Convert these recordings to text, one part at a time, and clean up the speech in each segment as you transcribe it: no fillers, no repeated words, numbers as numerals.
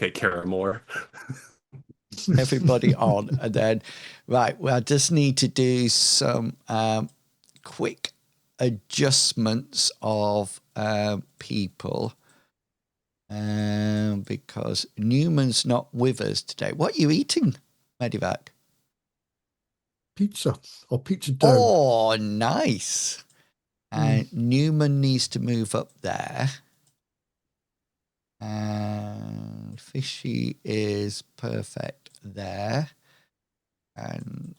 Okay, Kara Moore. Everybody on, and then right. Well, I just need to do some quick adjustments of people because Newman's not with us today. What are you eating, Medivac? Pizza or pizza dough. Oh, nice. And Newman needs to move up there. And Fishy is perfect there. And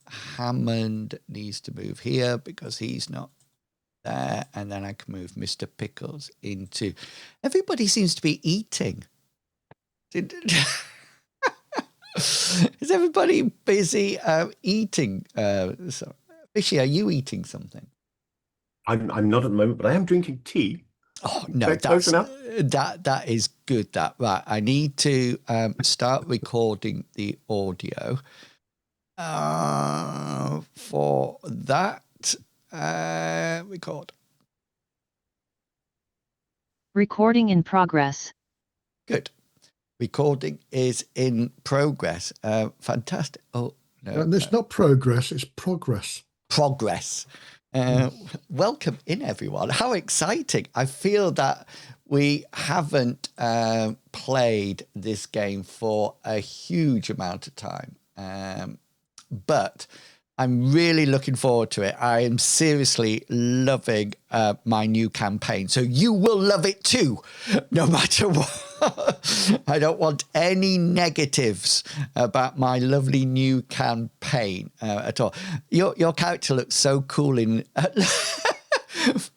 Hammond needs to move here because he's not there. And then I can move Mr. Pickles into... Everybody seems to be eating. Is everybody busy eating? So, Fishy, are you eating something? I'm not at the moment, but I am drinking tea. Oh no, close enough. That is good. That right. I need to start recording the audio. For that, record. Recording in progress. Good. Recording is in progress. Fantastic. Oh no, it's not progress. It's progress. Progress. Welcome in, everyone. How exciting. I feel that we haven't played this game for a huge amount of time, but I'm really looking forward to it. I am seriously loving my new campaign. So you will love it too, no matter what. I don't want any negatives about my lovely new campaign at all. Your character looks so cool in...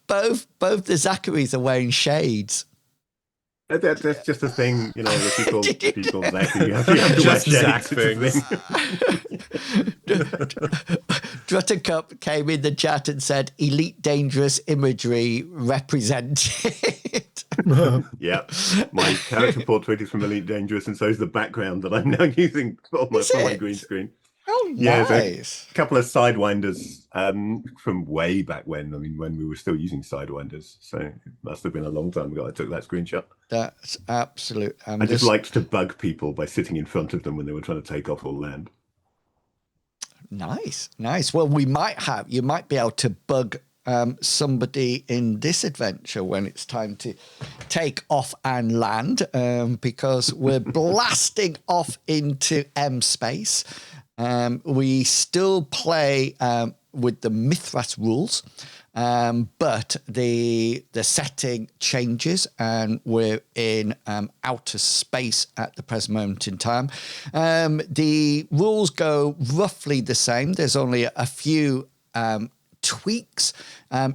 both the Zacharys are wearing shades. That's just a thing, you know, that people Zachary. You have to wear shades. Thing. Druttercup came in the chat and said, "Elite dangerous imagery represented." Yeah, my character portrait is from Elite Dangerous, and so is the background that I'm now using for my green screen. Oh, yeah, nice. A couple of Sidewinders from way back when. I mean, when we were still using Sidewinders. So it must have been a long time ago I took that screenshot. That's absolute. I just liked to bug people by sitting in front of them when they were trying to take off or land. Nice. Well, you might be able to bug somebody in this adventure when it's time to take off and land, because we're blasting off into M space. We still play with the Mithras rules, but the setting changes, and we're in outer space at the present moment in time. The rules go roughly the same. There's only a few tweaks.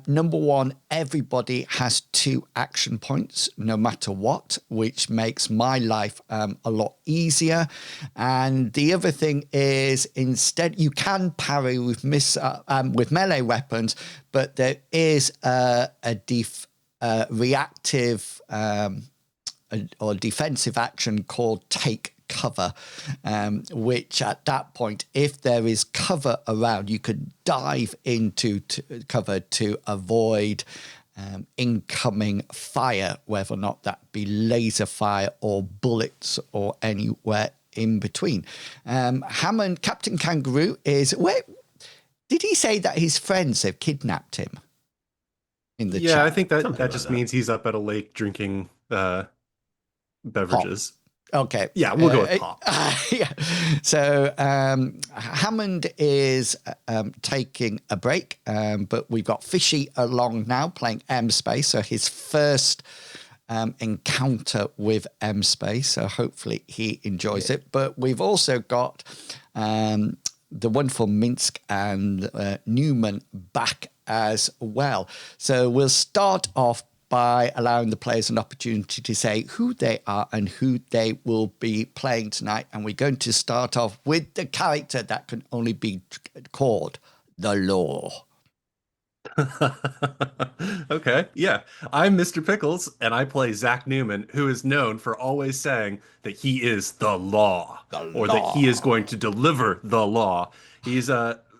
Number one, everybody has 2 action points no matter what, which makes my life a lot easier. And the other thing is, instead you can parry with melee weapons, but there is a reactive or defensive action called take cover, which at that point, if there is cover around, you could dive into cover to avoid incoming fire, whether or not that be laser fire or bullets or anywhere in between. Hammond, Captain Kangaroo is... Where did he say that his friends have kidnapped him? In the chat? I think that just means he's up at a lake drinking beverages. Pop. Okay. Yeah, we'll go with pop. Yeah. So Hammond is taking a break, but we've got Fishy along now playing M Space. So his first encounter with M Space. So hopefully he enjoys it. But we've also got the wonderful Minsk and Newman back as well. So we'll start off by allowing the players an opportunity to say who they are and who they will be playing tonight. And we're going to start off with the character that can only be called the Law. Okay, yeah. I'm Mr. Pickles, and I play Zach Newman, who is known for always saying that he is the law, or that he is going to deliver the law. He's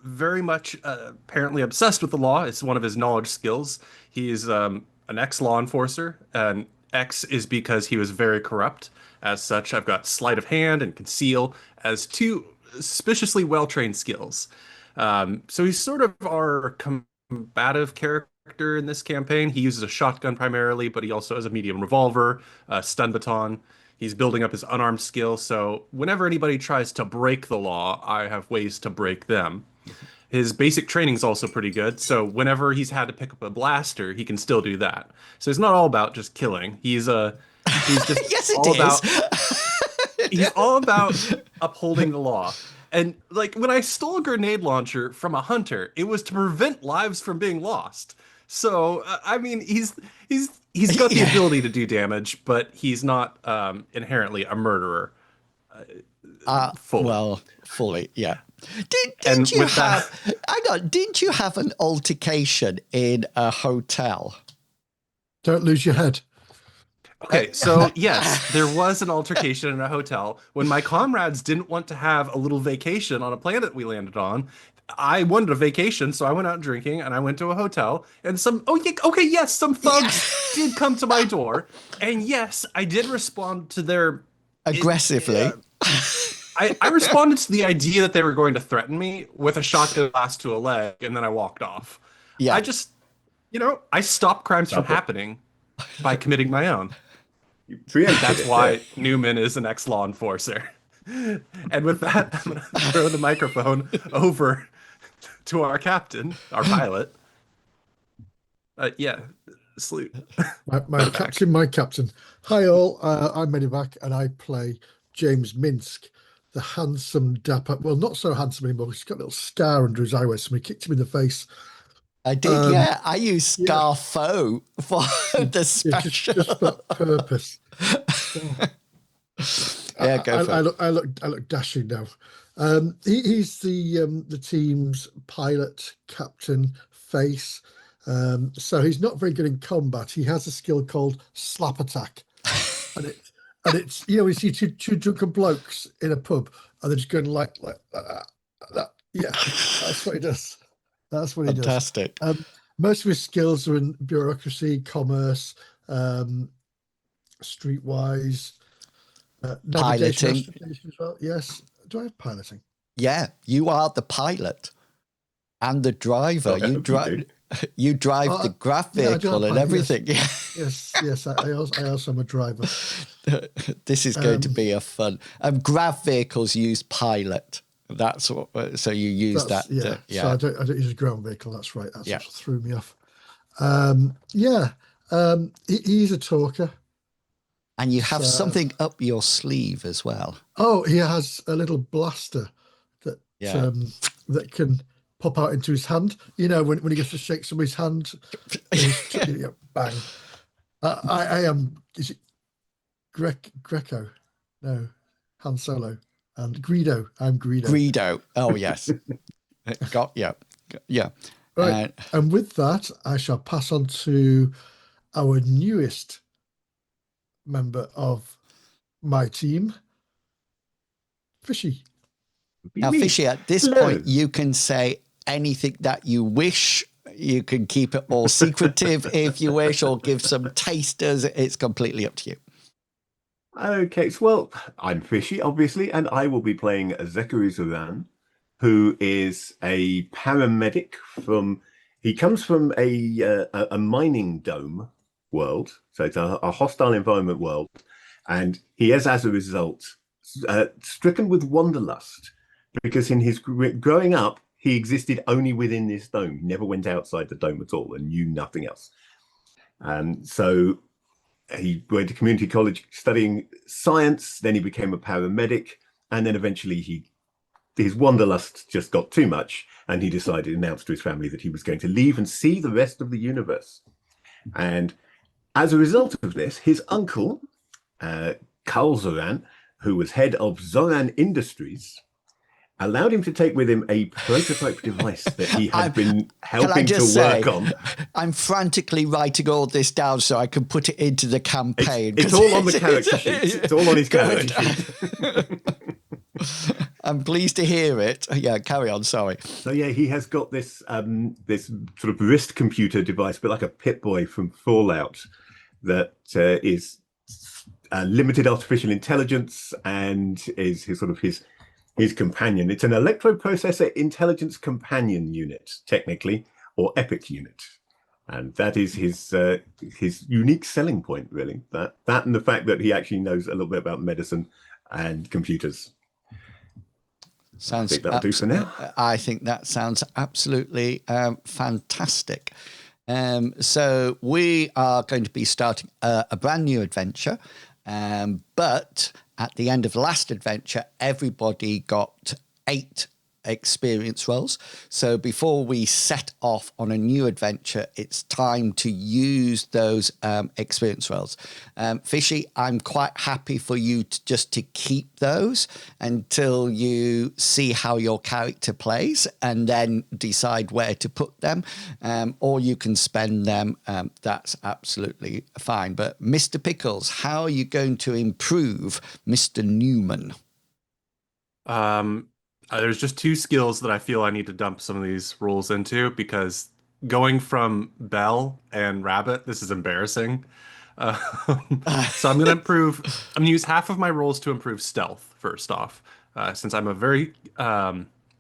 very much apparently obsessed with the law. It's one of his knowledge skills. He's an ex-law enforcer, and X is because he was very corrupt. As such, I've got sleight of hand and conceal as two suspiciously well-trained skills. So he's sort of our combative character in this campaign. He uses a shotgun primarily, but he also has a medium revolver, a stun baton. He's building up his unarmed skill, so whenever anybody tries to break the law, I have ways to break them. His basic training is also pretty good, so whenever he's had to pick up a blaster, he can still do that. So it's not all about just killing. He's just Yes, it all is. about he's all about upholding the law. And like when I stole a grenade launcher from a hunter, it was to prevent lives from being lost. So I mean, he's got the Yeah. ability to do damage, but he's not inherently a murderer. Fully. Well, fully, yeah. Did And you with that- have? Hang on. Didn't you have an altercation in a hotel? Don't lose your head. Okay, so yes, there was an altercation in a hotel when my comrades didn't want to have a little vacation on a planet we landed on. I wanted a vacation, so I went out drinking and I went to a hotel. And some some thugs did come to my door, and yes, I did respond to their Aggressively. I responded to the idea that they were going to threaten me with a shotgun blast to a leg, and then I walked off. Yeah. I just, I stopped crimes from Stop it. happening by committing my own. You preempted That's it why there. Newman is an ex-law enforcer. And with that, I'm going to throw the microphone over to our captain, our pilot. Salute. My captain. Hi all, I'm Medivac and I play James Minsk, the handsome, dapper, well, not so handsome anymore. He's got a little scar under his eye where somebody kicked him in the face. I did, yeah. I used Scarfo for the Yeah, special. just for that purpose. Yeah, go for it. I look dashing now. He's the team's pilot, captain, face. So he's not very good in combat. He has a skill called slap attack, and it's we see two drunken blokes in a pub and they're just going like that. Yeah, that's what he does. That's what he Fantastic. does. Most of his skills are in bureaucracy, commerce, streetwise, navigation, Piloting. as well. Yes. Do I have piloting? Yeah, you are the pilot and the driver. Oh, You drive. You drive the graph yeah, I do have vehicle and pilot, everything. Yes. I also am a driver. This is going to be a fun. Grav vehicles use pilot. That's what. So you use that. So I don't use a ground vehicle. That's right. That's Yeah. what threw me off. He's a talker. And you have So- something up your sleeve as well. Oh, he has a little blaster that Yeah. that can pop out into his hand. When he gets to shake somebody's hand, bang. I am. Is it Greco? No, Han Solo and Greedo. I'm Greedo. Greedo. Oh yes. Got yeah. Right. And with that, I shall pass on to our newest member of my team, Fishy. Now, Fishy, at this Hello. point, you can say anything that you wish. You can keep it all secretive if you wish, or give some tasters. It's completely up to you. Okay, so well, I'm Fishy, obviously, and I will be playing Zachary Zoran, who is a paramedic he comes from a mining dome world, so it's a hostile environment world, and he is, as a result, stricken with wanderlust, because in his growing up, he existed only within this dome. He never went outside the dome at all and knew nothing else. So he went to community college studying science, then he became a paramedic, and then eventually his wanderlust just got too much, and he announced to his family that he was going to leave and see the rest of the universe. And as a result of this, his uncle, Carl Zoran, who was head of Zoran Industries, allowed him to take with him a prototype device that he had been helping to work on. I'm frantically writing all this down so I can put it into the campaign. It's all on the character sheet. It's all on his Good. character sheet. I'm pleased to hear it. Yeah, carry on. Sorry. So yeah, he has got this this sort of wrist computer device, but like a Pip-Boy from Fallout, that is limited artificial intelligence and is his companion. It's an electroprocessor intelligence companion unit, technically, or EPIC unit. And that is his unique selling point, really. That and the fact that he actually knows a little bit about medicine and computers. Sounds. I think that'll do for now. I think that sounds absolutely fantastic. So we are going to be starting a brand new adventure, but at the end of the last adventure, everybody got 8 experience rolls. So before we set off on a new adventure, it's time to use those experience rolls. Fishy, I'm quite happy for you to keep those until you see how your character plays and then decide where to put them, or you can spend them. That's absolutely fine. But Mr. Pickles, how are you going to improve Mr. Newman? There's just 2 skills that I feel I need to dump some of these rules into, because going from Bell and Rabbit, this is embarrassing. Um, so I'm going to use half of my rolls to improve stealth first off, since I'm a very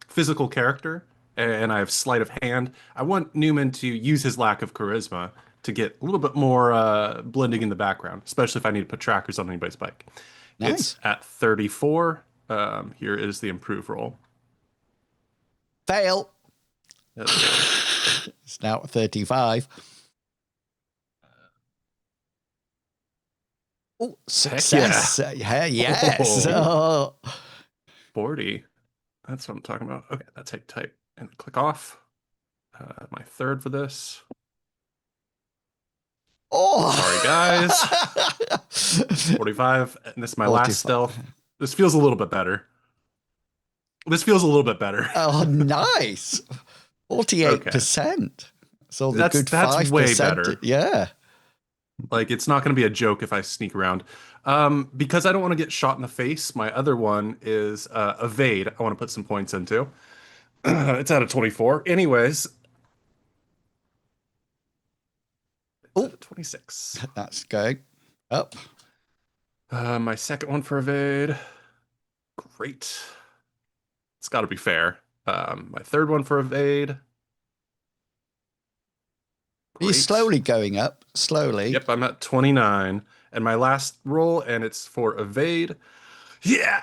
physical character and I have sleight of hand. I want Newman to use his lack of charisma to get a little bit more blending in the background, especially if I need to put trackers on anybody's bike. Nice. It's at 34. Here is the improve roll. Fail. That's It's now at 35. Oh, success. Yeah, yes. Oh. Oh. 40. That's what I'm talking about. Okay, that's how you type and click off. My third for this. Oh. Sorry, guys. 45. And this is my 45. last stealth. This feels a little bit better. Oh, nice. 48%. So the good 5%. That's way better. Yeah. Like, it's not going to be a joke if I sneak around. Because I don't want to get shot in the face, my other one is evade. I want to put some points into. It's out of 24. Anyways. It's out of 26. That's going up. My second one for evade. Great. It's got to be fair. My third one for evade. You're slowly going up. Slowly. Yep, I'm at 29. And my last roll, and it's for evade. Yeah!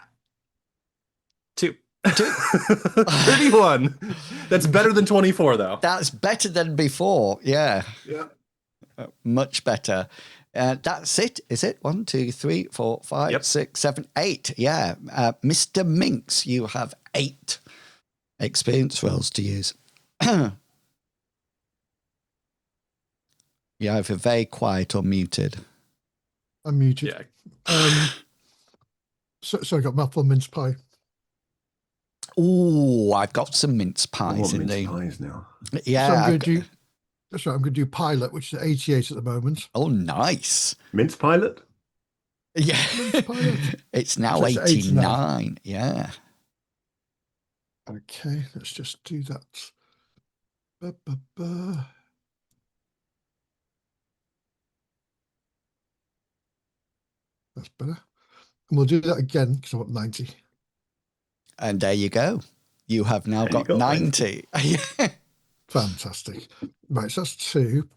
2. 31. That's better than 24, though. That's better than before. Yeah. Yeah. Much better. That's it, is it? 1, 2, 3, 4, 5, 6, 7, 8. Yeah. Mr. Minx, you have 8 experience rolls to use. You're either very quiet or muted. I'm muted. Yeah. So I got maple and mince pie. Oh, I've got some mince pies in mince the. pies now. Yeah. So I'm going to do pilot, which is 88 at the moment. Oh, nice. Mince pilot? Yeah. Pilot. It's now So it's 89. Yeah. Okay, let's just do that. Ba-ba-ba. That's better. And we'll do that again because I want 90. And there you go. You have now got 90. Fantastic. Right, so that's 2.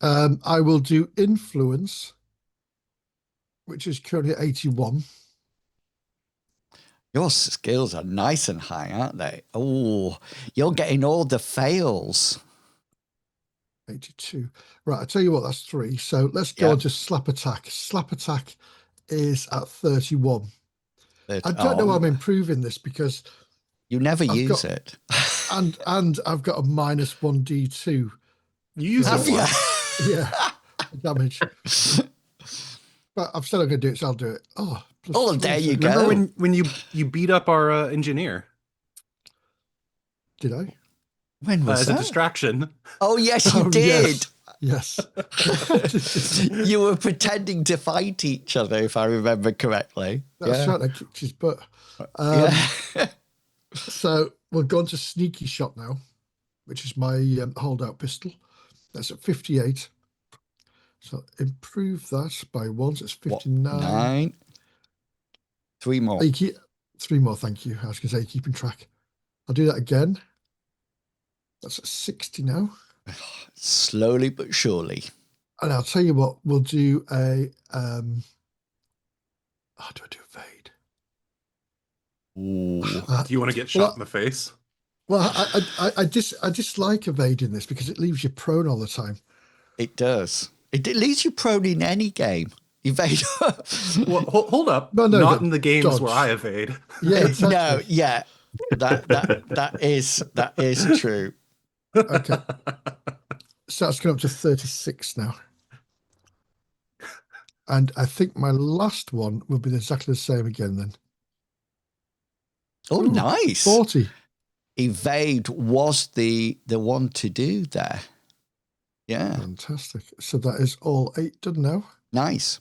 I will do influence, which is currently at 81. Your skills are nice and high, aren't they? Oh, you're getting all the fails. 82. Right, I tell you what, that's 3. So let's go on to slap attack. Slap attack is at 31. I don't know how I'm improving this because you never use it. and I've got a minus 1d2. You use it once. Yeah, damage. But I'm still not going to do it, so I'll do it. Oh, there you go. Remember when you beat up our engineer? Did I? When was as that? a distraction? Oh, yes, you did. Yes. You were pretending to fight each other, if I remember correctly. That's right. I kicked his butt. So we'll go on to sneaky shot now, which is my holdout pistol. That's at 58. So improve that by 1. So it's What? 59. 9. 3 more. Oh, you keep 3 more. Thank you. I was going to say keeping track. I'll do that again. That's at 60 now. Slowly but surely. And I'll tell you what, we'll do a how do I do evade? Ooh. Do you want to get shot in the face? Well, I dislike evading this because it leaves you prone all the time. It does. It leaves you prone in any game. Evade. Well, hold up. No, Not in the games dodge. where I evade. Yeah, exactly. No, yeah. That is true. Okay. So that's going up to 36 now. And I think my last one will be exactly the same again then. Oh, Ooh, nice. 40. Evade was the one to do there. Yeah. Fantastic. So that is all 8 done now. Nice.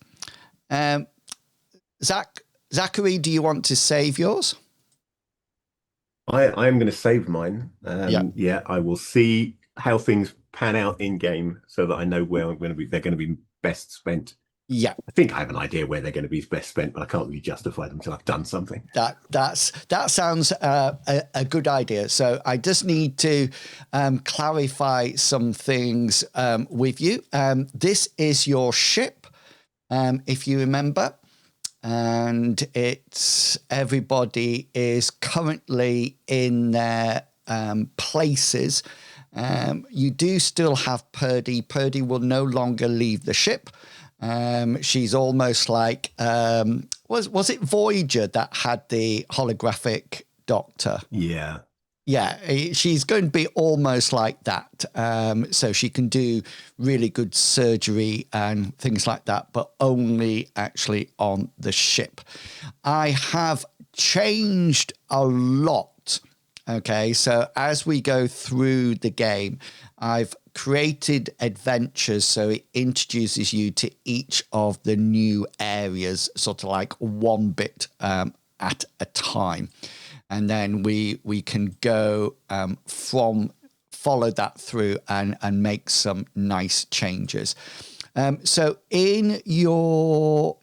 Zachary, do you want to save yours? I am going to save mine. Yeah. I will see how things pan out in game so that I know where I'm going to be. They're going to be best spent. Yeah. I think I have an idea where they're going to be best spent, but I can't really justify them until I've done something. That sounds a good idea. So I just need to clarify some things with you. This is your ship, if you remember, and everybody is currently in their places. You do still have Purdy. Purdy will no longer leave the ship. She's almost like was it Voyager that had the holographic doctor? Yeah. Yeah, she's going to be almost like that. So she can do really good surgery and things like that, but only actually on the ship. I have changed a lot. Okay, so as we go through the game, I've created adventures, so it introduces you to each of the new areas, sort of like one bit at a time. And then we can go follow that through and make some nice changes. So in your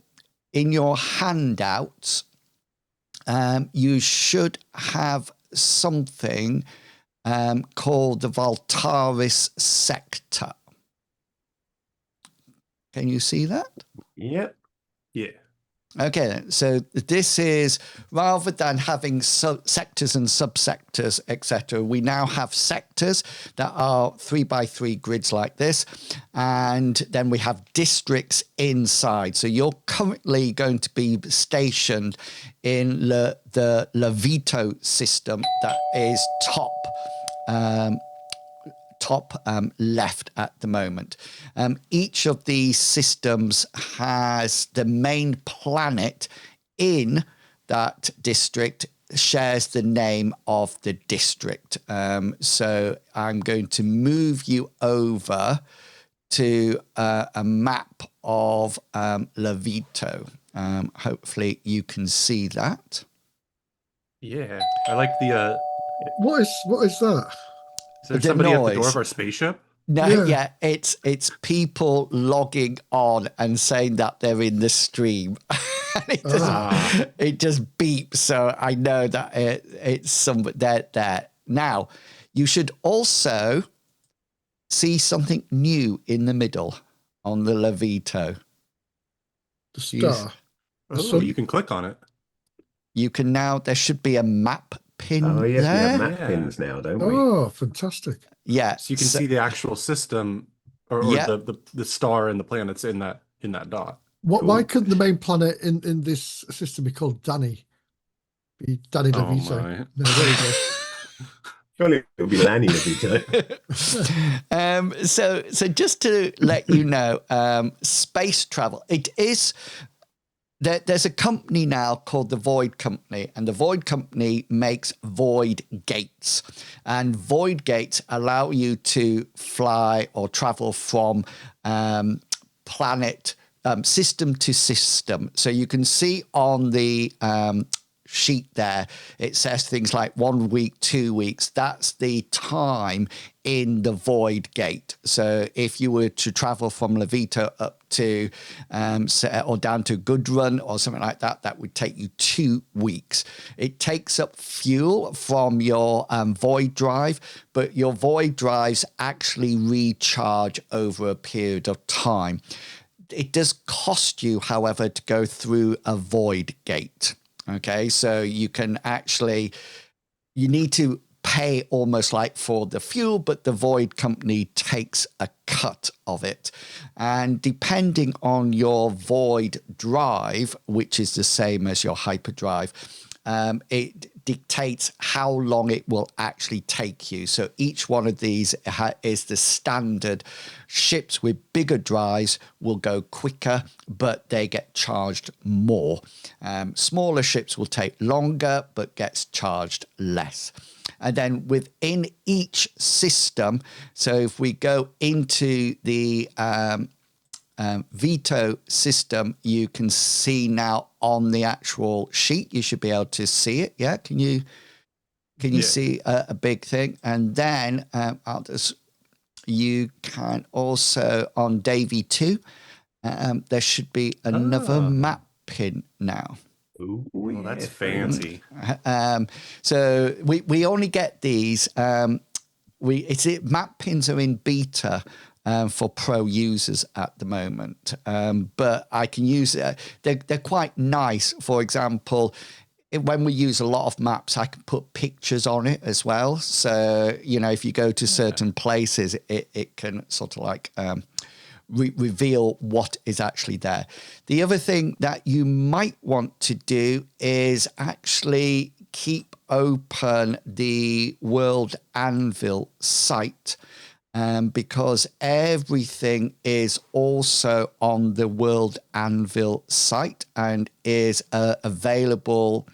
handouts, you should have something called the Voltaris sector. Can you see that? Yep. Yeah. Okay, then. So this is, rather than having sectors and subsectors, etc., we now have sectors that are 3x3 grids like this, and then we have districts inside. So you're currently going to be stationed in the Laveeto system that is top left at the moment. Each of these systems has the main planet in that district shares the name of the district. So I'm going to move you over to a map of Laveeto. Hopefully you can see that. Yeah. I like the What is that? is there The somebody at the door noise. of our spaceship? No, Yeah. yeah, it's people logging on and saying that they're in the stream. And it just beeps, so I know that it's somebody there. Now, you should also see something new in the middle on the Laveeto. The star. Oh, So- you can click on it. You can now, there should be a map pin Oh, yes, we there. have map Yeah. pins now, don't we? Oh, fantastic. Yeah. So you can see the actual system or Yeah. the star and the planets in that dot. Why Cool. couldn't the main planet in this system be called Danny? Be Danny Oh Laveeto. my. No, there you go. Surely it would be Lanny Laveeto. So just to let you know, space travel, it is. There's a company now called the Void Company, and the Void Company makes void gates. And void gates allow you to fly or travel from planet system to system. So you can see on the sheet there, it says things like 1 week, 2 weeks. That's the time in the void gate. So if you were to travel from Laveeto up to or down to Goodrun or something like that, that would take you 2 weeks. It takes up fuel from your void drive, but your void drives actually recharge over a period of time. It does cost you, however, to go through a void gate. Okay, so you can actually, you need to pay almost like for the fuel, but the void company takes a cut of it. And depending on your void drive, which is the same as your hyperdrive, it dictates how long it will actually take you. So each one of these is the standard. Ships with bigger drives will go quicker, but they get charged more. Smaller ships will take longer, but gets charged less. And then within each system, so if we go into the Veto system, you can see now on the actual sheet, you should be able to see it. Yeah, can you see a big thing? And then you can also on Davy 2, there should be another map pin now. Ooh, Well, that's fancy. So we only get these. Map pins are in beta for pro users at the moment, but I can use it. They're quite nice. For example, when we use a lot of maps, I can put pictures on it as well. So if you go to certain places, it can sort of like reveal what is actually there. The other thing that you might want to do is actually keep open the World Anvil site, because everything is also on the World Anvil site and is available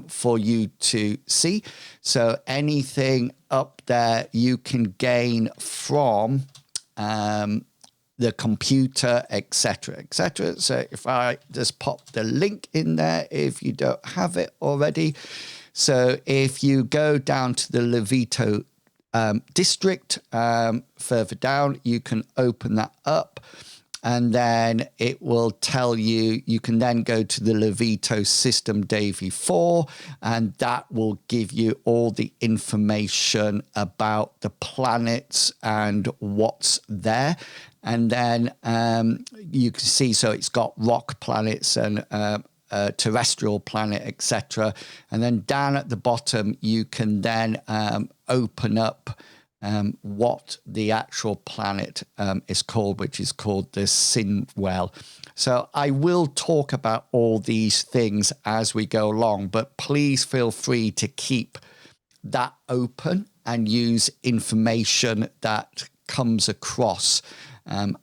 for you to see. So anything up there you can gain from the computer, etc., etc. So if I just pop the link in there, if you don't have it already. So if you go down to the Laveeto district further down, you can open that up, and then it will tell you, you can then go to the Laveeto system Davy 4, and that will give you all the information about the planets and what's there. And then you can see, so it's got rock planets and terrestrial planet, etc. And then down at the bottom, you can then open up what the actual planet is called, which is called the Sinwell. So I will talk about all these things as we go along, but please feel free to keep that open and use information that comes across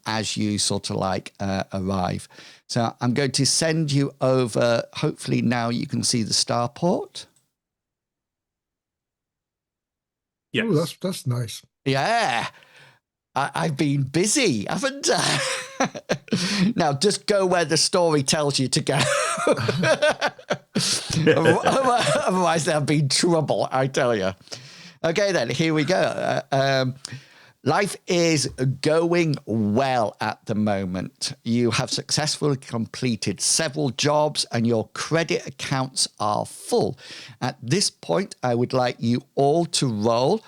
as you sort of like arrive. So I'm going to send you over. Hopefully now you can see the starport. Yes. Ooh, that's nice. Yeah. I've been busy, haven't I? Now just go where the story tells you to go. Otherwise there'll be trouble, I tell you. Okay, then, here we go. Life is going well at the moment. You have successfully completed several jobs and your credit accounts are full. At this point, I would like you all to roll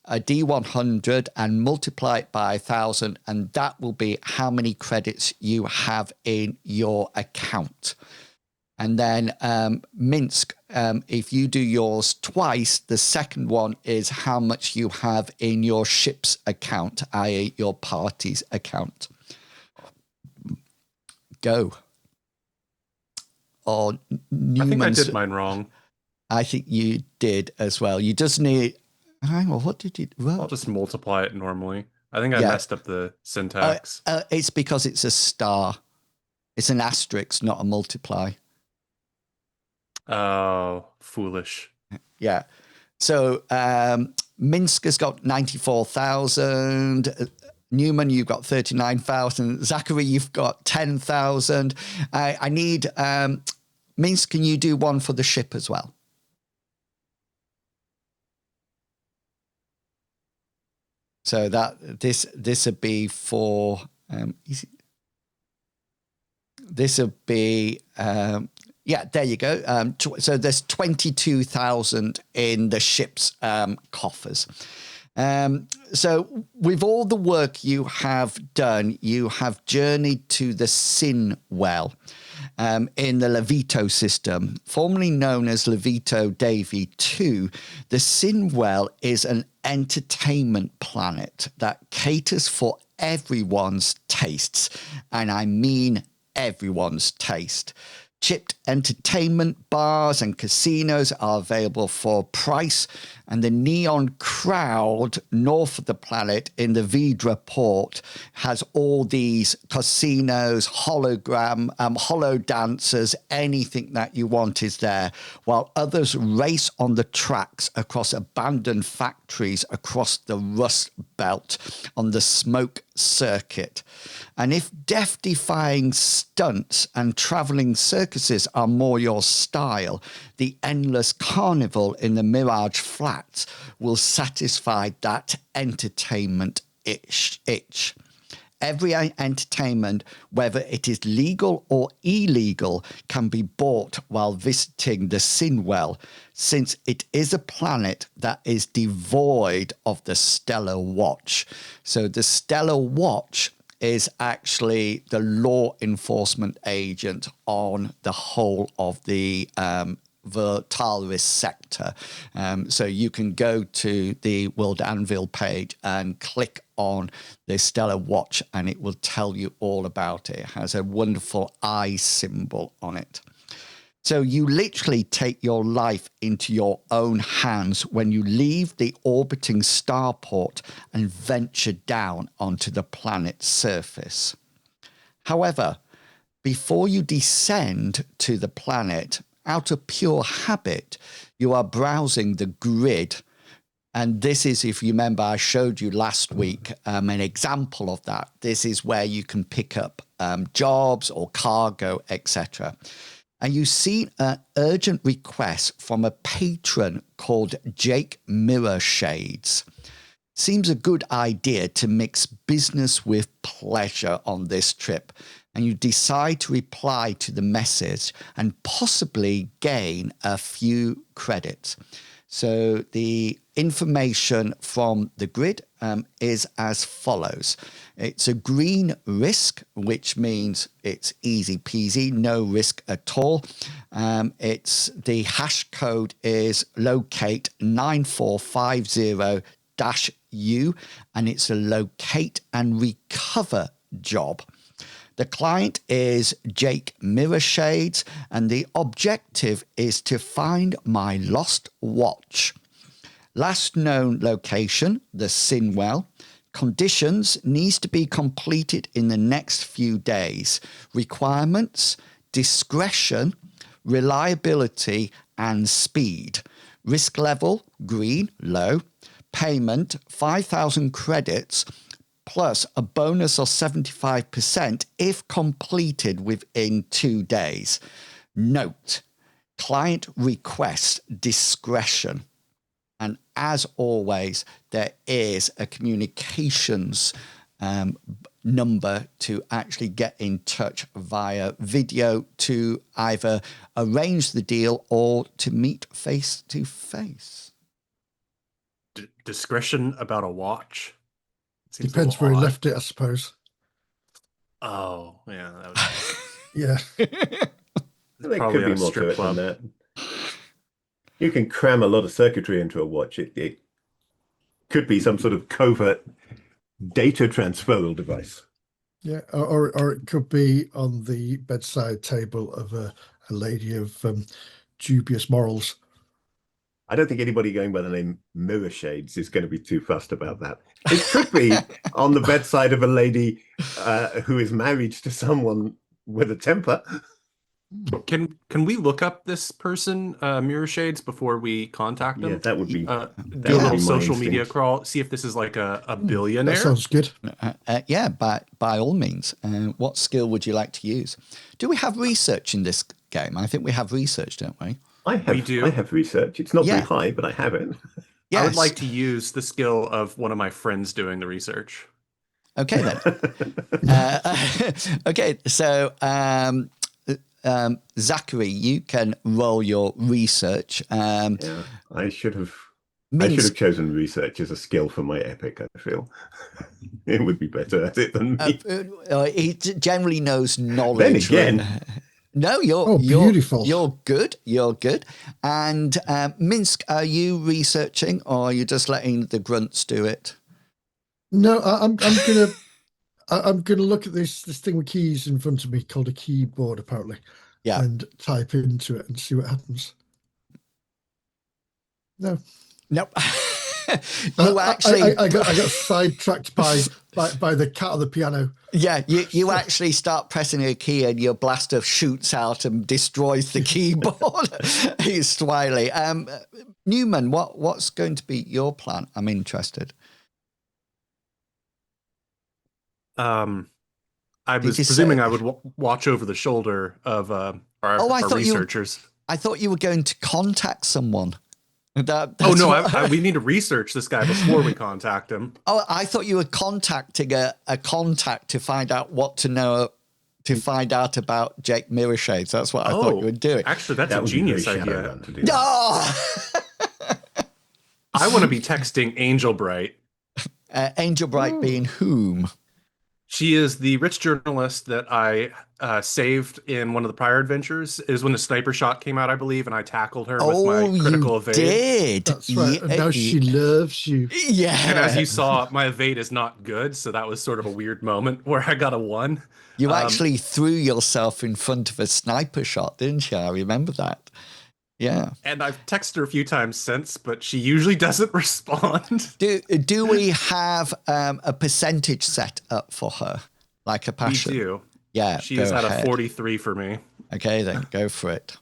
a D100 and multiply it by 1,000, and that will be how many credits you have in your account. And then Minsk, if you do yours twice, the second one is how much you have in your ship's account, i.e. your party's account. Go. Or Newman's. I think I did mine wrong. I think you did as well. You just need... Hang on, what did you... Well, I'll just multiply it normally. I think I messed up the syntax. It's because it's a star. It's an asterisk, not a multiply. Oh, foolish. Yeah. So Minsk has got 94,000. Newman, you've got 39,000. Zachary, you've got 10,000. I need Minsk, can you do one for the ship as well? So that this would be for this would be yeah, there you go. So there's 22,000 in the ship's coffers. So with all the work you have done, you have journeyed to the Sin Well in the Laveeto system, formerly known as Laveeto Davy 2. The Sin Well is an entertainment planet that caters for everyone's tastes, and I mean everyone's taste. Chipped entertainment bars and casinos are available for price, and the neon crowd north of the planet in the Vidra port has all these casinos, holo dancers, anything that you want is there, while others race on the tracks across abandoned factories across the Rust Belt on the smoke circuit. And if death-defying stunts and traveling circuses are more your style, the endless carnival in the Mirage Flats will satisfy that entertainment itch. Every entertainment, whether it is legal or illegal, can be bought while visiting the Sinwell, since it is a planet that is devoid of the Stellar Watch. So the Stellar Watch is actually the law enforcement agent on the whole of the Talris sector. So you can go to the World Anvil page and click on the Stellar Watch and it will tell you all about it. It has a wonderful eye symbol on it. So you literally take your life into your own hands when you leave the orbiting starport and venture down onto the planet's surface. However, before you descend to the planet, out of pure habit, you are browsing the grid. And this is, if you remember, I showed you last week an example of that. This is where you can pick up jobs or cargo, etc. And you see an urgent request from a patron called Jake Mirror Shades. Seems a good idea to mix business with pleasure on this trip. And you decide to reply to the message and possibly gain a few credits. So the information from the grid is as follows. It's a green risk, which means it's easy peasy, no risk at all. It's the hash code is locate 9450-U, and it's a locate and recover job. The client is Jake Mirror Shades, and the objective is to find my lost watch. Last known location, the Sinwell. Conditions needs to be completed in the next few days. Requirements, discretion, reliability, and speed. Risk level, green, low. Payment, 5,000 credits, plus a bonus of 75% if completed within 2 days. Note, client request discretion. And as always, there is a communications number to actually get in touch via video to either arrange the deal or to meet face to face. Discretion about a watch? Seems Depends where he odd. left it, I suppose. Oh, yeah. That was Yeah. There probably could be at a more to strip it club. than that. You can cram a lot of circuitry into a watch. It could be some sort of covert data transferal device. Yeah, or it could be on the bedside table of a lady of dubious morals. I don't think anybody going by the name Mirror Shades is going to be too fussed about that. It could be on the bedside of a lady who is married to someone with a temper. Can we look up this person, Mirror Shades, before we contact them? Yeah, that would be do a would little be my social media instinct. crawl, see if this is like a billionaire. That sounds good. Yeah, by all means. What skill would you like to use? Do we have research in this game? I think we have research, don't we? We do. I have research. It's not very Yeah. high, but I have it. I would Yes. like to use the skill of one of my friends doing the research. Okay then. Okay, so Zachary, you can roll your research. Yeah, I should have Minsk, chosen research as a skill for my epic, I feel. It would be better at it than me. he generally knows knowledge. Then again, no, Oh, beautiful. You're good. You're good. And Minsk, are you researching, or are you just letting the grunts do it? No, I'm gonna look at this thing with keys in front of me called a keyboard, apparently. Yeah. And type into it and see what happens. No. Nope. You actually, I got sidetracked by the cat on the piano. yeah, you actually start pressing a key and your blaster shoots out and destroys the keyboard. He's swiley. Newman, what's going to be your plan? I'm interested. I was you presuming say- I would watch over the shoulder of our I thought researchers. I thought you were going to contact someone. Oh That's no, what- we need to research this guy before we contact him. Oh, I thought you were contacting a contact to find out what to know, to find out about Jake Mirashades. That's what I thought you were doing. Actually, that's that a would be genius very idea. Shadowrun to do that. Oh! I want to be texting Angel Bright. Angel Bright being whom? She is the rich journalist that I saved in one of the prior adventures. It was when the sniper shot came out, I believe, and I tackled her with my critical you evade. did. That's right. And now she loves you. Yeah. And as you saw, my evade is not good, so that was sort of a weird moment where I got a 1. You actually threw yourself in front of a sniper shot, didn't you? I remember that. Yeah. And I've texted her a few times since, but she usually doesn't respond. Do we have a percentage set up for her, like a We passion? do. Yeah. She go is at ahead. a 43 for me. Okay, then go for it.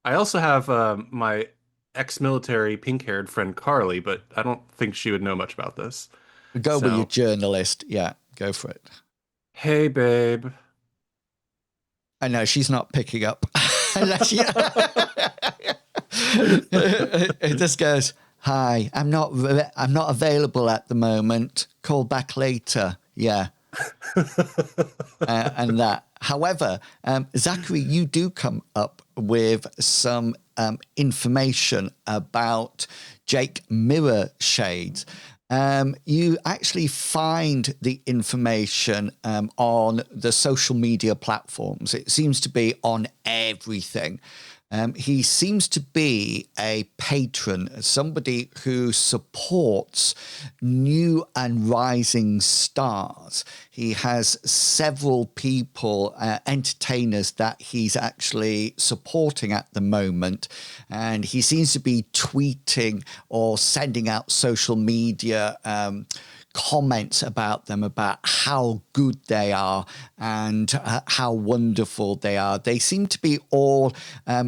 I also have my ex-military pink-haired friend Carly, but I don't think she would know much about this. Go with So- your journalist. Yeah, go for it. Hey, babe. I know she's not picking up. Unless you... It just goes, "Hi, I'm not available at the moment. Call back later." Yeah, and that. However, Zachary, you do come up with some information about Jake Mirashades. You actually find the information on the social media platforms. It seems to be on everything. He seems to be a patron, somebody who supports new and rising stars. He has several people, entertainers that he's actually supporting at the moment. And he seems to be tweeting or sending out social media comments about them, about how good they are and how wonderful they are. They seem to be all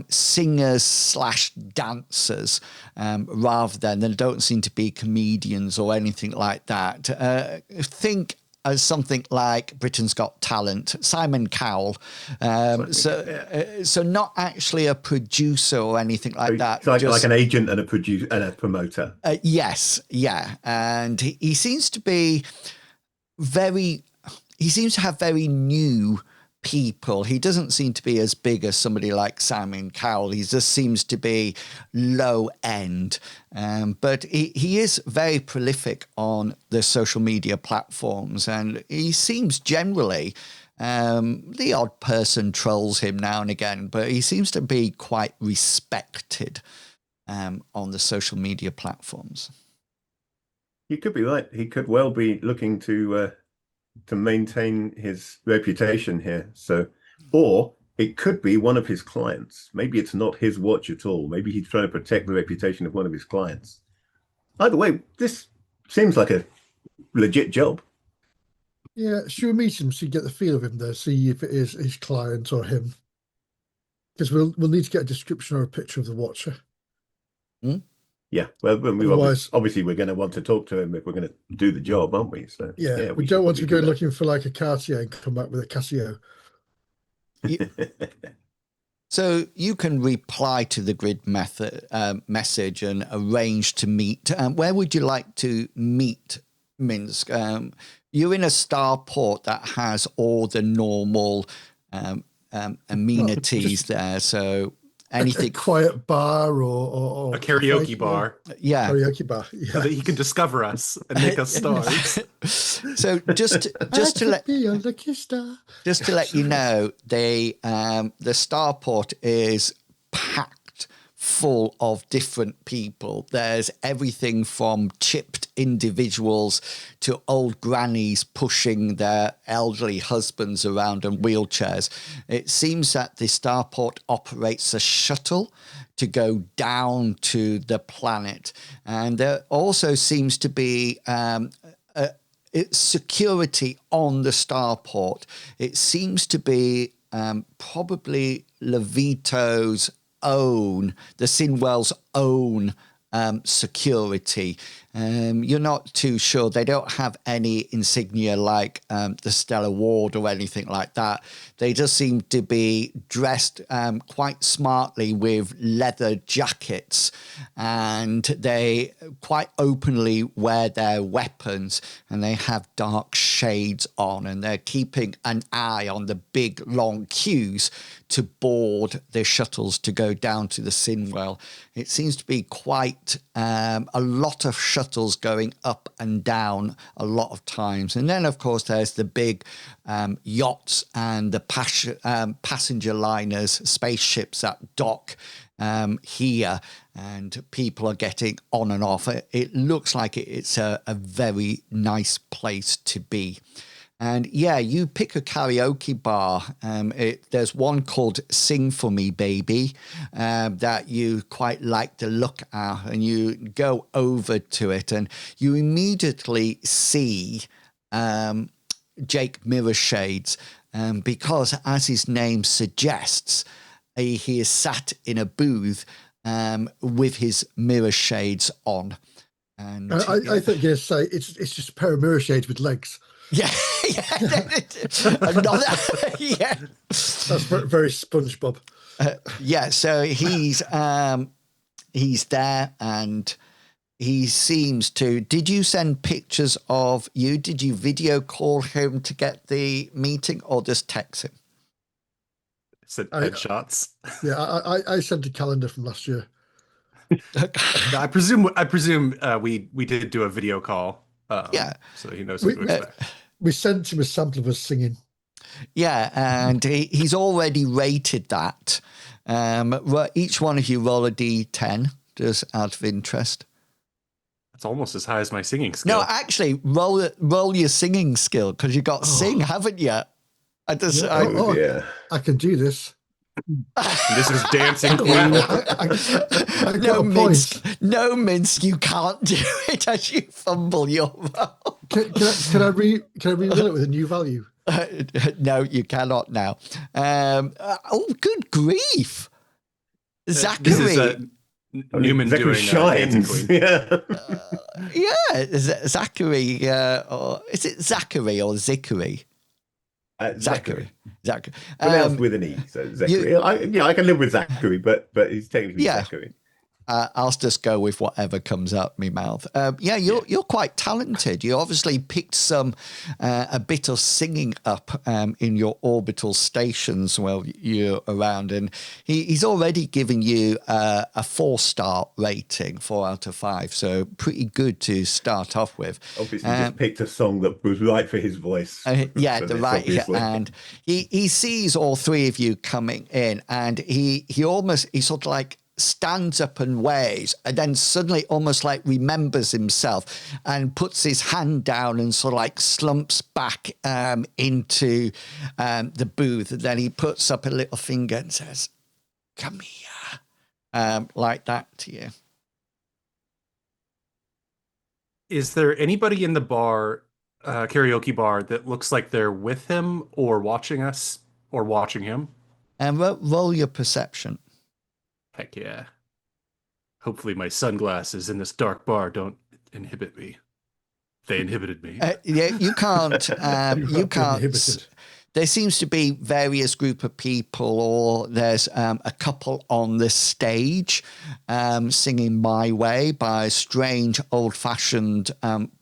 singers / dancers rather than, they don't seem to be comedians or anything like that. Think as something like Britain's Got Talent, Simon Cowell. So not actually a producer or anything like that. It's like just, an agent and a producer and a promoter. yes, yeah. And he seems to be he seems to have very new people. He doesn't seem to be as big as somebody like Simon Cowell. He just seems to be low end. But he is very prolific on the social media platforms, and he seems generally, the odd person trolls him now and again, but he seems to be quite respected on the social media platforms. You could be right. He could well be looking to maintain his reputation here. So, or it could be one of his clients. Maybe it's not his watch at all. Maybe he's trying to protect the reputation of one of his clients. Either way, this seems like a legit job. Yeah, should we meet him so you get the feel of him there, see if it is his client or him? Because we'll need to get a description or a picture of the watcher. Yeah, well, Otherwise- obviously we're going to want to talk to him if we're going to do the job, aren't we? So Yeah, we should don't want to probably go do looking for like a Cartier and come back with a Casio. that. So you can reply to the grid method message and arrange to meet. Where would you like to meet, Minsk? You're in a starport that has all the normal amenities there. So A anything, quiet bar or A karaoke cafe, bar, yeah. karaoke bar. so Yeah. that he can discover us and make us stars. So just to let be a lucky star. Just to let you know, the starport is packed full of different people. There's everything from chipped individuals to old grannies pushing their elderly husbands around in wheelchairs. It seems that the starport operates a shuttle to go down to the planet. And there also seems to be it's security on the starport. It seems to be probably Laveeto's own, the Sinwell's own security. You're not too sure. They don't have any insignia like the Stellar Ward or anything like that. They just seem to be dressed quite smartly with leather jackets, and they quite openly wear their weapons, and they have dark shades on, and they're keeping an eye on the big long queues to board the shuttles to go down to the Sinwell. It seems to be quite a lot of shuttles going up and down a lot of times. And then, of course, there's the big yachts and the passenger liners, spaceships that dock here, and people are getting on and off. It looks like it's a very nice place to be. And yeah, you pick a karaoke bar. There's one called Sing For Me Baby that you quite like the look at, and you go over to it and you immediately see Jake Mirrorshades because, as his name suggests, he is sat in a booth with his mirror shades on. And I thought you were going to say it's just a pair of mirror shades with legs. yeah, another, yeah. That's very SpongeBob. Yeah, so he's there, and he seems to. Did you send pictures of you? Did you video call him to get the meeting, or just text him? Said headshots. Yeah, I sent a calendar from last year. No, I presume we did do a video call. Yeah. So he knows what to expect. We sent him a sample of us singing. Yeah, and he's already rated that. Each one of you roll a d10, just out of interest. That's almost as high as my singing skill. No, actually, roll your singing skill, because you got sing, haven't you? Yeah. I can do this. This is Dancing Queen. I No, got a point. Minsk, you can't do it as you fumble your roll. Can I re-roll it with a new value? No, you cannot now. Oh, good grief. Zachary. This is Newman Zachary doing Dancing shines. Queen. Yeah. Yeah, Zachary. Or is it Zachary or Zachary? Zachary. Pronounced with an E, so Zachary. I can live with Zachary, but he's technically Zachary. I'll just go with whatever comes out my mouth. You're quite talented. You obviously picked a bit of singing up in your orbital stations while you're around, and he's already giving you a 4-star rating, 4 out of 5. So pretty good to start off with. Obviously, just picked a song that was right for his voice. And he sees all three of you coming in, and he sort of like stands up and waves, and then suddenly almost like remembers himself and puts his hand down and sort of like slumps back into the booth. And then he puts up a little finger and says, "Come here," like that to you. Is there anybody in the bar, karaoke bar, that looks like they're with him or watching us or watching him? And roll your perception. Heck yeah. Hopefully my sunglasses in this dark bar don't inhibit me. They inhibited me. Yeah, you can't. You can't. Inhibited. there seems to be various group of people, or there's a couple on the stage singing My Way by a strange old-fashioned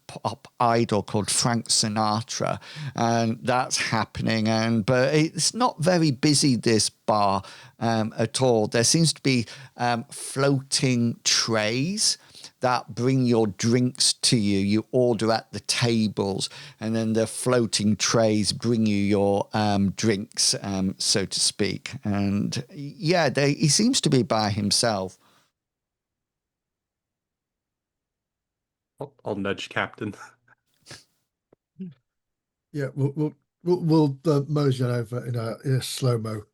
pop idol called Frank Sinatra, and that's happening. But it's not very busy, this bar, at all. There seems to be floating trays that bring your drinks to you. You order at the tables, and then the floating trays bring you your drinks, so to speak. And yeah, he seems to be by himself. I'll nudge Captain. Yeah, we'll mosey on over in a slow-mo.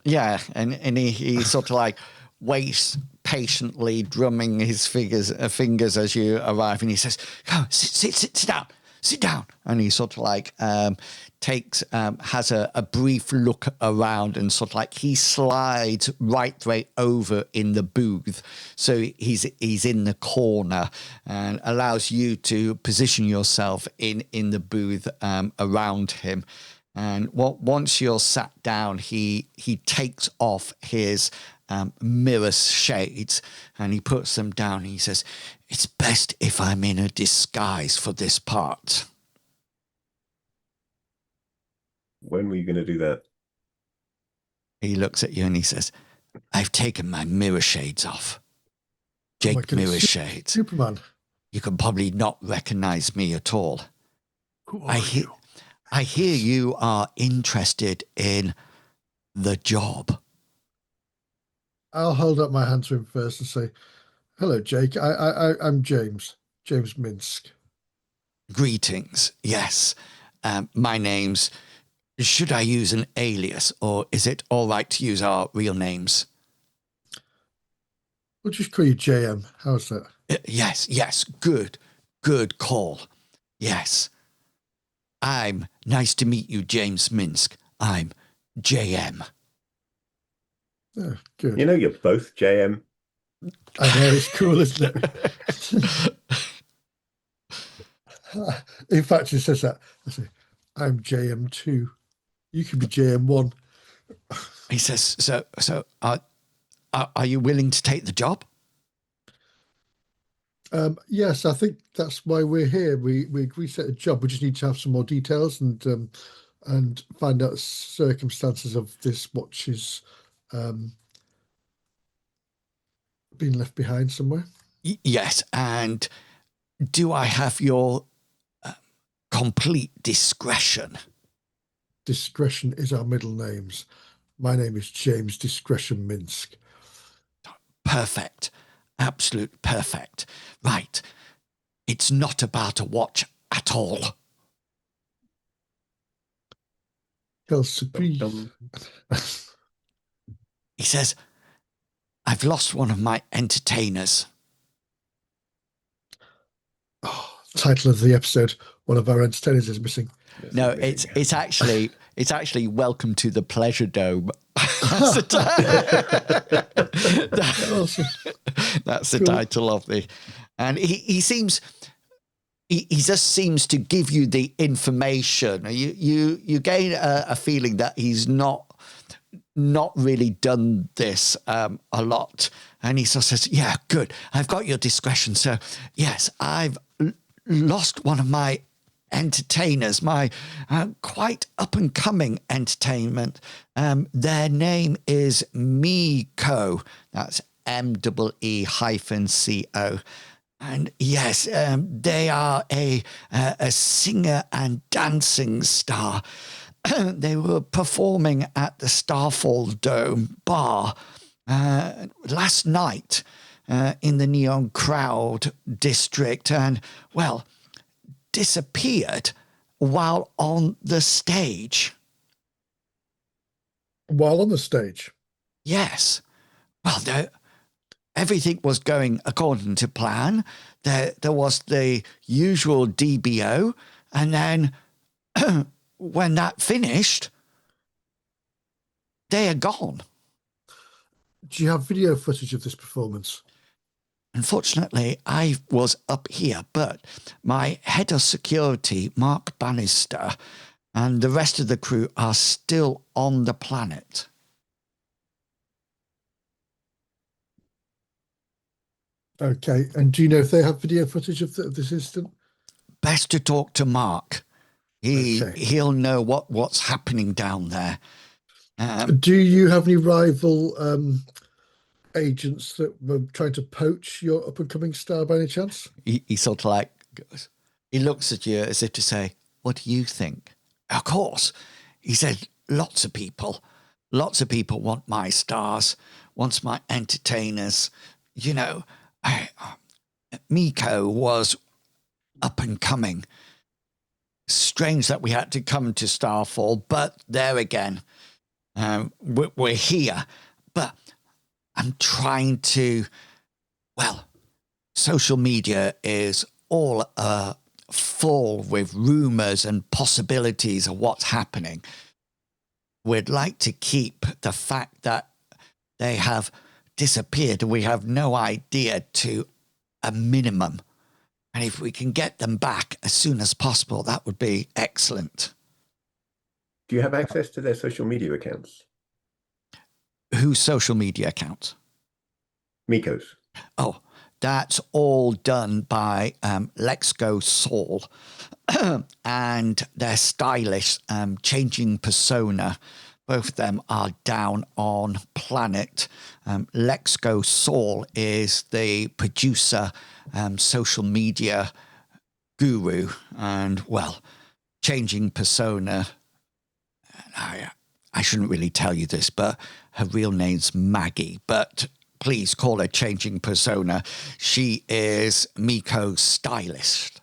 Yeah, and he sort of like waits patiently, drumming his fingers as you arrive, and he says, "Come, sit down." And he sort of like has a brief look around, and sort of like he slides right over in the booth, so he's in the corner, and allows you to position yourself in the booth around him. And once you're sat down, he takes off his mirror shades, and he puts them down. And he says, "It's best if I'm in a disguise for this part." When were you going to do that? He looks at you and he says, "I've taken my mirror shades off. Oh my Jake goodness, Mirror Shades. Superman. You can probably not recognize me at all. Who are you? I hear you are interested in the job." I'll hold up my hand to him first and say, "Hello, Jake. I'm James Minsk." Greetings. Yes. My name's... Should I use an alias, or is it all right to use our real names? We'll just call you JM. How's that? Yes. Good call. Yes. I'm nice to meet you, James Minsk. I'm JM. Oh, good. You know, you're both JM. I know, it's cool, isn't it? In fact, he says that. I say, "I'm JM2. You can be JM1. He says, so are you willing to take the job? Yes, I think that's why we're here. We set a job. We just need to have some more details and find out circumstances of this watch's being left behind somewhere." Yes, and do I have your complete discretion? Discretion is our middle names. My name is James Discretion Minsk. Perfect. Absolute perfect. Right. It's not about a watch at all. Quelle surprise. He says, "I've lost one of my entertainers." Oh, title of the episode, one of our entertainers is missing. No, it's actually Welcome to the Pleasure Dome. That's the title of the, and he seems, he just seems to give you the information. You gain a feeling that he's not really done this a lot, and he sort of says, "Yeah, good. I've got your discretion. So yes, I've lost one of my entertainers, my quite up-and-coming entertainment. Their name is Meeko. That's MEE-CO. And yes, they are a singer and dancing star. They were performing at the Starfall Dome bar last night in the Neon Crowd district, and, well, disappeared while on the stage." While on the stage? Yes. Well, everything was going according to plan. There was the usual DBO, and then when that finished, they are gone. Do you have video footage of this performance? Unfortunately, I was up here, but my head of security, Mark Bannister, and the rest of the crew are still on the planet. Okay. And do you know if they have video footage of this incident? Best to talk to Mark. Okay. He'll know what's happening down there. Do you have any rival agents that were trying to poach your up and coming star by any chance? He sort of like goes, he looks at you as if to say, "What do you think?" Of course, he said, lots of people want my stars, wants my entertainers. You know, Miko was up and coming. Strange that we had to come to Starfall, but there again, we're here. But I'm trying to, well, social media is all full with rumors and possibilities of what's happening. We'd like to keep the fact that they have disappeared and we have no idea to a minimum. And if we can get them back as soon as possible, that would be excellent. Do you have access to their social media accounts? Whose social media accounts? Miko's. Oh, that's all done by Lexco Saul and their stylish changing persona. Both of them are down on planet. Lexco Saul is the producer, social media guru, and, well, changing persona. I shouldn't really tell you this, but her real name's Maggie, but please call her changing persona. She is Miko's stylist.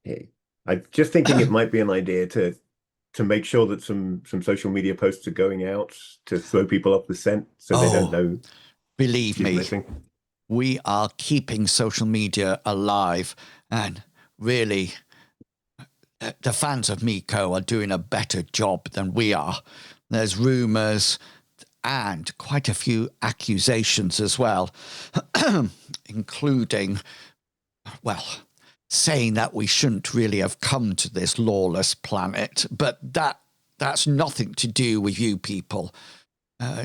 Hey, I'm just thinking it might be an idea to make sure that some social media posts are going out to throw people off the scent so they don't know. Believe she's me, missing. We are keeping social media alive, and really, the fans of Miko are doing a better job than we are. There's rumors and quite a few accusations as well, including, well, saying that we shouldn't really have come to this lawless planet, but that's nothing to do with you people.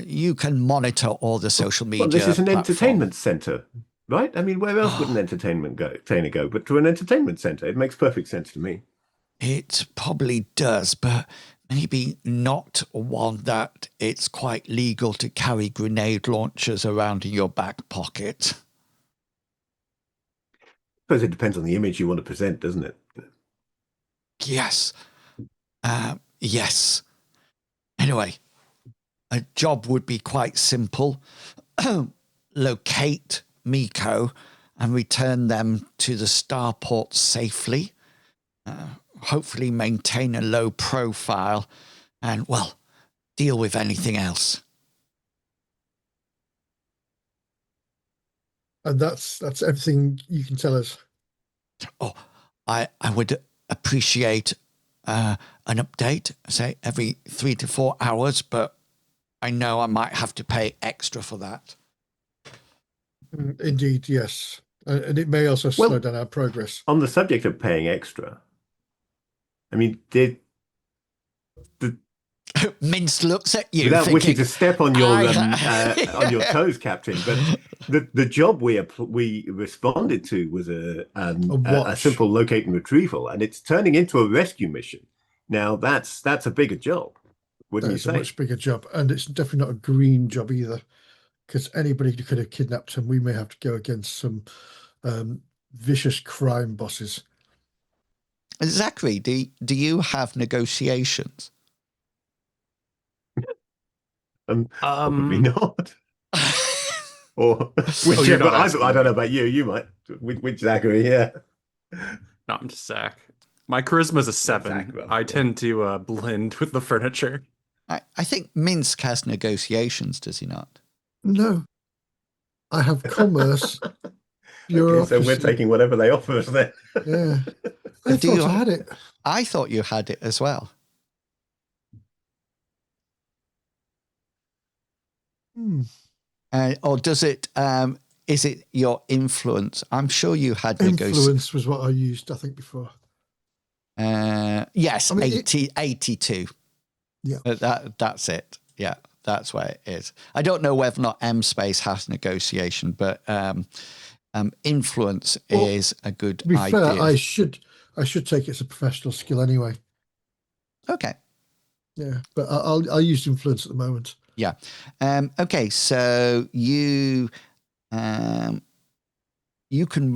You can monitor all the social media. Well, this is an platform. entertainment center, right? I mean, where else would an entertainer go but to an entertainment center? It makes perfect sense to me. It probably does, but maybe not one that it's quite legal to carry grenade launchers around in your back pocket. I suppose it depends on the image you want to present, doesn't it? Yes. Yes. Anyway, a job would be quite simple. Locate Miko and return them to the starport safely. Hopefully maintain a low profile and, well, deal with anything else. And that's everything you can tell us. Oh, I would appreciate an update, say every 3 to 4 hours, but I know I might have to pay extra for that. Indeed, yes. And it may also slow down our progress. On the subject of paying extra, I mean, did Mince looks at you, without thinking, wishing to step on your toes, Captain, but the job we responded to was a simple locate and retrieval, and it's turning into a rescue mission. Now that's a bigger job, wouldn't you say? It's a much bigger job, and it's definitely not a green job either, because anybody could have kidnapped him. We may have to go against some vicious crime bosses. Zachary, do you have negotiations? Probably not. Or whichever. I don't know about you. You might. Which Zachary? Yeah. No, I'm just Zach. My charisma's a 7. Zach, I tend to blend with the furniture. I think Minsk has negotiations, does he not? No, I have commerce. Okay, so we're taking whatever they offer us then. Yeah, I thought I had it. I thought you had it as well. Or does it? Is it your influence? I'm sure you had influence was what I used, I think, before. Yes, I mean, 82. Yeah. That's it. Yeah, that's where it is. I don't know whether or not M Space has negotiation, but influence is a good To be idea. fair, I should take it as a professional skill anyway. Okay. Yeah, but I'll use influence at the moment. Yeah. Okay. So you can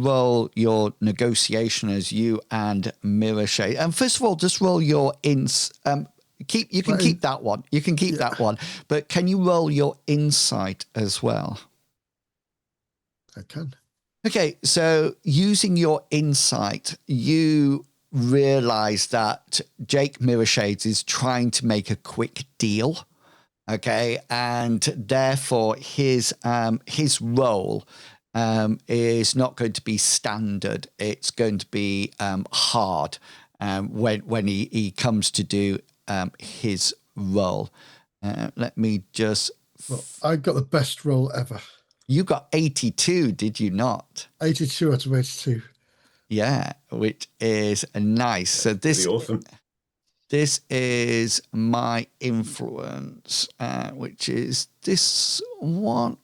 roll your negotiation as you and Mirror Shade. And first of all, just roll your ins. Keep that one. You can keep that one. But can you roll your insight as well? I can. Okay. So using your insight, you realize that Jake Mirrorshades is trying to make a quick deal. Okay, and therefore his role is not going to be standard. It's going to be hard when he comes to do his role. Let me just. Well, I got the best roll ever. You got 82, did you not? 82 out of 82. Yeah, which is nice. So this Pretty awesome. This is my influence, which is this one.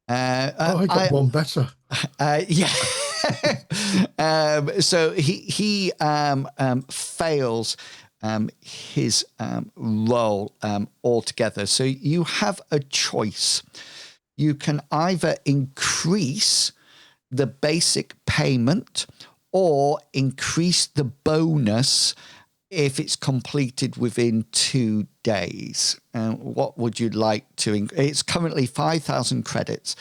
I got one better. Yeah. So he fails his role altogether. So you have a choice. You can either increase the basic payment or increase the bonus if it's completed within 2 days. What would you like to? It's currently 5,000 credits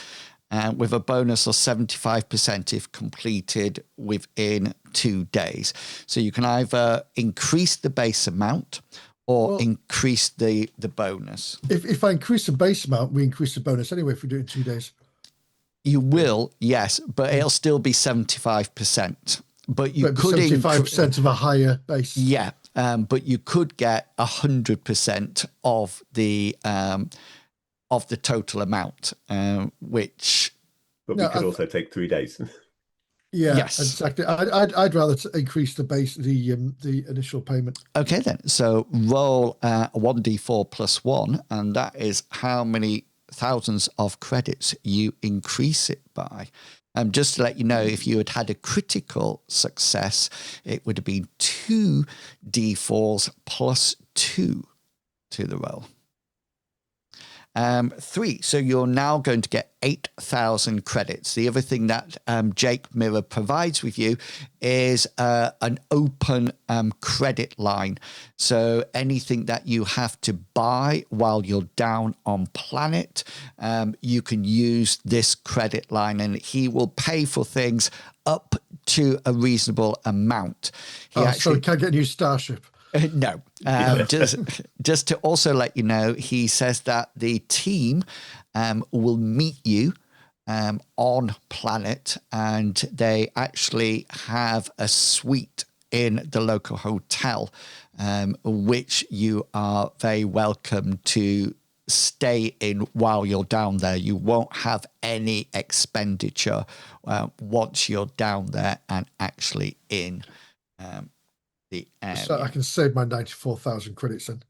with a bonus of 75% if completed within 2 days. So you can either increase the base amount or increase the bonus. If I increase the base amount, we increase the bonus anyway if we do it in 2 days. You will, yes, but it'll still be 75%. But you could 75% of a higher base. Yeah, but you could get 100% of the total amount, which. But we could also take 3 days. Yeah, yes, exactly. I'd rather increase the base, the initial payment. Okay, then. So roll 1d4 plus 1, and that is how many thousands of credits you increase it by. Just to let you know, if you had a critical success, it would have been 2 d4s plus 2 to the roll. 3. So you're now going to get 8,000 credits. The other thing that Jake Mirror provides with you is an open credit line. So anything that you have to buy while you're down on planet, you can use this credit line, and he will pay for things up to a reasonable amount. So we can't get a new starship. No, just to also let you know, he says that the team will meet you on planet, and they actually have a suite in the local hotel, which you are very welcome to stay in while you're down there. You won't have any expenditure once you're down there and actually in the area. So I can save my 94,000 credits then.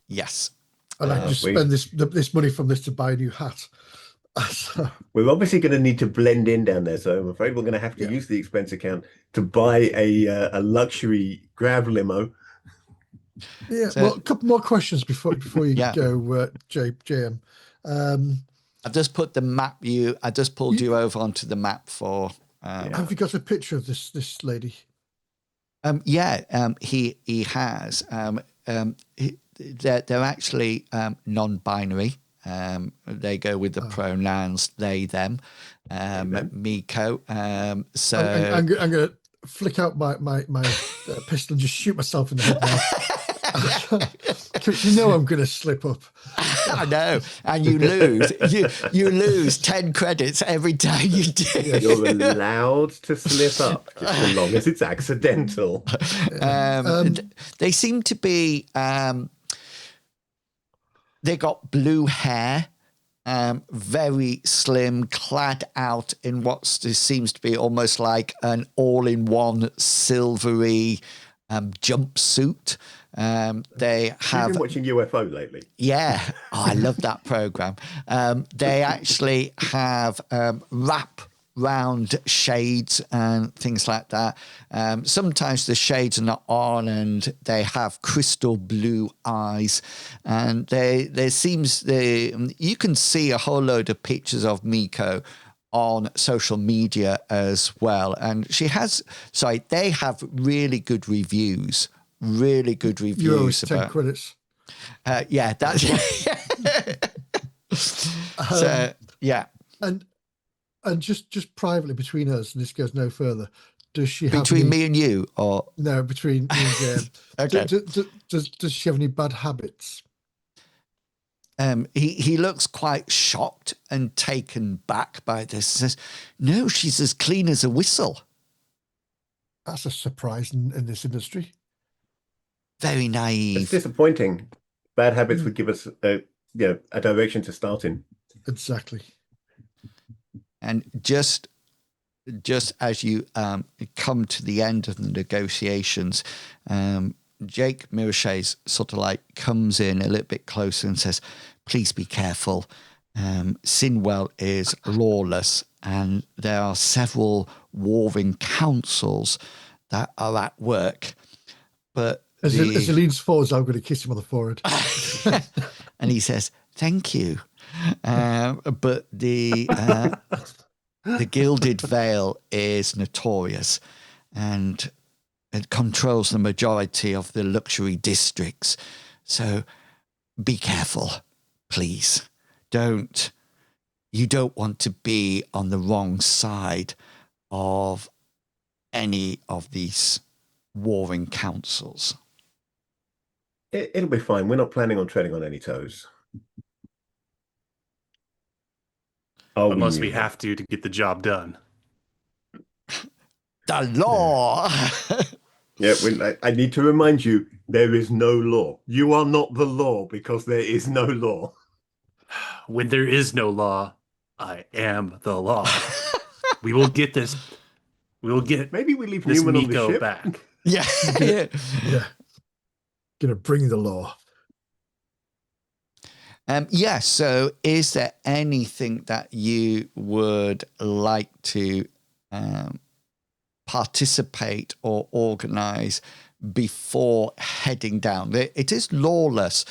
Yes. And I can just spend this money from this to buy a new hat. We're obviously going to need to blend in down there, so I'm afraid we're going to have to use the expense account to buy a luxury grab limo. Yeah, well, a couple more questions before you go, JM. I've just put the map. I just pulled you over onto the map for. Have you got a picture of this lady? He has. They're actually non-binary. They go with the pronouns they, them. Miko. So I'm going to flick out my pistol and just shoot myself in the head now. You know I'm going to slip up. I know, and you lose. You lose 10 credits every time you do. You're allowed to slip up, just as long as it's accidental. They seem to be. They got blue hair. very slim, clad out in what seems to be almost like an all-in-one silvery jumpsuit. They You've have been watching UFO lately. Yeah, I love that program. They actually have wrap round shades and things like that. Sometimes the shades are not on, and they have crystal blue eyes. And you can see a whole load of pictures of Miko on social media as well. And they have really good reviews. Really good reviews. You always 10 about credits. yeah, that's so yeah. And just privately between us, and this goes no further. Does she have Between me and you, or no between me and Jen? okay? Does she have any bad habits? He looks quite shocked and taken back by this. Says, "No, she's as clean as a whistle." That's a surprise in this industry. Very It's naive. disappointing. Bad habits would give us a direction to start in. Exactly. And just as you come to the end of the negotiations, Jake Mirachez sort of like comes in a little bit closer and says, "Please be careful. Sinwell is lawless, and there are several warring councils that are at work." But As he leans forwards, I'm going to kiss him on the forehead. and he says, "Thank you." But the Gilded Veil is notorious, and it controls the majority of the luxury districts. So be careful, please. You don't want to be on the wrong side of any of these warring councils. It'll be fine. We're not planning on treading on any toes. Unless we have to get the job done. The law! Yeah, I need to remind you, there is no law. You are not the law because there is no law. When there is no law, I am the law. We will get this. We will get Maybe we leave this Newman on the Miko ship. back. Yeah. Yeah. Gonna bring the law. So is there anything that you would like to participate or organize before heading down? It is lawless.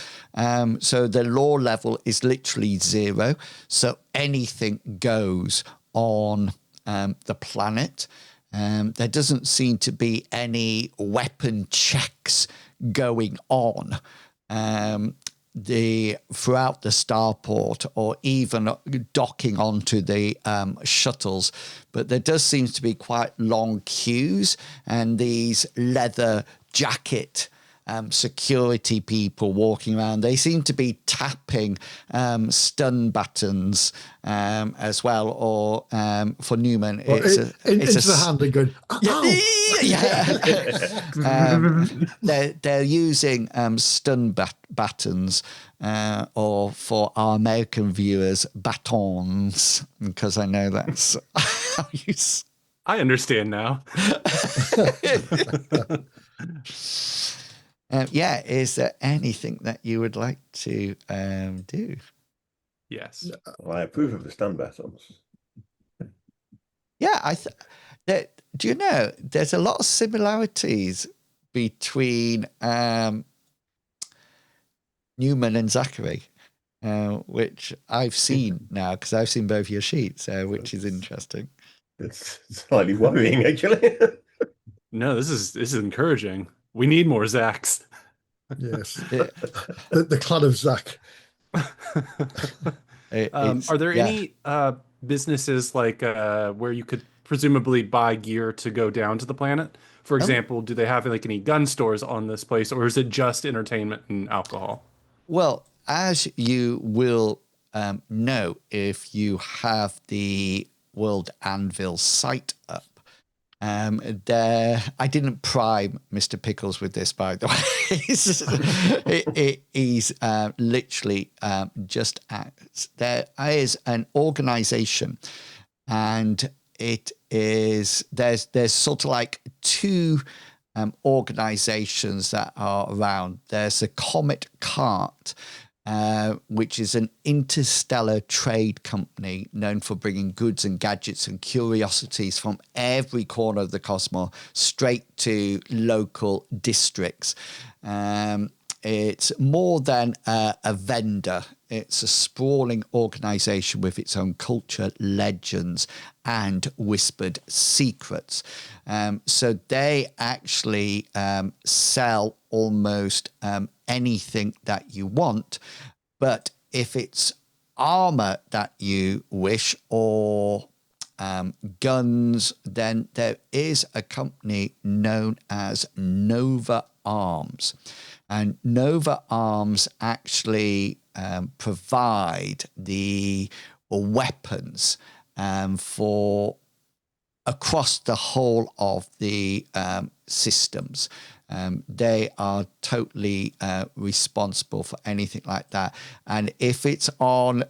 So the law level is literally 0. So anything goes on the planet. There doesn't seem to be any weapon checks going on throughout the starport, or even docking onto the shuttles. But there does seem to be quite long queues, and these leather jacket security people walking around. They seem to be tapping stun buttons as well, or for Newman, it's into the hand and going, yeah. They're using stun buttons, or for our American viewers, batons, because I know that's how you. I understand now. Is there anything that you would like to do? Yes. Well, I approve of the stun batons. Yeah, do you know there's a lot of similarities between Newman and Zachary, which I've seen now because I've seen both your sheets, which is interesting. It's slightly worrying, actually. No, this is encouraging. We need more Zachs. yes. The clan of Zach. Are there any businesses like where you could presumably buy gear to go down to the planet? For example, do they have like any gun stores on this place, or is it just entertainment and alcohol? Well, as you will know if you have the World Anvil site up, I didn't prime Mr. Pickles with this, by the way. He's literally just there is an organization, and there's sort of like two organizations that are around. There's a Comet Cart, which is an interstellar trade company known for bringing goods and gadgets and curiosities from every corner of the cosmos straight to local districts. It's more than a vendor. It's a sprawling organization with its own culture, legends, and whispered secrets. So they actually sell almost anything that you want. But if it's armor that you wish or guns, then there is a company known as Nova Arms. And Nova Arms actually provide the weapons for across the whole of the systems. They are totally responsible for anything like that. And if it's on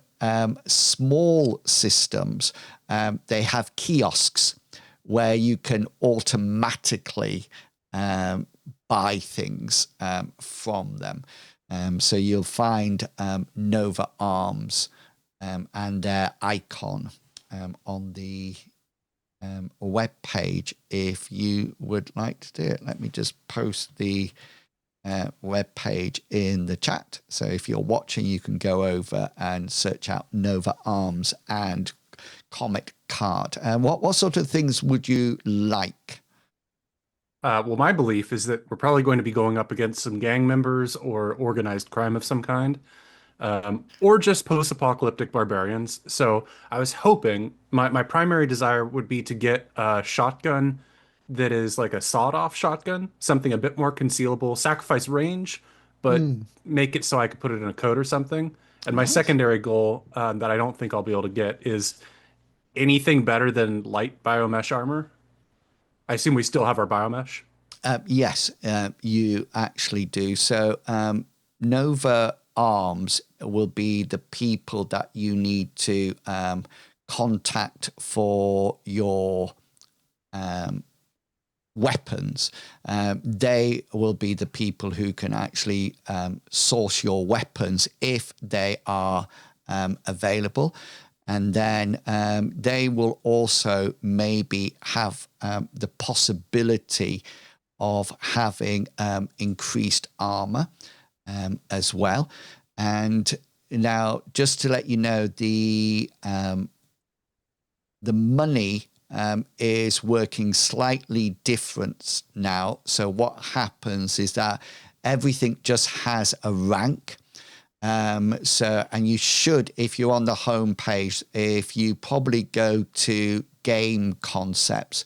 small systems, they have kiosks where you can automatically buy things from them. So you'll find Nova Arms and their icon on the web page if you would like to do it. Let me just post the web page in the chat. So if you're watching, you can go over and search out Nova Arms and Comet Card. What sort of things would you like? Well, my belief is that we're probably going to be going up against some gang members or organized crime of some kind, or just post-apocalyptic barbarians. So I was hoping my primary desire would be to get a shotgun that is like a sawed-off shotgun, something a bit more concealable, sacrifice range, but make it so I could put it in a coat or something. And my secondary goal that I don't think I'll be able to get is anything better than light biomesh armor. I assume we still have our biomesh. Yes, you actually do. So Nova Arms will be the people that you need to contact for your weapons. They will be the people who can actually source your weapons if they are available. And then they will also maybe have the possibility of having increased armor as well. And now, just to let you know, the money is working slightly different now. So what happens is that everything just has a rank. And you should, if you're on the home page, if you probably go to game concepts,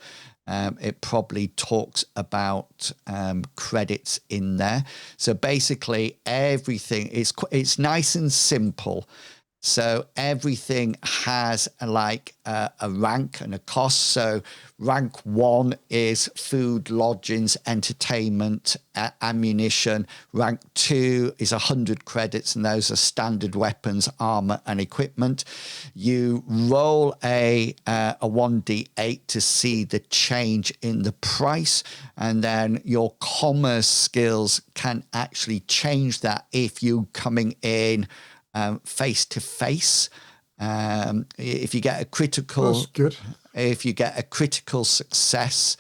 it probably talks about credits in there. So basically everything it's nice and simple. So everything has like a rank and a cost. So rank 1 is food, lodgings, entertainment, ammunition. Rank 2 is 100 credits, and those are standard weapons, armor, and equipment. You roll a 1d8 to see the change in the price, and then your commerce skills can actually change that if you're coming in face to face. If you get a critical, That's good. if you get a critical success,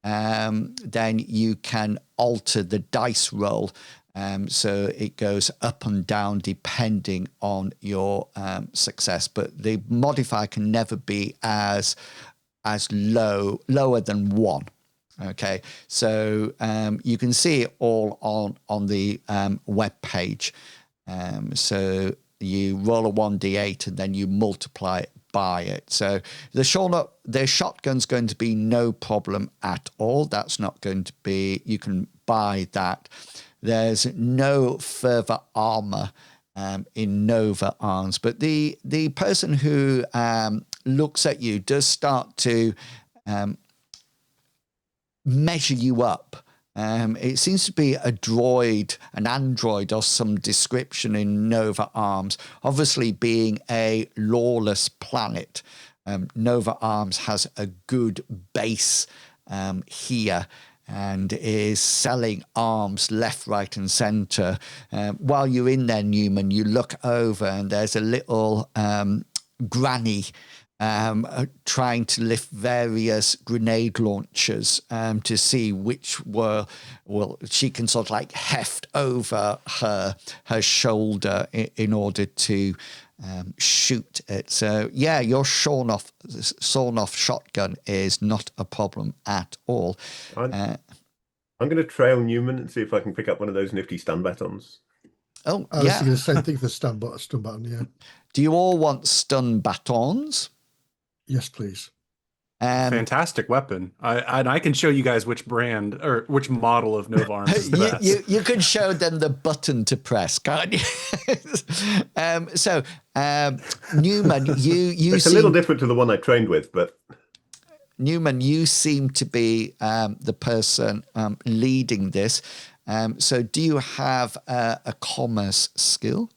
then you can alter the dice roll. So it goes up and down depending on your success. But the modifier can never be as lower than 1. Okay, so you can see it all on the web page. So you roll a 1d8 and then you multiply it by it. So the shotgun's going to be no problem at all. That's not going to be, you can buy that. There's no further armor in Nova Arms, but the person who looks at you does start to measure you up. It seems to be a droid, an android, or some description in Nova Arms. Obviously, being a lawless planet, Nova Arms has a good base here and is selling arms left, right, and centre. While you're in there, Newman, you look over and there's a little granny trying to lift various grenade launchers to see which she can sort of like heft over her shoulder in order to shoot it. So yeah, your sawn off shotgun is not a problem at all. I'm going to trail Newman and see if I can pick up one of those nifty stun batons. Oh, I was yeah. thinking the same thing for stun button. Yeah. Do you all want stun batons? Yes, please. Fantastic weapon. I can show you guys which brand or which model of Nova Arms is the best. You can show them the button to press, can't you? Newman, you it's a little different to the one I trained with, but Newman, you seem to be the person leading this. So do you have a commerce skill?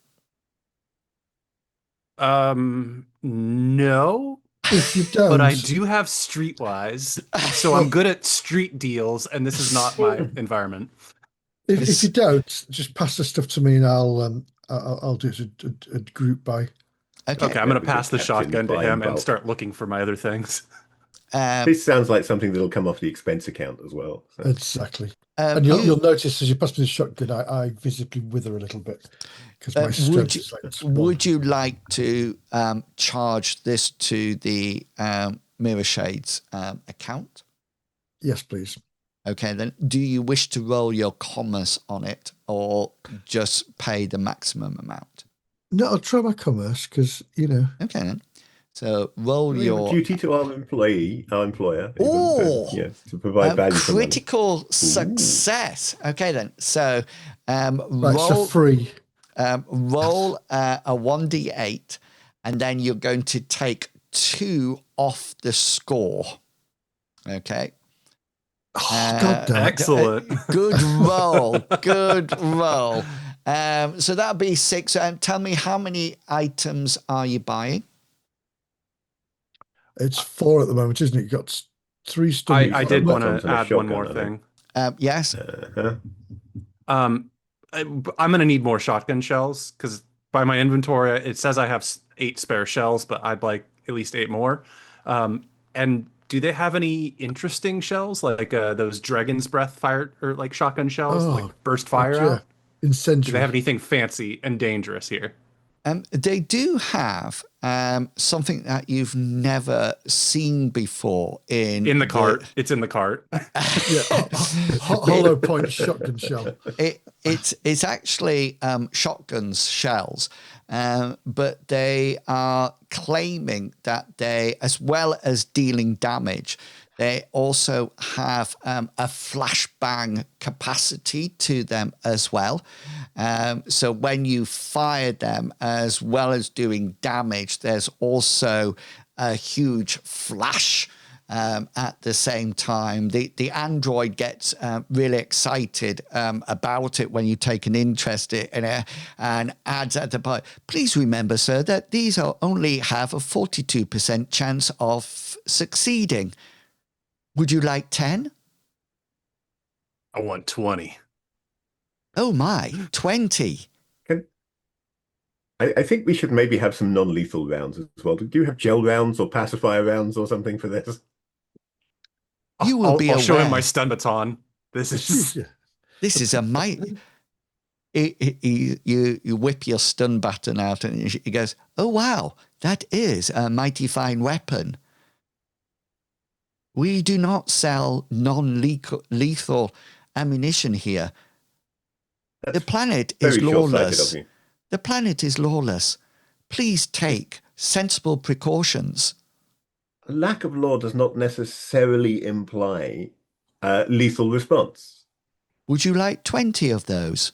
No. If you don't, but I do have streetwise, so I'm good at street deals, and this is not my environment. If you don't, just pass the stuff to me, and I'll do it a group buy. Okay, I'm going to pass the shotgun to him and start looking for my other things. This sounds like something that'll come off the expense account as well. So. Exactly. And you'll notice as you pass me the shotgun, I visibly wither a little bit because my strength is like would you like to charge this to the Mirror Shades account? Yes, please. Okay, then do you wish to roll your commerce on it or just pay the maximum amount? No, I'll try my commerce because, Okay, then. So roll your duty to our employer. Oh, to provide value. Critical success. Okay, then. So roll so free. Roll a 1d8, and then you're going to take 2 off the score. Okay. Oh, God damn. Excellent. Good roll. Good roll. So that'll be 6. Tell me, how many items are you buying? It's 4 at the moment, isn't it? You got 3 stun. I did want to add one more thing. Yes. I'm going to need more shotgun shells because by my inventory, it says I have 8 spare shells, but I'd like at least 8 more. And do they have any interesting shells like those Dragon's Breath fire or like shotgun shells, like burst fire out? Incendiary. Do they have anything fancy and dangerous here? They do have something that you've never seen before in the cart. It's in the cart. Hollow point shotgun shell. It's actually shotguns shells, but they are claiming that they, as well as dealing damage, they also have a flashbang capacity to them as well. So when you fire them, as well as doing damage, there's also a huge flash at the same time. The android gets really excited about it when you take an interest in it and adds at the point, please remember, sir, that these only have a 42% chance of succeeding. Would you like 10? I want 20. Oh my, 20. I think we should maybe have some non-lethal rounds as well. Do you have gel rounds or pacifier rounds or something for this? I'll show him my stun baton. This is a mighty. You whip your stun baton out and he goes, oh wow, that is a mighty fine weapon. We do not sell non-lethal ammunition here. The planet is lawless. The planet is lawless. Please take sensible precautions. A lack of law does not necessarily imply lethal response. Would you like 20 of those?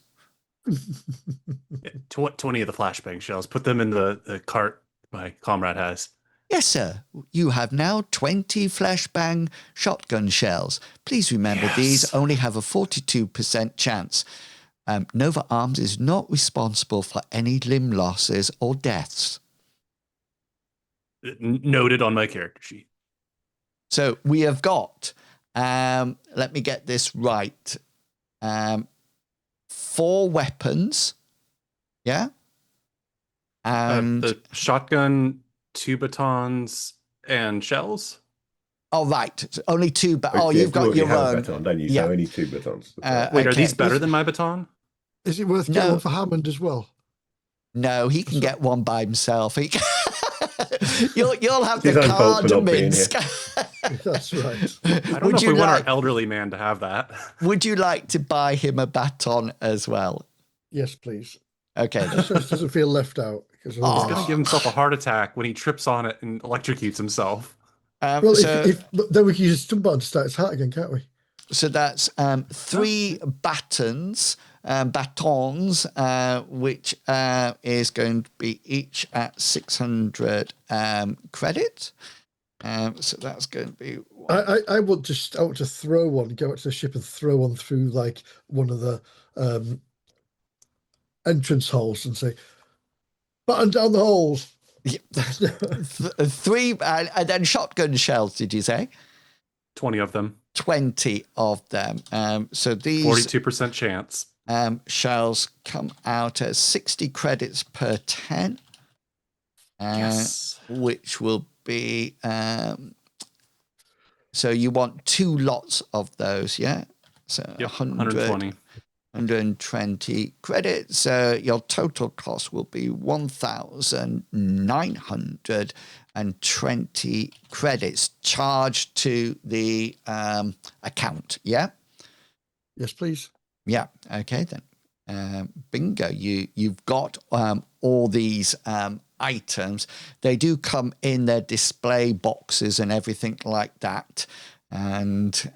20 of the flashbang shells. Put them in the cart my comrade has. Yes, sir. You have now 20 flashbang shotgun shells. Please remember these Yes. only have a 42% chance. Nova Arms is not responsible for any limb losses or deaths. Noted on my character sheet. So we have got, let me get this right, 4 weapons. Yeah. And The shotgun, 2 batons, and shells. oh, right. Only 2. But Yeah, you've got you your have own. a baton, don't you? Yeah. So only 2 batons. Wait, are okay. these better than my baton? Is it worth No. getting one for Hammond as well? No, he can get one by himself. He you'll have His the own fault for card not being Minsk. That's right. I don't know if we want our elderly man to have that. Would you like to buy him a baton as well? Yes, please. Okay. Just so he doesn't feel left out. Because He's otherwise- gonna give himself a heart attack when he trips on it and electrocutes himself. Well, so, then we can use a stun button to start his heart again, can't we? so that's 3 batons, which is going to be each at 600 credit. So that's going to be. I want to throw one, go out to the ship and throw one through like one of the entrance holes and say, button down the holes. 3 and then shotgun shells. Did you say 20 of them. 20 of them? So these 42% chance. shells come out at 60 credits per 10. Yes. Which will be so you want 2 lots of those, yeah? So Yep, 120. 120 credits. So your total cost will be 1,920 credits charged to the account, yeah? Yes, please. Yeah, okay then. Bingo, you've got all these items. They do come in their display boxes and everything like that. And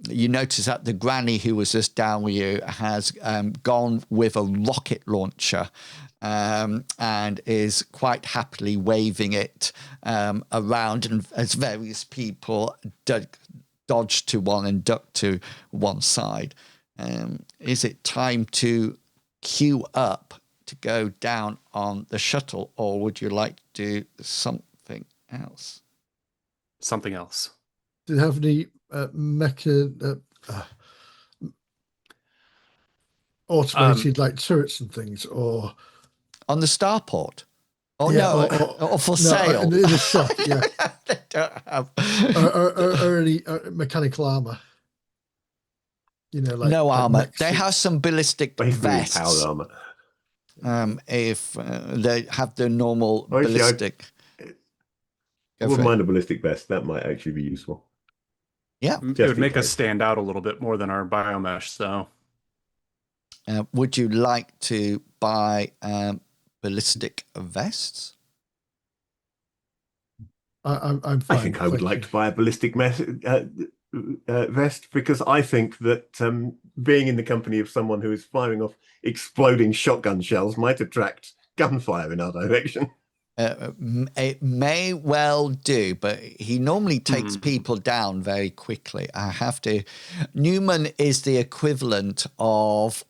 you notice that the granny who was just down with you has gone with a rocket launcher and is quite happily waving it around, and as various people dodge to one and duck to one side. Is it time to queue up to go down on the shuttle, or would you like to do something else? Something else. Do you have any automated like turrets and things, or On the starport? Oh, yeah, no, or for no, sale? in the shop, yeah, They don't have. or any mechanical armor? You know, like No like armor. mech They suits. have some ballistic Basically, vests. power armor. If they have the normal Well, actually, ballistic. I Go wouldn't for it. mind a ballistic vest. That might actually be useful. Yeah. It Just would in make us case. stand out a little bit more than our biomesh, so Would you like to buy ballistic vests? I'm fine. I think I would thank like you. to buy a ballistic vest, because I think that being in the company of someone who is firing off exploding shotgun shells might attract gunfire in our direction. It may well do, but he normally takes people down very quickly. I have to. Newman is the equivalent of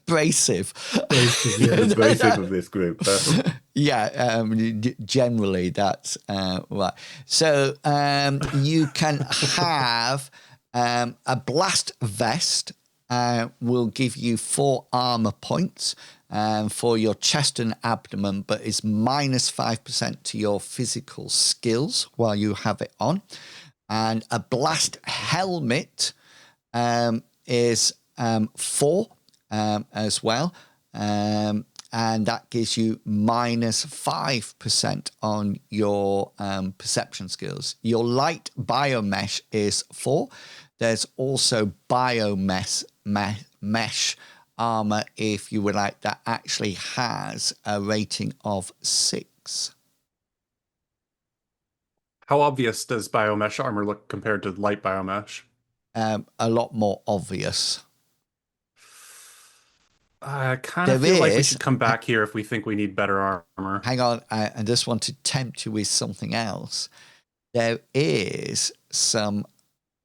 brasive. Yeah. The basic of this group. Yeah, generally that's right. So you can have a blast vest. Will give you 4 armor points for your chest and abdomen, but is minus 5% to your physical skills while you have it on. And a blast helmet is 4 as well. And that gives you minus 5% on your perception skills. Your light biomesh is 4. There's also biomesh mesh armor, if you would like, that actually has a rating of 6. how obvious does biomesh armor look compared to light biomesh? A lot more obvious. I kind of There feel like we is. should come back here if we think we need better armor. Hang on, I just want to tempt you with something else. There is some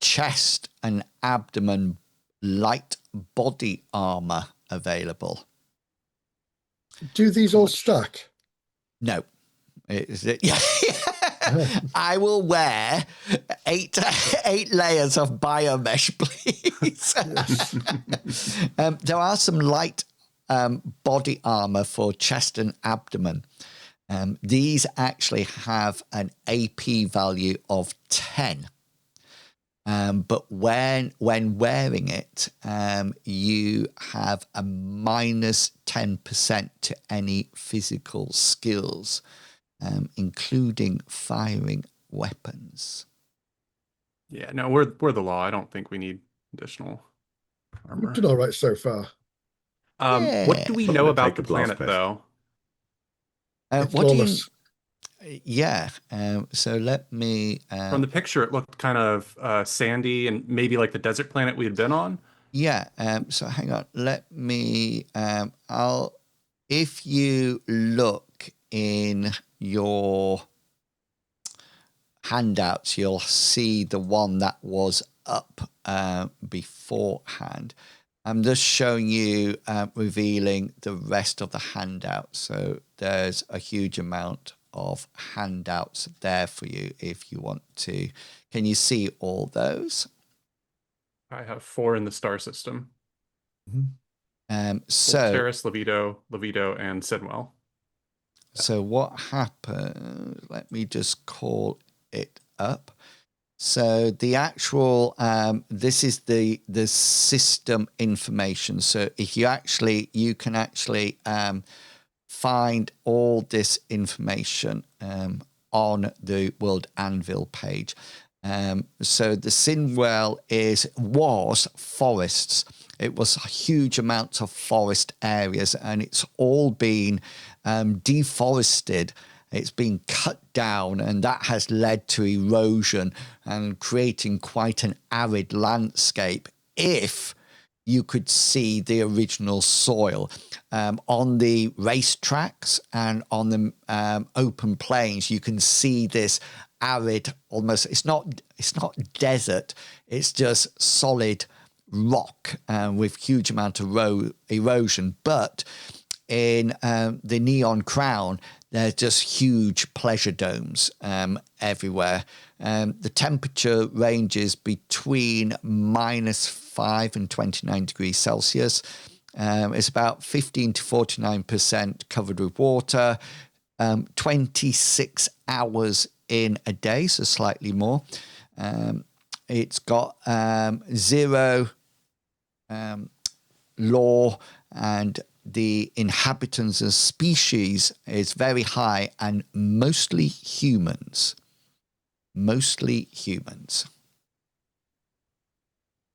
chest and abdomen light body armor available. Do these all stack? No. Yeah. I will wear eight layers of biomesh, please. There are some light body armor for chest and abdomen. These actually have an AP value of 10. But when wearing it, you have a minus 10% to any physical skills, including firing weapons. Yeah, no, we're the law. I don't think we need additional armor. We've done all right so far. What do we Not know gonna about take the a blast planet, vest. though? It's What do you? lawless. Yeah. So let me. From the picture, it looked kind of sandy and maybe like the desert planet we had been on. Yeah. So hang on. Let me. If you look in your handouts, you'll see the one that was up beforehand. I'm just showing you, revealing the rest of the handout. So there's a huge amount of handouts there for you if you want to. Can you see all those? I have 4 in the star system. So Terrace, Laveeto, and Sidwell. So what happened? Let me just call it up. So the actual this is the system information. So if you can actually find all this information on the World Anvil page. So the Sidwell was forests. It was huge amounts of forest areas, and it's all been deforested. It's been cut down, and that has led to erosion and creating quite an arid landscape. If you could see the original soil on the racetracks and on the open plains, you can see this arid, almost. It's not desert. It's just solid rock with huge amount of erosion. But in the Neon Crown, there's just huge pleasure domes everywhere. The temperature ranges between -5 and 29 degrees Celsius. It's about 15 to 49% covered with water, 26 hours in a day, so slightly more. It's got 0 law, and the inhabitants and species is very high, and mostly humans. Mostly humans.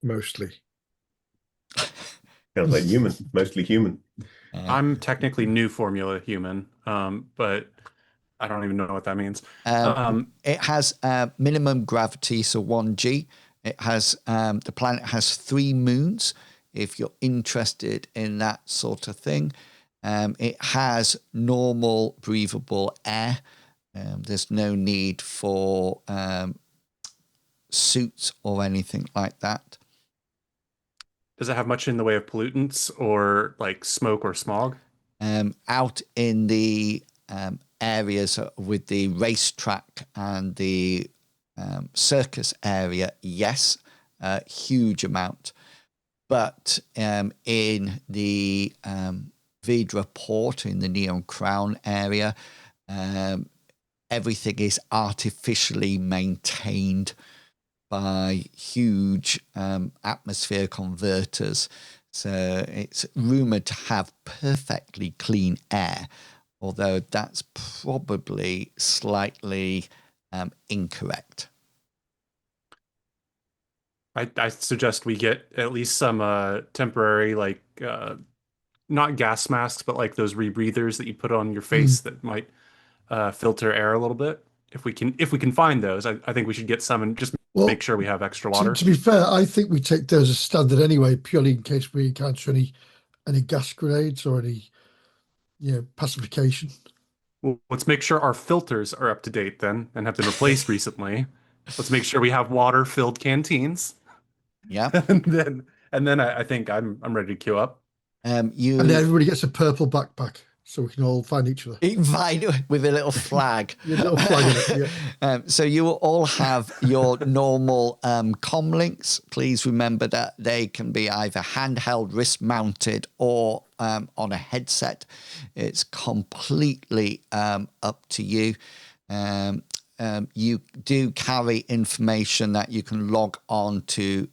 Mostly. Sounds like human, mostly human. I'm technically new formula human, but I don't even know what that means. It has minimum gravity, so 1G. It has the planet has 3 moons. If you're interested in that sort of thing, it has normal breathable air. There's no need for suits or anything like that. Does it have much in the way of pollutants or like smoke or smog? Out in the areas with the racetrack and the circus area, yes, huge amount. But in the Vidra Port, in the Neon Crown area, everything is artificially maintained by huge atmosphere converters. So it's rumored to have perfectly clean air, although that's probably slightly incorrect. I suggest we get at least some temporary, like not gas masks, but like those rebreathers that you put on your face that might filter air a little bit. If we can find those, I think we should get some and just make sure we have extra water. To be fair, I think we take those as standard anyway, purely in case we encounter any any gas grenades or any, pacification. Well, let's make sure our filters are up to date then and have been replaced recently. Let's make sure we have water-filled canteens. Yeah. And then I think I'm ready to queue up. And then everybody gets a purple backpack so we can all find each other. Invite with a little flag. Your little flag in it, yeah. So you will all have your normal comm links. Please remember that they can be either handheld, wrist mounted, or on a headset. It's completely up to you. You do carry information that you can log on to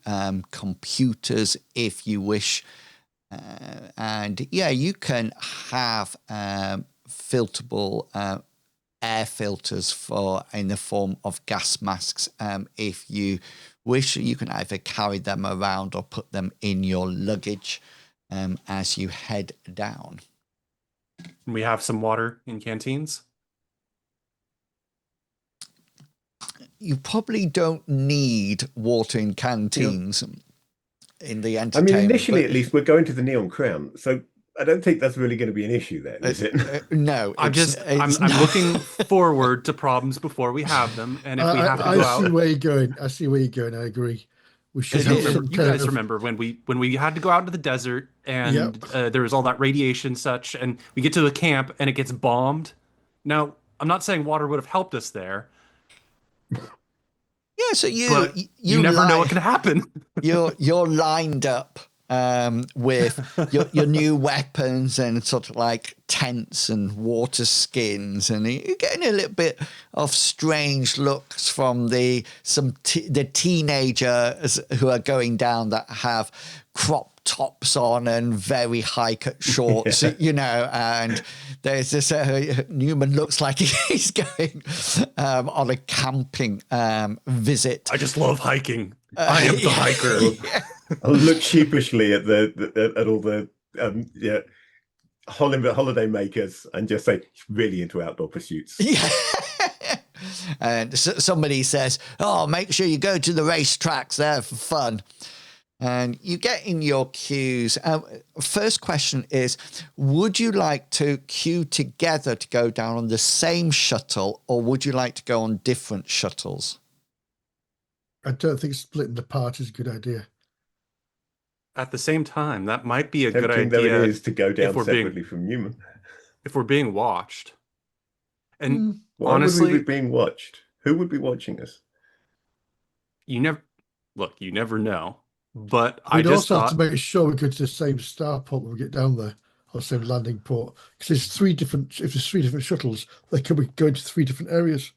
computers if you wish. And yeah, you can have filterable air filters in the form of gas masks. If you wish, you can either carry them around or put them in your luggage as you head down. We have some water in canteens. You probably don't need water in canteens in the entertainment. I mean, initially, at least, we're going to the Neon Crown, so I don't think that's really going to be an issue then, is it? No, I'm looking forward to problems before we have them, and if we have to go out. I see where you're going. I agree. We should have some you guys remember when we had to go out into the desert and there was all that radiation such, and we get to the camp and it gets bombed. Now, I'm not saying water would have helped us there. Yeah, so you never know what can happen. You're lined up with your new weapons and sort of like tents and water skins, and you're getting a little bit of strange looks from the teenagers who are going down that have crop tops on and very high cut shorts, and there's this Newman looks like he's going on a camping visit. I just love hiking. I am the hiker. I'll look sheepishly at all the holiday makers and just say, really into outdoor pursuits. Yeah. And somebody says, "Oh, make sure you go to the racetracks there for fun." And you get in your queues. First question is, would you like to queue together to go down on the same shuttle, or would you like to go on different shuttles? I don't think splitting the part is a good idea. At the same time, that might be a good idea. Though it is to go down separately from Newman. If we're being watched. And why honestly, would we be being watched? Who would be watching us? You never know. But We'd also have to make sure we go to the same starport when we get down there, or the same landing port, because there's three different shuttles, they could be going to three different areas.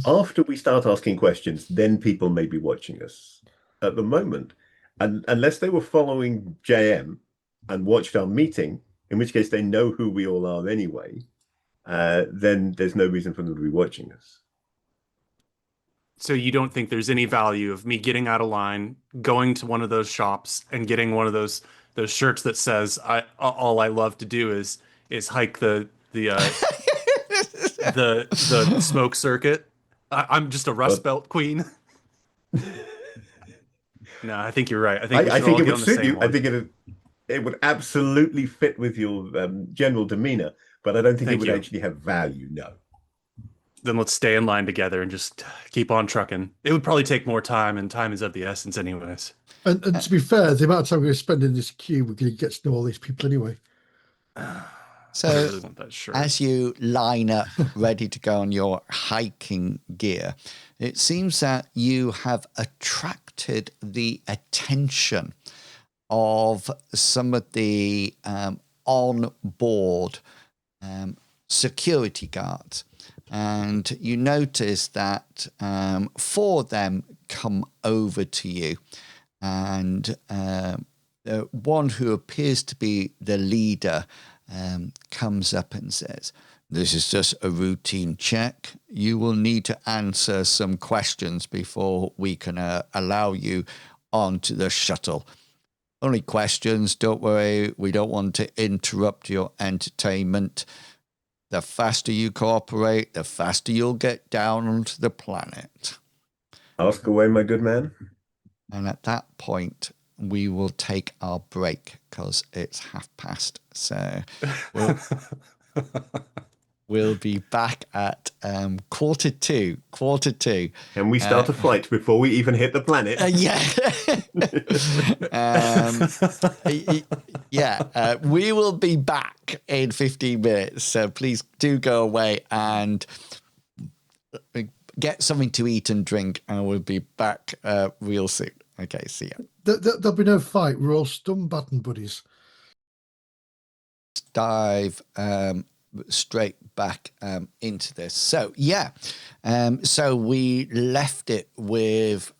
After we start asking questions, then people may be watching us. At the moment, and unless they were following JM and watched our meeting, in which case they know who we all are anyway, then there's no reason for them to be watching us. So you don't think there's any value of me getting out of line, going to one of those shops and getting one of those shirts that says all I love to do is hike the smoke circuit. I'm just a Rust Belt queen. No, I think you're right. I think it would suit you. I think it would absolutely fit with your general demeanor, but I don't think it would actually have value. No. Then let's stay in line together and just keep on trucking. It would probably take more time, and time is of the essence anyways. And to be fair, the amount of time we're going to spend in this queue, we're going to get to know all these people anyway. So I really want that shirt. As you line up ready to go on your hiking gear, it seems that you have attracted the attention of some of the on-board security guards. And you notice that four of them come over to you, and the one who appears to be the leader comes up and says, "This is just a routine check. You will need to answer some questions before we can allow you onto the shuttle. Only questions, don't worry. We don't want to interrupt your entertainment. The faster you cooperate, the faster you'll get down onto the planet." Ask away, my good man. And at that point, we will take our break because it's past. So we'll be back at quarter two. Can we start a fight before we even hit the planet? Yeah. We will be back in 15 minutes. So please do go away and get something to eat and drink, and we'll be back real soon. Okay, see ya. There'll be no fight. We're all stun button buddies. Dive straight back into this. So so we left it with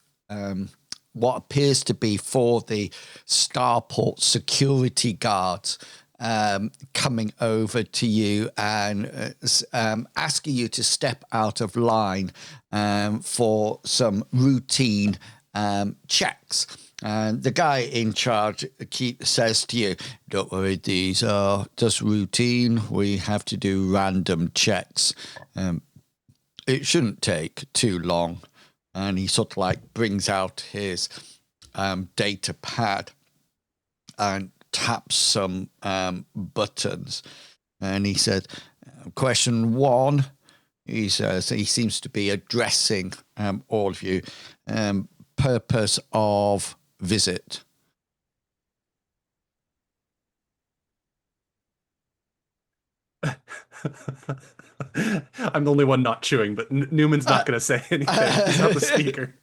what appears to be for the starport security guards coming over to you and asking you to step out of line for some routine checks. And the guy in charge says to you, don't worry, these are just routine. We have to do random checks. It shouldn't take too long. And he sort of like brings out his data pad and taps some buttons. And he said, question 1, he says, he seems to be addressing all of you. Purpose of visit. I'm the only one not chewing, but Newman's not going to say anything. He's not the speaker.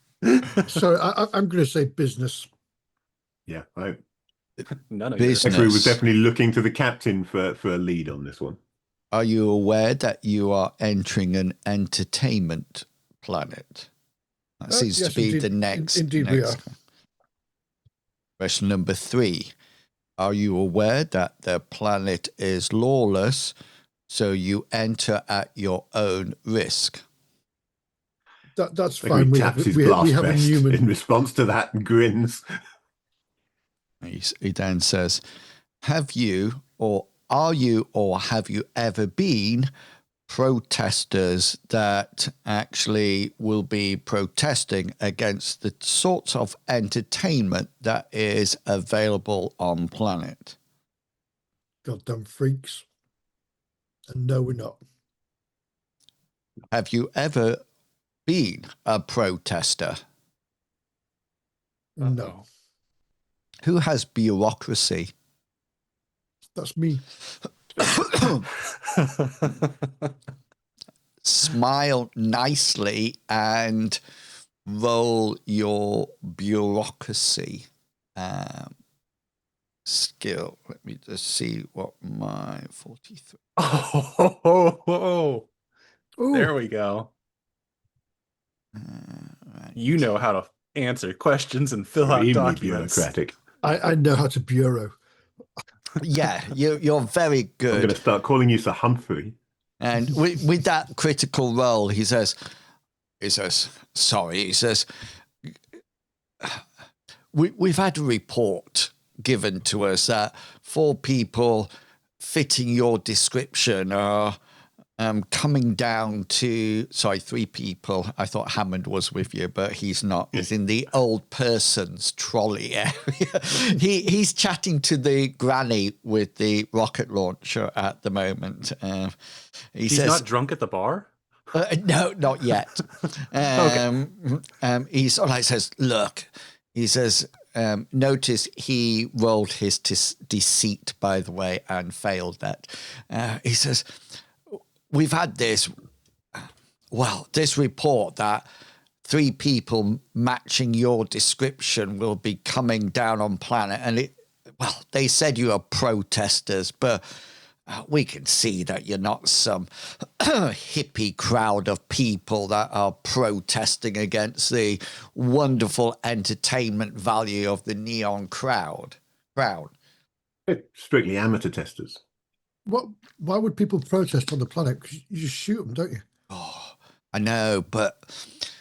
So I'm going to say business. Yeah, None of Business. yours. Zachary was definitely looking to the captain for a lead on this one. Are you aware that you are entering an entertainment planet? That seems yes, to be indeed, the next. indeed we are. Question number 3. Are you aware that the planet is lawless, so you enter at your own risk? That's Zachary fine. We taps have, his we, blast we have a vest in Newman. response to that and grins. He then says, have you or are you or have you ever been protesters that actually will be protesting against the sorts of entertainment that is available on planet? Goddamn freaks. And no, we're not. Have you ever been a protester? No, Who has bureaucracy? that's me. Smile nicely and roll your bureaucracy skill. Let me just see what my 43. Oh, Ooh, there we go. Right. You know how to answer questions and fill out Extremely documents. bureaucratic. I know how to bureau. Yeah, you're very I'm going good. to start calling you Sir Humphrey. And with that critical role, he says, sorry, he says, we've had a report given to us that 4 people fitting your description are coming down to, 3 people. I thought Hammond was with you, but he's not. He's in the old person's trolley area. He's chatting to the granny with the rocket launcher at the moment. He's says, not drunk at the bar? no, not yet. He sort of like says, look, he says, notice he rolled his deceit, by the way, and failed that. He says, we've had this report that 3 people matching your description will be coming down on planet. And they said you are protesters, but we can see that you're not some hippie crowd of people that are protesting against the wonderful entertainment value of the neon crowd. Strictly amateur testers. Why would people protest on the planet? 'Cause you just shoot them, don't you? Oh, I know, but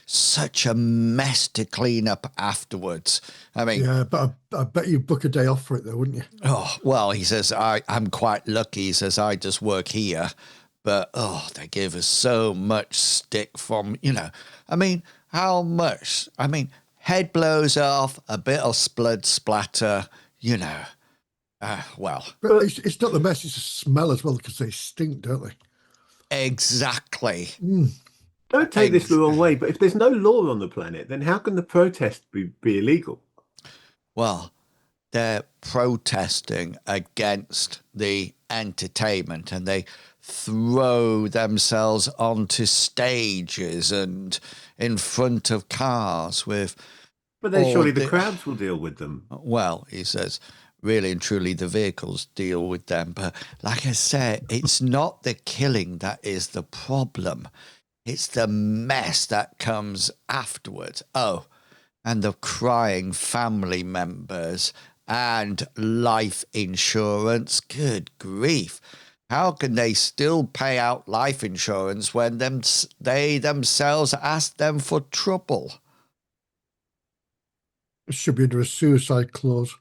such a mess to clean up afterwards. I mean, Yeah, but I bet you book a day off for it, though, wouldn't you? oh, well, he says, I'm quite lucky. He says, I just work here. But, they give us so much stick from, I mean, how much? I mean, Head blows off, a bit of blood splatter, you know. Well, But it's not the mess, it's the smell as well, because they stink, don't they? exactly. Don't take this the wrong way, but if there's no law on the planet, then how can the protest be illegal? Well, they're protesting against the entertainment, and they throw themselves onto stages and in front of cars with. But then surely the crowds will deal with them. Well, he says, really and truly, the vehicles deal with them. But like I said, it's not the killing that is the problem. It's the mess that comes afterwards. Oh, and the crying family members and life insurance. Good grief. How can they still pay out life insurance when they themselves ask them for trouble? It should be under a suicide clause.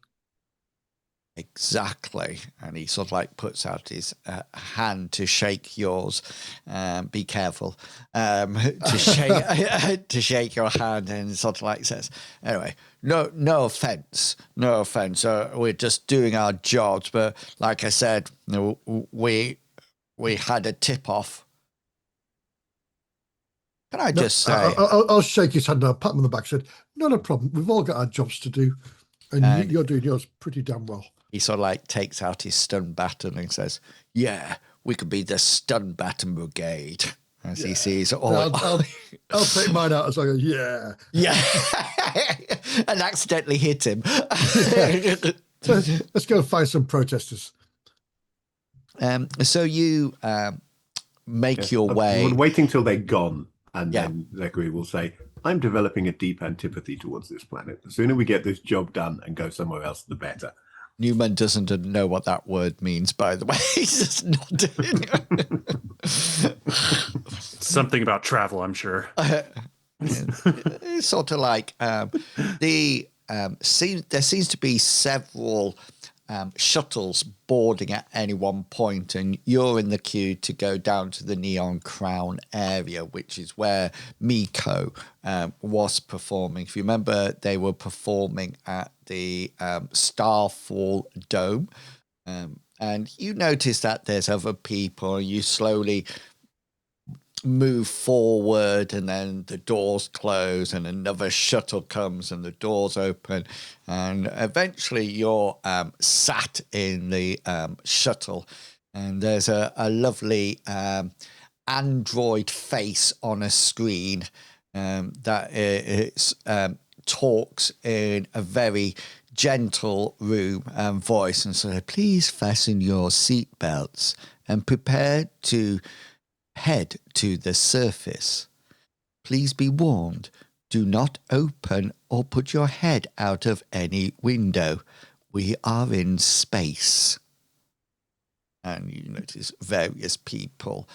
Exactly. And he sort of like puts out his hand to shake yours. Be careful. To shake your hand, and sort of like says, anyway, no offense. We're just doing our jobs. But like I said, we had a tip off. Can I just say? I'll shake his hand and I'll pat him on the back and said, not a problem. We've all got our jobs to do. And you're doing yours pretty damn well. He sort of like takes out his stun baton and says, yeah, we could be the stun baton brigade. As he sees all. I'll take mine out as I go, yeah. Yeah. And accidentally hit him. So let's go find some protesters. So you make your way. Waiting till they're gone. And then Zachary will say, I'm developing a deep antipathy towards this planet. The sooner we get this job done and go somewhere else, the better. Newman doesn't know what that word means, by the way. He's just nodding. Something about travel, I'm sure. It's sort of like there seems to be several shuttles boarding at any one point, and you're in the queue to go down to the Neon Crown area, which is where Miko was performing. If you remember, they were performing at the Starfall Dome, and you notice that there's other people. You slowly move forward, and then the doors close, and another shuttle comes, and the doors open, and eventually you're sat in the shuttle, and there's a lovely android face on a screen that talks in a very gentle room and voice, and so please fasten your seatbelts and prepare to head to the surface. Please be warned, do not open or put your head out of any window. We are in space. And you notice various people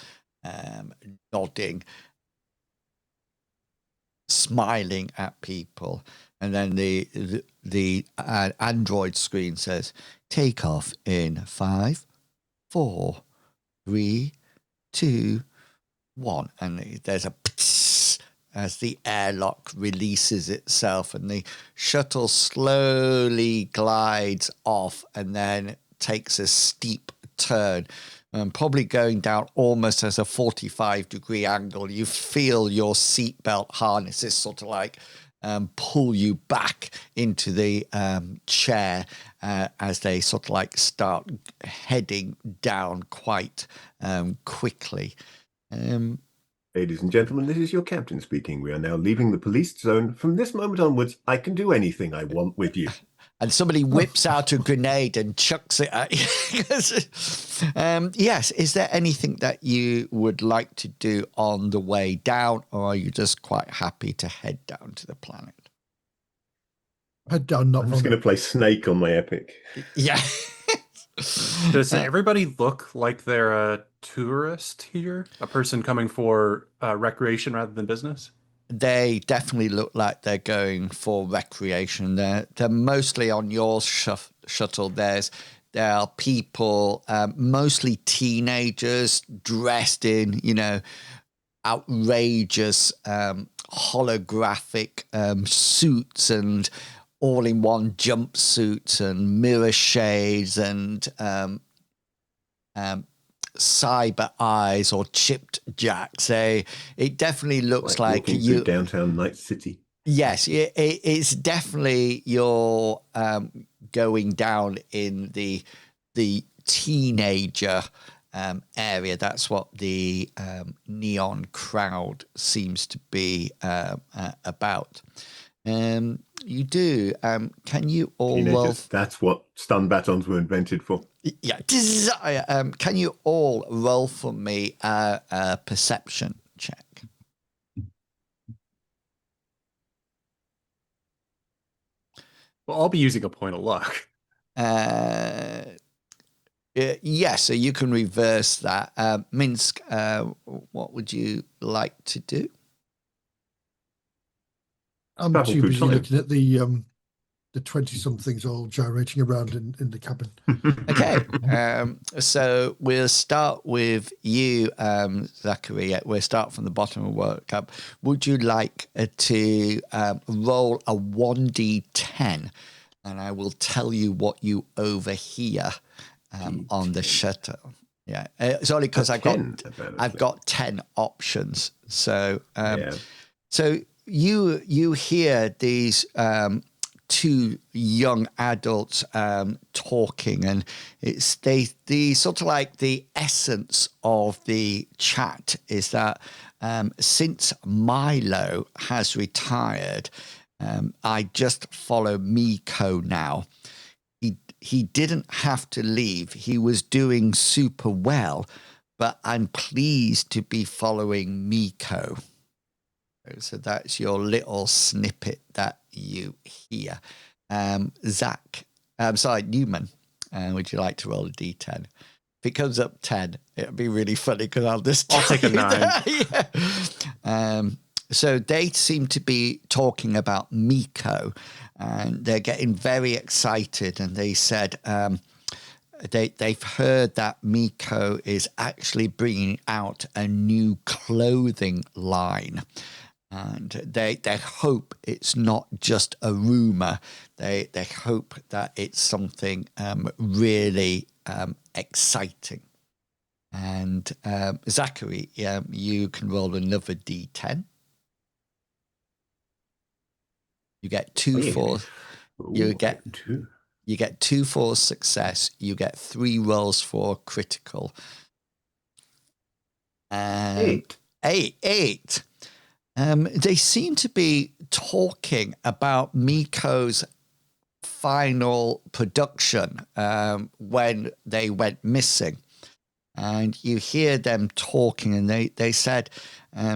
nodding, smiling at people. And then the Android screen says, take off in 5, 4, 3, 2, 1, and there's a pss as the airlock releases itself, and the shuttle slowly glides off and then takes a steep turn, probably going down almost as a 45-degree angle. You feel your seatbelt harnesses sort of like pull you back into the chair as they sort of like start heading down quite quickly. Ladies and gentlemen, this is your captain speaking. We are now leaving the police zone. From this moment onwards, I can do anything I want with you. And somebody whips out a grenade and chucks it at you. Yes, is there anything that you would like to do on the way down, or are you just quite happy to head down to the planet? Head down, not I'm just going to play Snake on my Epic. Yeah. Does everybody look like they're a tourist here? A person coming for recreation rather than business? They definitely look like they're going for recreation. They're mostly on your shuttle. There are people, mostly teenagers, dressed in, outrageous holographic suits and all-in-one jumpsuits and mirror shades and cyber eyes or chipped jacks. It definitely looks like walking through downtown Night City. Yes, it's definitely you're going down in the teenager area. That's what the neon crowd seems to be about. You do. Can you all roll? That's what stun batons were invented for. Yeah. Can you all roll for me a perception check? Well, I'll be using a point of luck. Yeah, so you can reverse that. Minsk, what would you like to do? I'm Travel too through busy time. looking at the 20-somethings all gyrating around in the cabin. Okay, so we'll start with you, Zachary. We'll start from the bottom and work up. Would you like to roll a 1d10? And I will tell you what you overhear on the shutter. Yeah, it's only because I've got 10 options. So so you hear these two young adults talking, and it's the sort of like the essence of the chat is that since Milo has retired, I just follow Miko now. He didn't have to leave. He was doing super well, but I'm pleased to be following Miko. So that's your little snippet that you hear. Newman, would you like to roll a d10? If it comes up 10, it'll be really funny because I'll take a 9. Yeah. So they seem to be talking about Miko, and they're getting very excited. And they said they've heard that Miko is actually bringing out a new clothing line. And they hope it's not just a rumor. They hope that it's something really exciting. And Zachary, you can roll another d10. You get 2 for you get 2 for success. You get 3 rolls for critical. And 8. They seem to be talking about Miko's final production when they went missing. And you hear them talking, and they said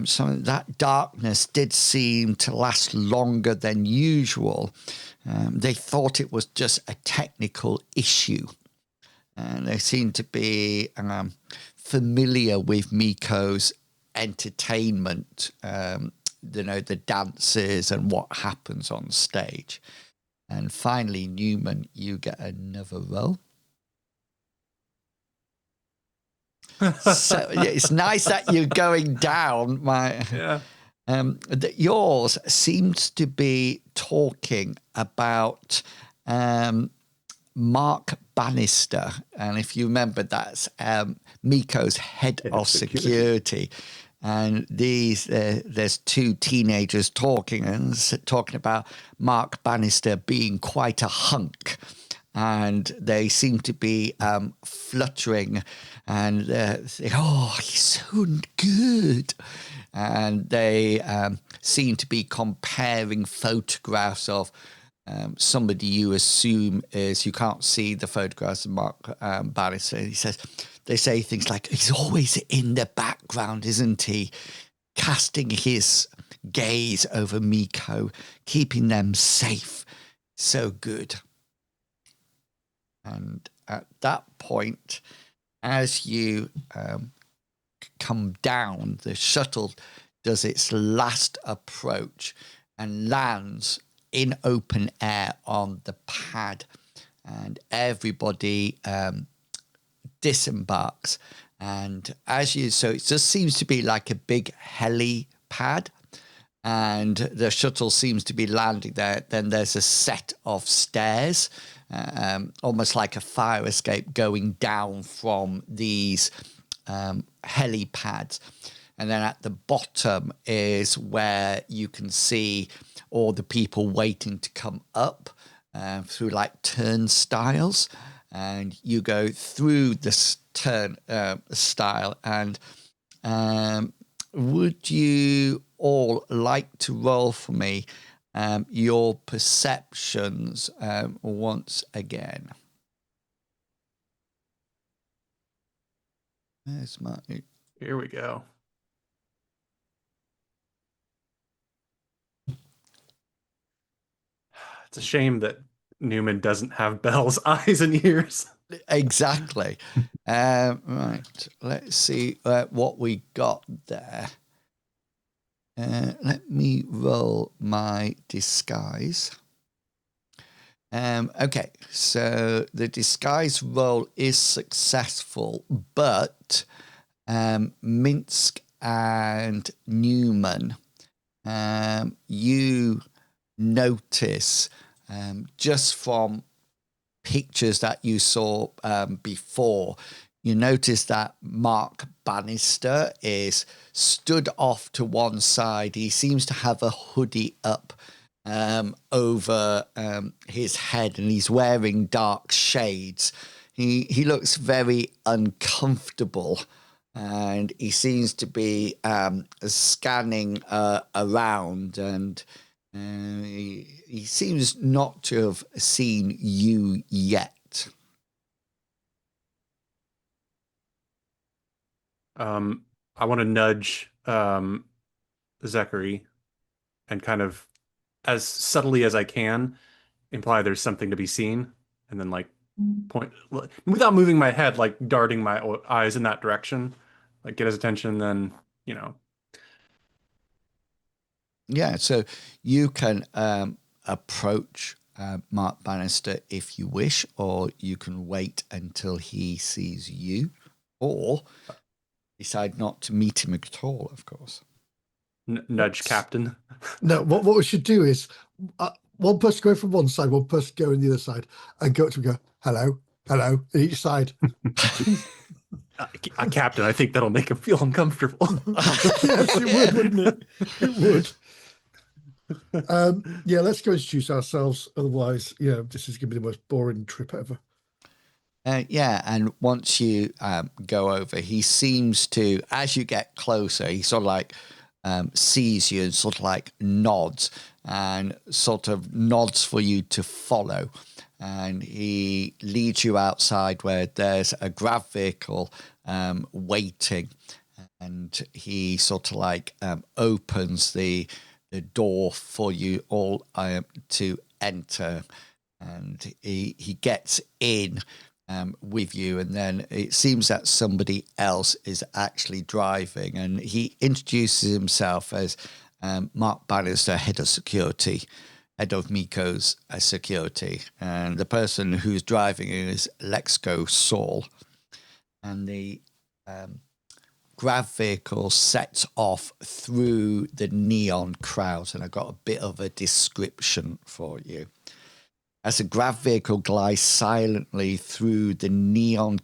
something that darkness did seem to last longer than usual. They thought it was just a technical issue. And they seem to be familiar with Miko's entertainment, the dances and what happens on stage. And finally, Newman, you get another roll. So it's nice that you're going down. Yours seems to be talking about Mark Bannister, and if you remember, that's Miko's head of security. And there's 2 teenagers talking about Mark Bannister being quite a hunk. And they seem to be fluttering and say, "Oh, he's so good." And they seem to be comparing photographs of somebody you assume is, you can't see the photographs of Mark Bannister. They say things like, "He's always in the background, isn't he? Casting his gaze over Miko, keeping them safe. So good." And at that point, as you come down, the shuttle does its last approach and lands in open air on the pad. And everybody disembarks. And so it just seems to be like a big helipad. and the shuttle seems to be landing there. Then there's a set of stairs, almost like a fire escape going down from these helipads. And then at the bottom is where you can see all the people waiting to come up through like turnstiles. And you go through this turnstile. And would you all like to roll for me your perceptions once again? There's my... Here we go. It's a shame that Newman doesn't have Bell's eyes and ears. Exactly. Right. Let's see what we got there. Let me roll my disguise. Okay, so the disguise roll is successful, but Minsk and Newman, you notice just from pictures that you saw before, you notice that Mark Bannister is stood off to one side. He seems to have a hoodie up over his head, and he's wearing dark shades. He looks very uncomfortable, and he seems to be scanning around, and he seems not to have seen you yet. I want to nudge Zachary and kind of, as subtly as I can, imply there's something to be seen, and then like point without moving my head, like darting my eyes in that direction, like get his attention. Then Yeah, so you can approach Mark Bannister if you wish, or you can wait until he sees you, or decide not to meet him at all, of course. Nudge Captain. No, what we should do is one person go from one side, one person go on the other side, and go up to him and go, hello, hello, on each side. Captain, I think that'll make him feel uncomfortable. Yes, it would, wouldn't it? It would. Yeah, let's go introduce ourselves. Otherwise, this is going to be the most boring trip ever. Yeah, and once you go over, he seems to, as you get closer, he sort of like sees you and sort of like nods for you to follow. And he leads you outside where there's a grav vehicle waiting. And he sort of like opens the door for you all to enter. And he gets in with you, and then it seems that somebody else is actually driving, and he introduces himself as Mark Bannister, head of security, head of Miko's security, and the person who's driving is Lexco Saul. And the grav vehicle sets off through the neon crowd, and I got a bit of a description for you. As the grav vehicle glides silently through the neon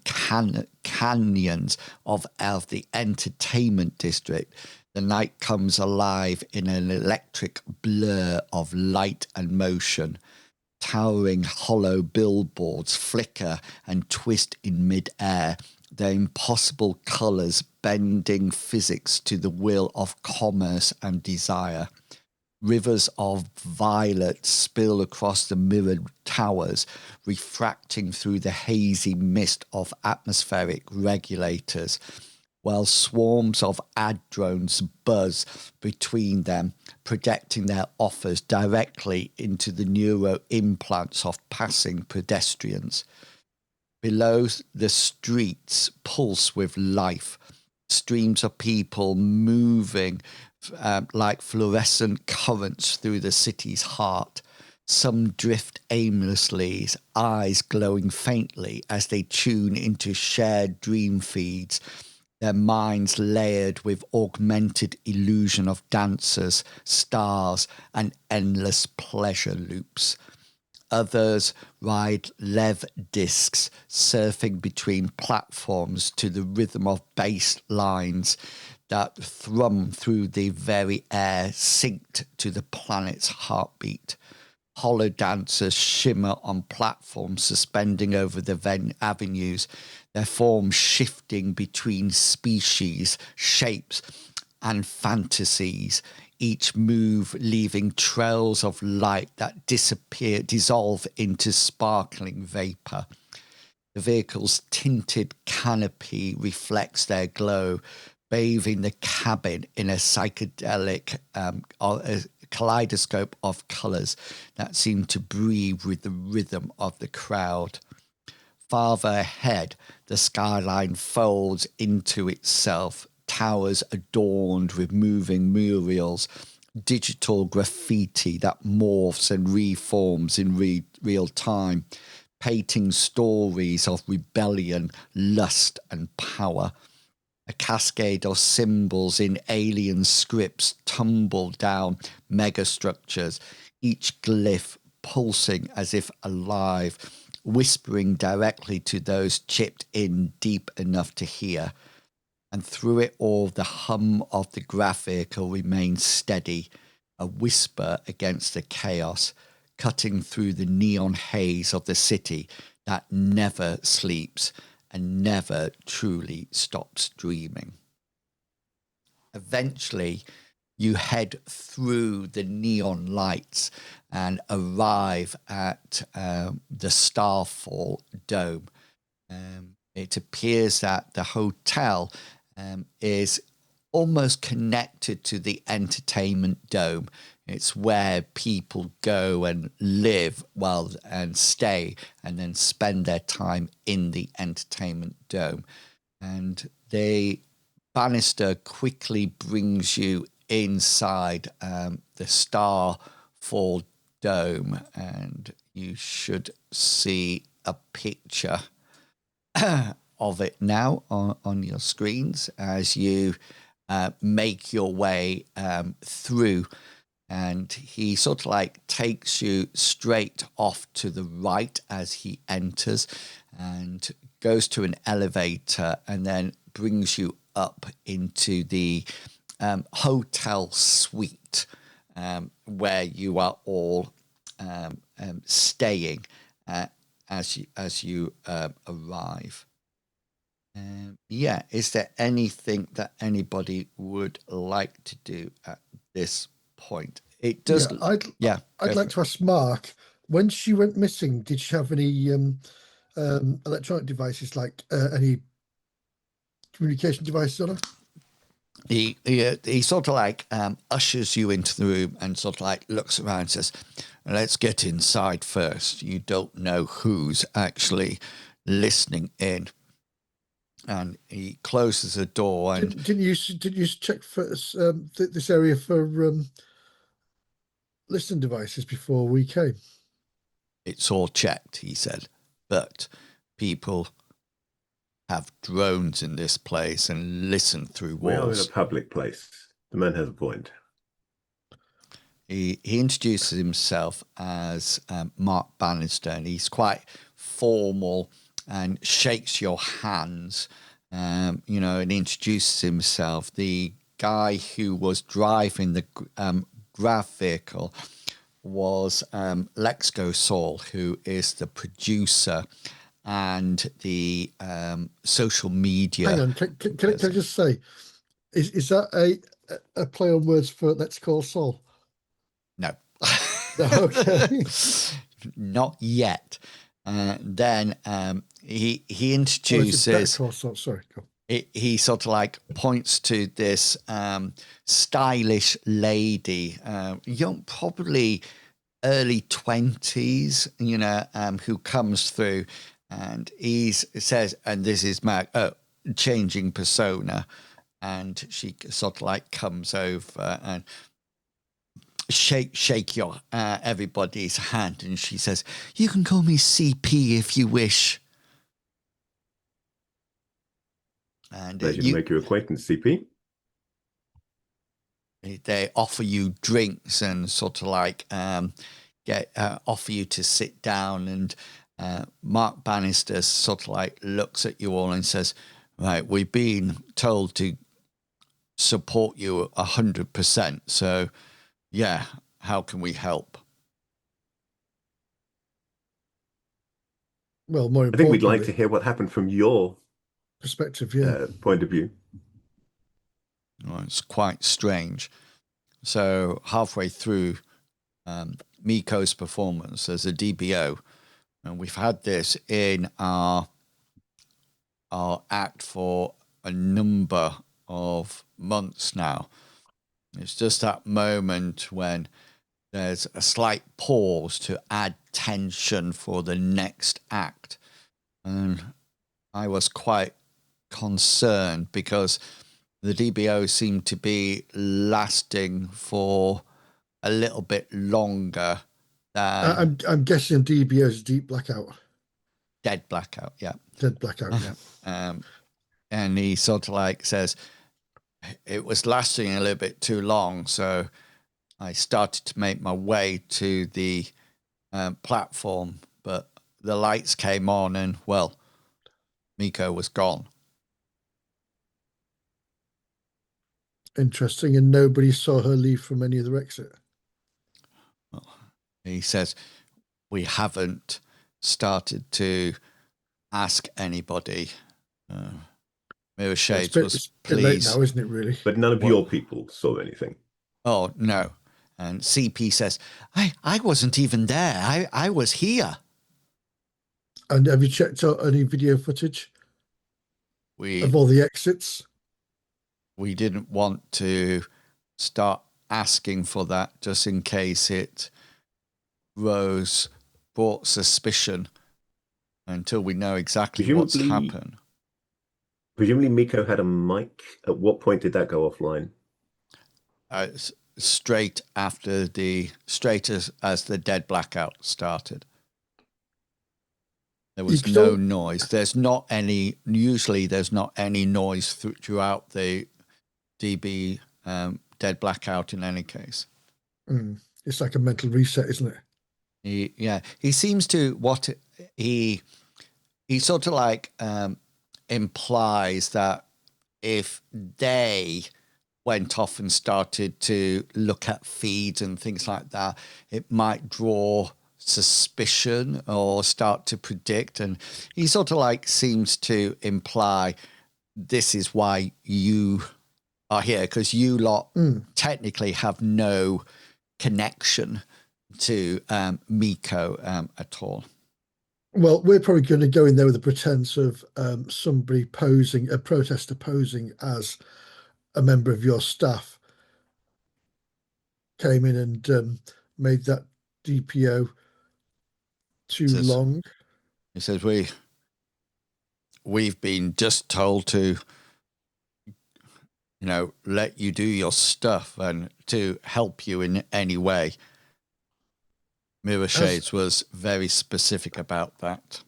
canyons of the entertainment district, the night comes alive in an electric blur of light and motion. Towering hollow billboards flicker and twist in mid-air, their impossible colours bending physics to the will of commerce and desire. Rivers of violet spill across the mirrored towers, refracting through the hazy mist of atmospheric regulators, while swarms of ad drones buzz between them, projecting their offers directly into the neuro implants of passing pedestrians. Below, the streets pulse with life, streams of people moving like fluorescent currents through the city's heart. Some drift aimlessly, eyes glowing faintly as they tune into shared dream feeds. their minds layered with augmented illusion of dancers, stars, and endless pleasure loops. Others ride lev discs, surfing between platforms to the rhythm of bass lines that thrum through the very air, synced to the planet's heartbeat. Hollow dancers shimmer on platforms suspending over the avenues, their forms shifting between species, shapes, and fantasies, each move leaving trails of light that dissolve into sparkling vapor. The vehicle's tinted canopy reflects their glow, bathing the cabin in a psychedelic a kaleidoscope of colours that seem to breathe with the rhythm of the crowd. Farther ahead, the skyline folds into itself, towers adorned with moving murals, digital graffiti that morphs and reforms in real time, painting stories of rebellion, lust, and power. A cascade of symbols in alien scripts tumble down megastructures, each glyph pulsing as if alive, whispering directly to those chipped in deep enough to hear. And through it all, the hum of the graphical remains steady, a whisper against the chaos, cutting through the neon haze of the city that never sleeps and never truly stops dreaming. Eventually, you head through the neon lights and arrive at the Starfall Dome. It appears that the hotel is almost connected to the entertainment dome. It's where people go and live and stay and then spend their time in the entertainment dome. And the banister quickly brings you inside the Starfall Dome, and you should see a picture of it now on your screens as you make your way through. And he sort of like takes you straight off to the right as he enters and goes to an elevator and then brings you up into the hotel suite where you are all staying as you arrive. Is there anything that anybody would like to do at this point? It does. I'd like to ask Mark, when she went missing, did she have any electronic devices, like any communication devices on her? He sort of like ushers you into the room and sort of like looks around and says, "Let's get inside first. You don't know who's actually listening in." And he closes the door. And didn't you check for this area for listening devices before we came? It's all checked, he said, but people have drones in this place and listen through walls. We are in a public place. The man has a point. He introduces himself as Mark Bannister, and he's quite formal and shakes your hands, and introduces himself. The guy who was driving the grav vehicle was Lexco Saul, who is the producer and the social media. Hang on, can I just say, is that a play on words for Let's Call Saul? No. Okay. Not yet. Then he introduces. Sorry. Go. He sort of like points to this stylish lady, young, probably early 20s, who comes through, and he says, "And this is Mark, changing persona," and she sort of like comes over and shake your everybody's hand, and she says, "You can call me CP if you wish." And Pleasure to make your acquaintance, CP. they offer you drinks and sort of like offer you to sit down. And Mark Bannister sort of like looks at you all and says, right, we've been told to support you 100%. So, yeah, how can we help? Well, more I think we'd like importantly, to hear what happened from your perspective. point of view. Well, it's quite strange. So halfway through Miko's performance as a DBO, and we've had this in our act for a number of months now. It's just that moment when there's a slight pause to add tension for the next act. And I was quite concerned because the DBO seemed to be lasting for a little bit longer than I'm guessing DBO's deep blackout, dead blackout. Yeah. dead blackout. Yeah. And he sort of like says, it was lasting a little bit too long. So I started to make my way to the platform, but the lights came on and, well, Miko was gone. Interesting. And nobody saw her leave from any other exit. Well, he says, we haven't started to ask anybody. Mirror Shades was It's a bit late pleased. now, isn't it, really? But none of your people saw anything. Oh, no. And CP says, I wasn't even there. I was here. And have you checked out any video footage of all the exits? We didn't want to start asking for that just in case it brought suspicion until we know exactly what's happened. Presumably Miko had a mic. At what point did that go offline? Straight as the dead blackout started. There was no noise. Usually there's not any noise throughout the DB dead blackout in any case. It's like a mental reset, isn't it? He seems to, he sort of like implies that if they went off and started to look at feeds and things like that, it might draw suspicion or start to predict. And he sort of like seems to imply this is why you are here, because you lot technically have no connection to Miko at all. Well, we're probably going to go in there with a pretense of somebody posing, a protester posing as a member of your staff came in and made that DPO too long. He says, we've been just told to, let you do your stuff and to help you in any way. Mirror Shades was very specific about that.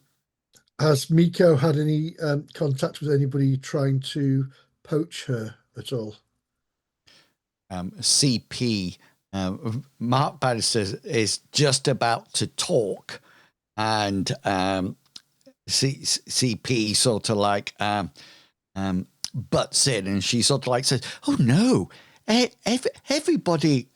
Has Miko had any contact with anybody trying to poach her at all? CP, Mark Bannister is just about to talk, and CP sort of like butts in, and she sort of like says, "Oh no, everybody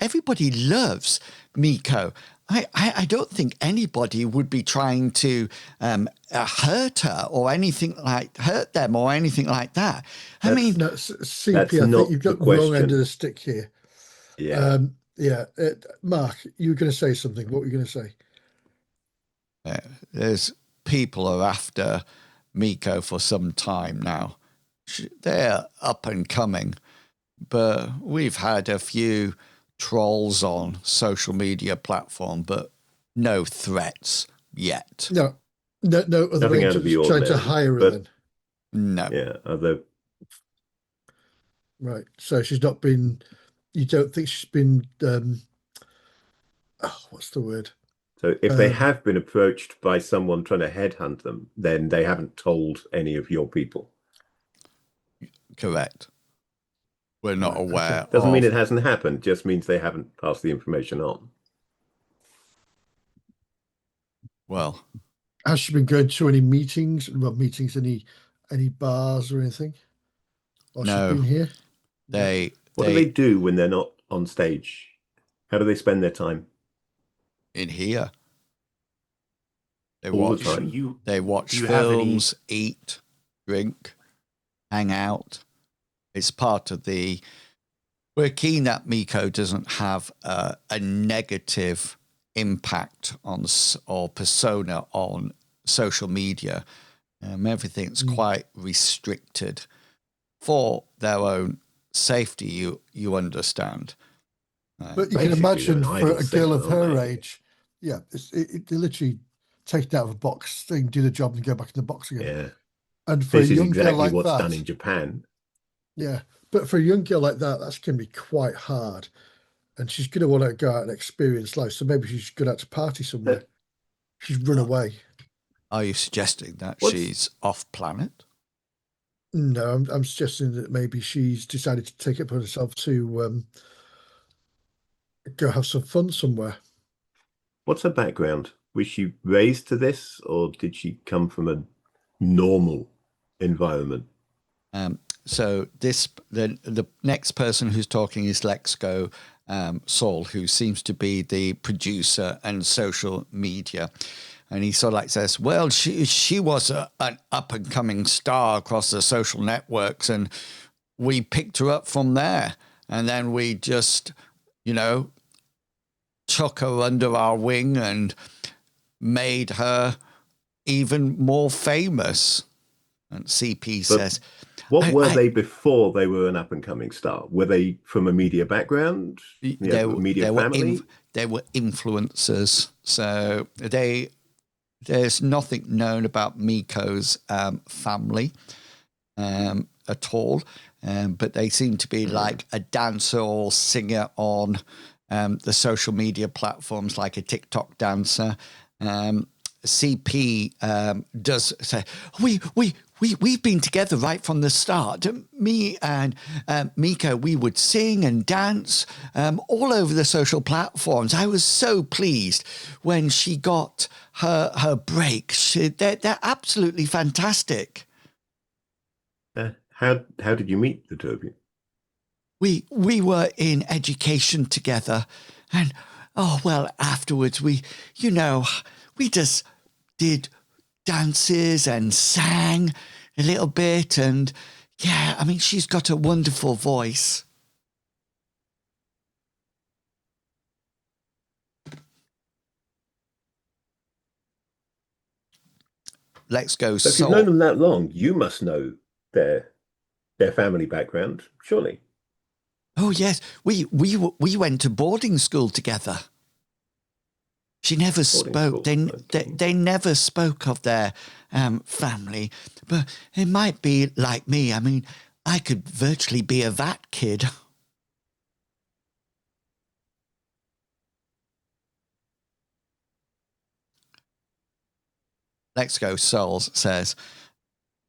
loves Miko. I don't think anybody would be trying to hurt her or anything like hurt them or anything like that. CP, I think you've got the wrong end of the stick here. Yeah. Mark, you were going to say something. What were you going to say? There's people are after Miko for some time now. They're up and coming, but we've had a few trolls on social media platform, but no threats yet. No other way of trying to hire her then. No. Yeah, although right. So she's not been. You don't think she's been? What's the word? So if they have been approached by someone trying to headhunt them, then they haven't told any of your people. Correct. We're not aware Doesn't of... mean it hasn't happened, just means they haven't passed the information on. Well, Has she been going to any meetings? Well, meetings, any bars or anything? Or she's no. been here? What do they do when they're not on stage? How do they spend their time? In here. They All watch, the time. they watch do you have films, eat, drink, hang out. It's part of the... We're keen that Miko doesn't have a negative impact on or persona on social media. Everything's quite restricted for their own safety, you understand. But you can Basically, imagine they're an for idle a girl set, of her aren't they? age, yeah, they literally take it out of a box, they can do the job and go back in the box again. Yeah. And for This a is young girl exactly like what's that, done in Japan. yeah, but for a young girl like that, that's going to be quite hard. And she's going to want to go out and experience life. So maybe she's going out to party somewhere. She's run away. Are you suggesting that What's- she's off planet? No, I'm suggesting that maybe she's decided to take it upon herself to go have some fun somewhere. What's her background? Was she raised to this, or did she come from a normal environment? So the next person who's talking is Lexco Saul, who seems to be the producer and social media. And he sort of like says, well, she was an up-and-coming star across the social networks, and we picked her up from there. And then we just, took her under our wing and made her even more famous. And CP says... What were they before they were an up-and-coming star? Were they from a media background? Media family? They were influencers. So there's nothing known about Miko's family at all. But they seem to be like a dancer or singer on the social media platforms, like a TikTok dancer. CP does say, we've been together right from the start. Me and Miko, we would sing and dance all over the social platforms. I was so pleased when she got her break. They're absolutely fantastic. How did you meet the two of you? We were in education together, and afterwards we just did dances and sang a little bit, and yeah, I mean, she's got a wonderful voice. Let's go. So if you've known them that long, you must know their family background, surely. Oh yes, we went to boarding school together. She never spoke. They never spoke of their family, but it might be like me. I mean, I could virtually be a VAT kid. Let's Go Souls says,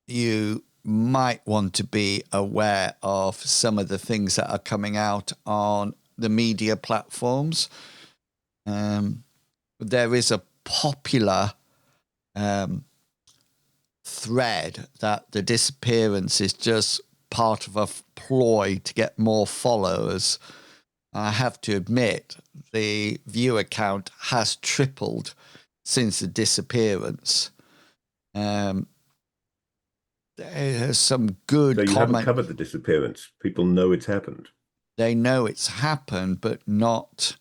you might want to be aware of some of the things that are coming out on the media platforms. There is a popular thread that the disappearance is just part of a ploy to get more followers. I have to admit, the viewer count has tripled since the disappearance. There's some good So you comment. haven't covered the disappearance. People know it's happened. They know it's happened, but not...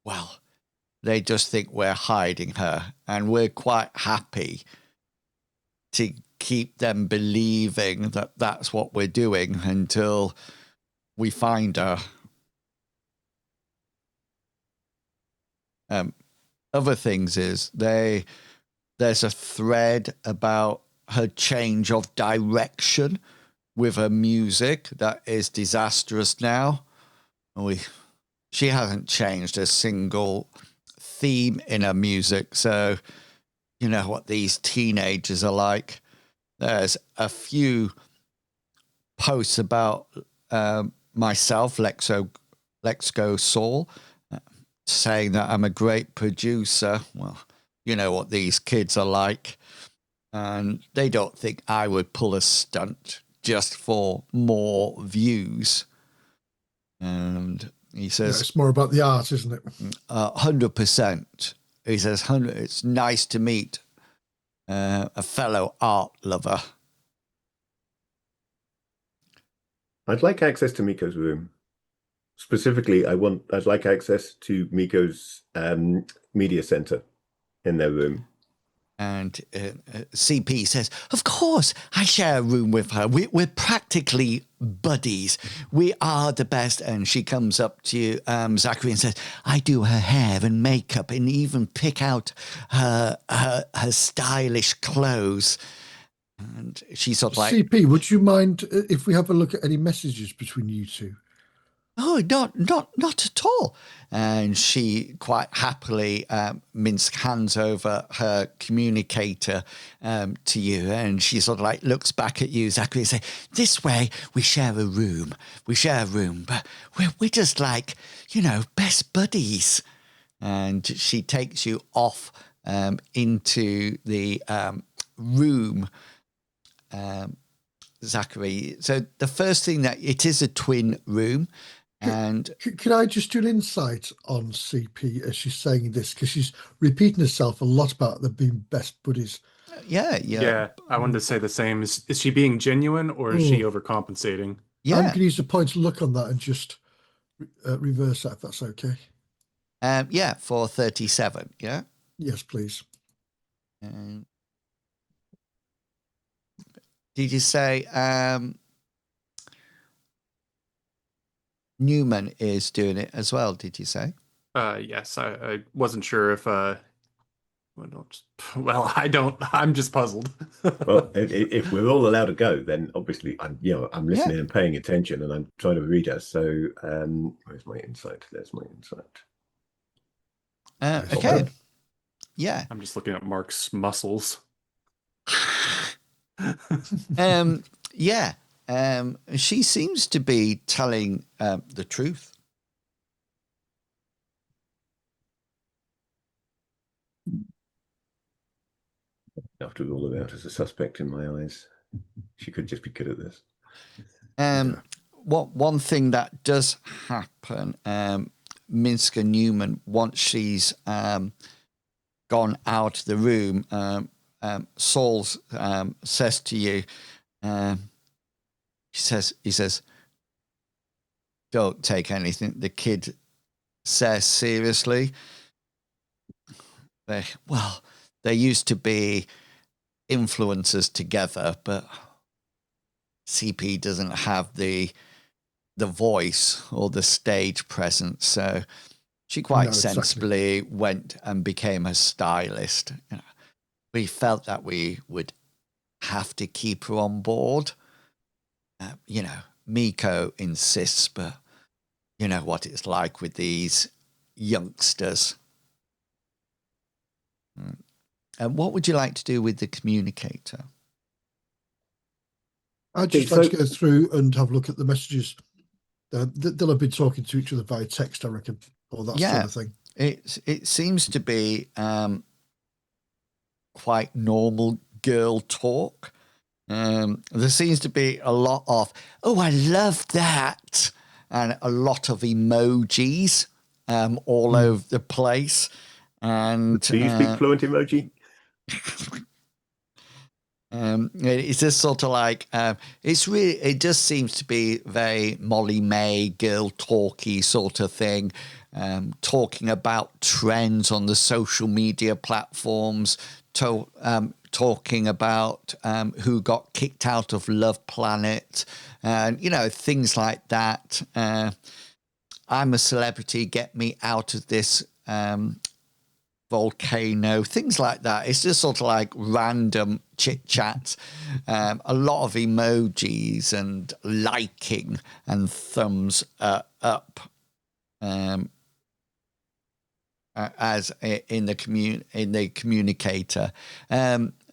Well, they just think we're hiding her, and we're quite happy to keep them believing that that's what we're doing until we find her. Other things is there's a thread about her change of direction with her music that is disastrous now. She hasn't changed a single theme in her music, so you know what these teenagers are like. There's a few posts about myself, Let's Go Saul, saying that I'm a great producer. Well, you know what these kids are like. And they don't think I would pull a stunt just for more views. And he says, it's more about the art, isn't it? 100%. He says, it's nice to meet a fellow art lover. I'd like access to Miko's room. Specifically, I'd like access to Miko's media center in their room. And CP says, of course, I share a room with her. We're practically buddies. We are the best. And she comes up to Zachary and says, I do her hair and makeup and even pick out her stylish clothes. And she's sort of like, CP, would you mind if we have a look at any messages between you two? oh, not at all. And she quite happily hands over her communicator to you. And she sort of like looks back at you, Zachary, and say, this way we share a room. But we're just like, best buddies. And she takes you off into the room, Zachary. So the first thing that it is a twin room. And can I just do an insight on CP as she's saying this? Because she's repeating herself a lot about them being best buddies. Yeah. I wanted to say the same. Is she being genuine or is she overcompensating? Yeah. I'm going to use a point to look on that and just reverse that, if that's okay. For 37. Yeah. Yes, please. Did you say Newman is doing it as well? Did you say? Yes, I wasn't sure if well, I don't. I'm just puzzled. Well, if we're all allowed to go, then obviously I'm listening and paying attention, and I'm trying to read us. So, where's my insight? There's my insight. Okay. Yeah. I'm just looking at Mark's muscles. Yeah. She seems to be telling the truth. After all about as a suspect in my eyes, she could just be good at this. One thing that does happen, Minska Newman, once she's gone out of the room, Saul says to you, he says, don't take anything the kid says seriously. They used to be influencers together, but CP doesn't have the voice or the stage presence, so she quite sensibly went and became a stylist. We felt that we would have to keep her on board. Miko insists, but you know what it's like with these youngsters. And what would you like to do with the communicator? I'd just like to go through and have a look at the messages. They'll have been talking to each other via text, I reckon, or that sort of thing. It seems to be quite normal girl talk. There seems to be a lot of, oh, I love that, and a lot of emojis all over the place. And do you speak fluent emoji? It's just sort of like it just seems to be very Molly May girl talky sort of thing, talking about trends on the social media platforms, talking about who got kicked out of Love Planet, and things like that. I'm a celebrity, get me out of this volcano, things like that. It's just sort of like random chit chat, a lot of emojis and liking and thumbs up, as in the communicator.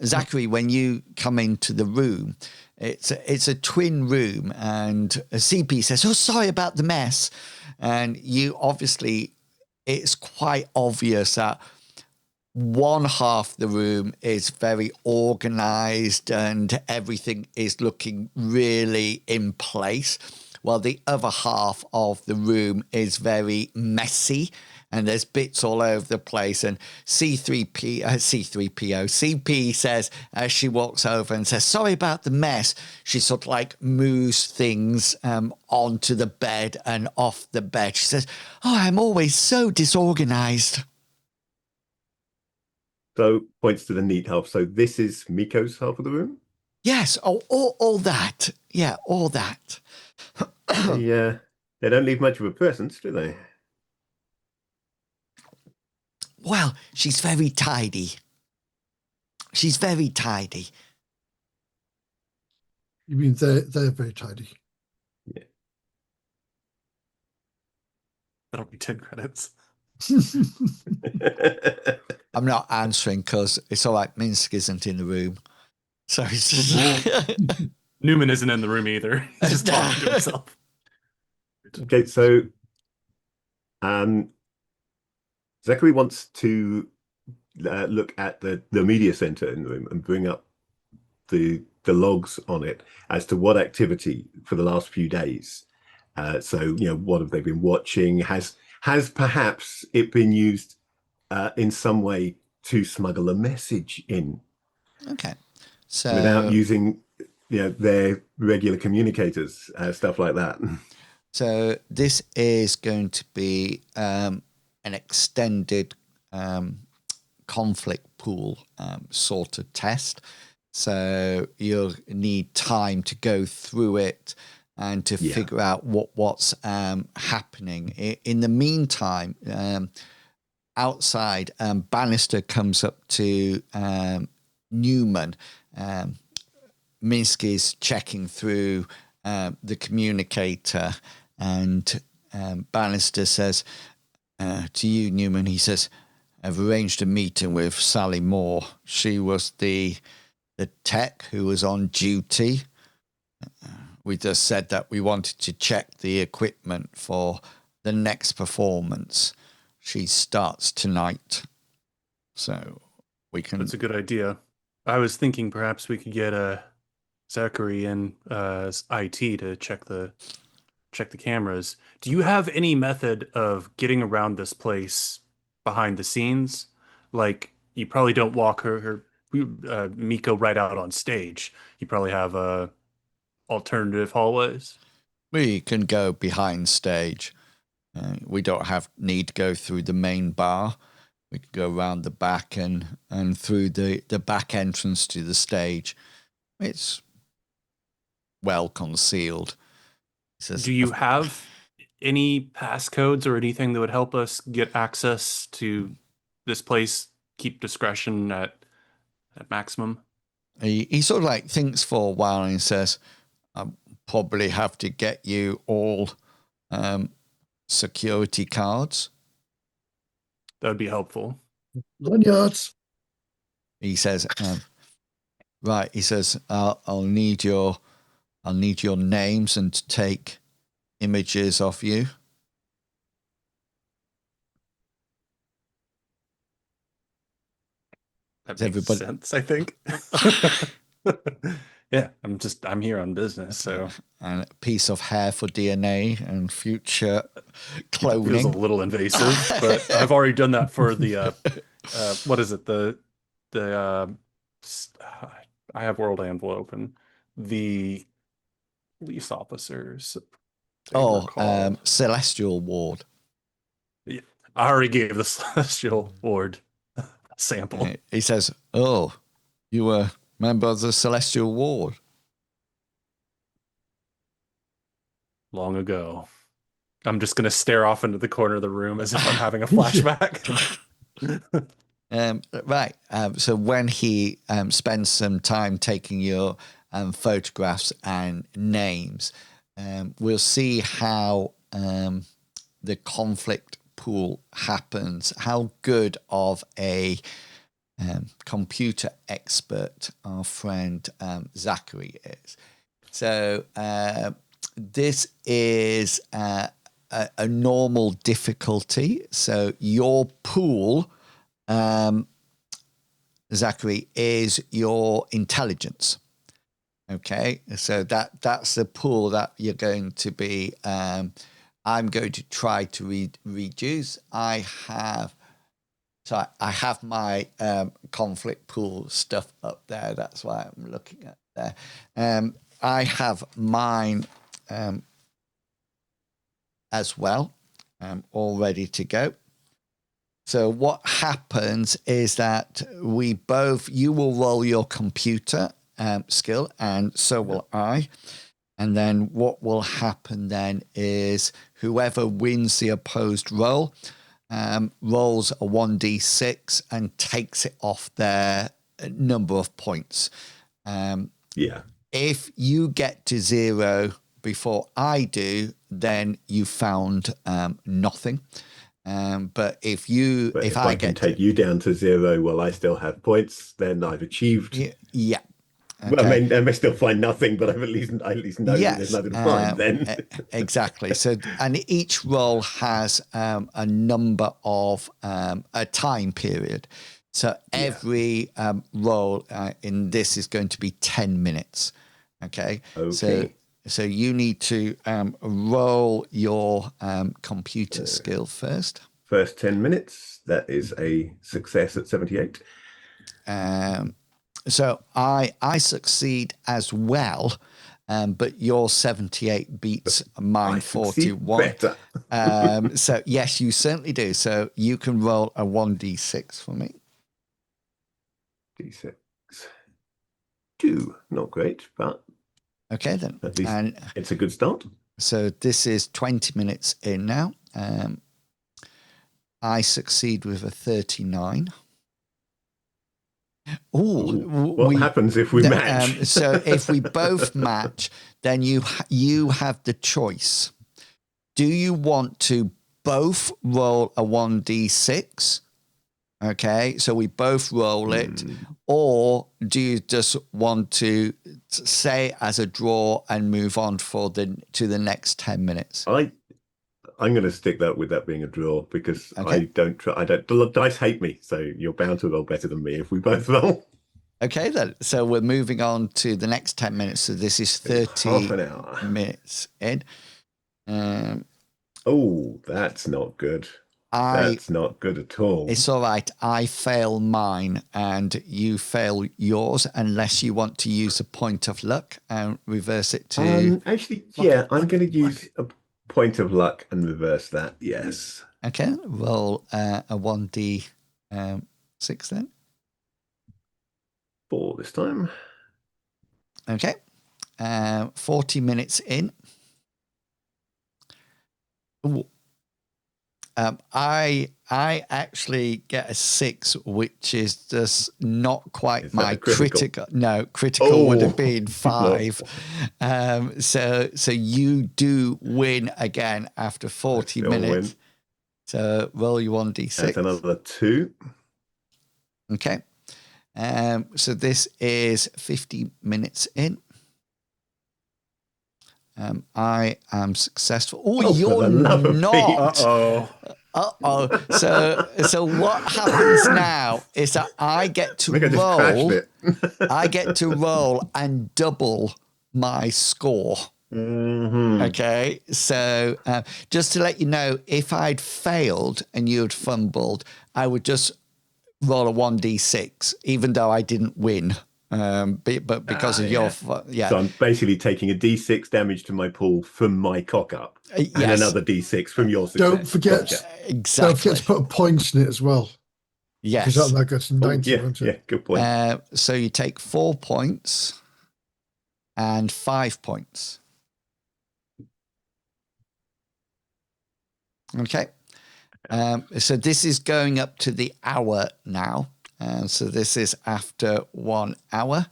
Zachary, when you come into the room, it's a twin room, and CP says, "Oh, sorry about the mess," and you obviously, it's quite obvious that one half the room is very organized and everything is looking really in place, while the other half of the room is very messy and there's bits all over the place. And CP says, as she walks over and says, "Sorry about the mess," she sort of like moves things onto the bed and off the bed. She says, "Oh, I'm always so disorganized." So points to the neat half. So this is Miko's half of the room? Yes, all that. Yeah, all that. They don't leave much of a presence, do they? Well, she's very tidy. She's very tidy. You mean they're very tidy? Yeah. That'll be 10 credits. I'm not answering because it's all right. Minsk isn't in the room. So it's just... Newman isn't in the room either. He's just talking to himself. Okay, so Zachary wants to look at the media center in the room and bring up the logs on it as to what activity for the last few days. So, what have they been watching? Has perhaps it been used in some way to smuggle a message in? Okay. So without using their regular communicators, stuff like that. So this is going to be an extended conflict pool sort of test. So you'll need time to go through it and to figure out what's happening. In the meantime, outside, Bannister comes up to Newman. Minsky is checking through the communicator, and Bannister says to you, Newman, he says, "I've arranged a meeting with Sally Moore. She was the tech who was on duty. We just said that we wanted to check the equipment for the next performance. She starts tonight, so we can..." That's a good idea. I was thinking perhaps we could get Zachary and IT to check the cameras. Do you have any method of getting around this place behind the scenes? Like, you probably don't walk Miko right out on stage. You probably have alternative hallways. We can go behind stage. We don't need to go through the main bar. We could go around the back and through the back entrance to the stage. It's well concealed. Says, Do you have any passcodes or anything that would help us get access to this place? Keep discretion at maximum. He sort of like thinks for a while and he says, "I probably have to get you all security cards." That would be helpful. Lanyards. He says, "Right." He says, "I'll need your names and to take images of you." That makes sense, I think. Yeah, I'm here on business, so. And a piece of hair for DNA and future It feels a cloning. little invasive, but I've already done that for the what is it? I have World Anvil open. The police officers. Celestial Ward. Yeah, I already gave the Celestial Ward a sample. He says, "Oh, you were member of the Celestial Ward." Long ago. I'm just going to stare off into the corner of the room as if I'm having a flashback. Right. So when he spends some time taking your photographs and names, we'll see how the conflict pool happens, how good of a computer expert our friend Zachary is. So this is a normal difficulty. So your pool, Zachary, is your intelligence. Okay, so that's the pool that you're going to be. I'm going to try to reduce. I have my conflict pool stuff up there. That's why I'm looking at there. I have mine as well, all ready to go. So what happens is that you will roll your computer skill, and so will I. And then what will happen then is whoever wins the opposed roll rolls a 1d6 and takes it off their number of points. If you get to 0 before I do, then you found nothing. But if I can take you down to 0 while I still have points, then I've achieved. Yeah. Okay. Well, I may still find nothing, but I've at least know there's nothing to find then. Exactly. So, and each roll has a number of a time period. So every roll in this is going to be 10 minutes. Okay. So you need to roll your computer skill first. First 10 minutes. That is a success at 78. So I succeed as well, but your 78 beats mine 41. Better. So yes, you certainly do. So you can roll a 1d6 for me. D6. 2. Not great, but okay then. At least it's a good start. So this is 20 minutes in now. I succeed with a 39. What happens if we match? So if we both match, then you have the choice. Do you want to both roll a 1d6? Okay, so we both roll it, or do you just want to say as a draw and move on to the next 10 minutes? I'm going to stick with that being a draw because okay. The dice hate me, so you're bound to roll better than me if we both roll. Okay, then. So we're moving on to the next 10 minutes. So this is 30 half an hour. Minutes in. That's not good. That's not good at all. It's all right. I fail mine and you fail yours unless you want to use a point of luck and reverse it to... Actually, yeah, I'm going to use a point of luck and reverse that, yes. Okay, roll a 1d6 then. 4 this time. Okay, 40 minutes in. Ooh. I actually get a 6, which is just not quite my critical. No, critical would have been 5. So you do win again after 40 minutes. Win. So roll your 1d6. That's another 2. Okay. So this is 50 minutes in. I am successful. You're not. So what happens now is that I get to roll. I get to roll and double my score. Mm-hmm. Okay. So just to let you know, if I'd failed and you had fumbled, I would just roll a 1d6, even though I didn't win. But because of your... Yeah. So I'm basically taking a d6 damage to my pool from my cock up and another d6 from your success. Don't forget, exactly. Don't forget to put a point in it as well. Yes. Because that goes to 90, won't it? Yeah, good point. So you take 4 points and 5 points. Okay. So this is going up to the hour now. So this is after 1 hour.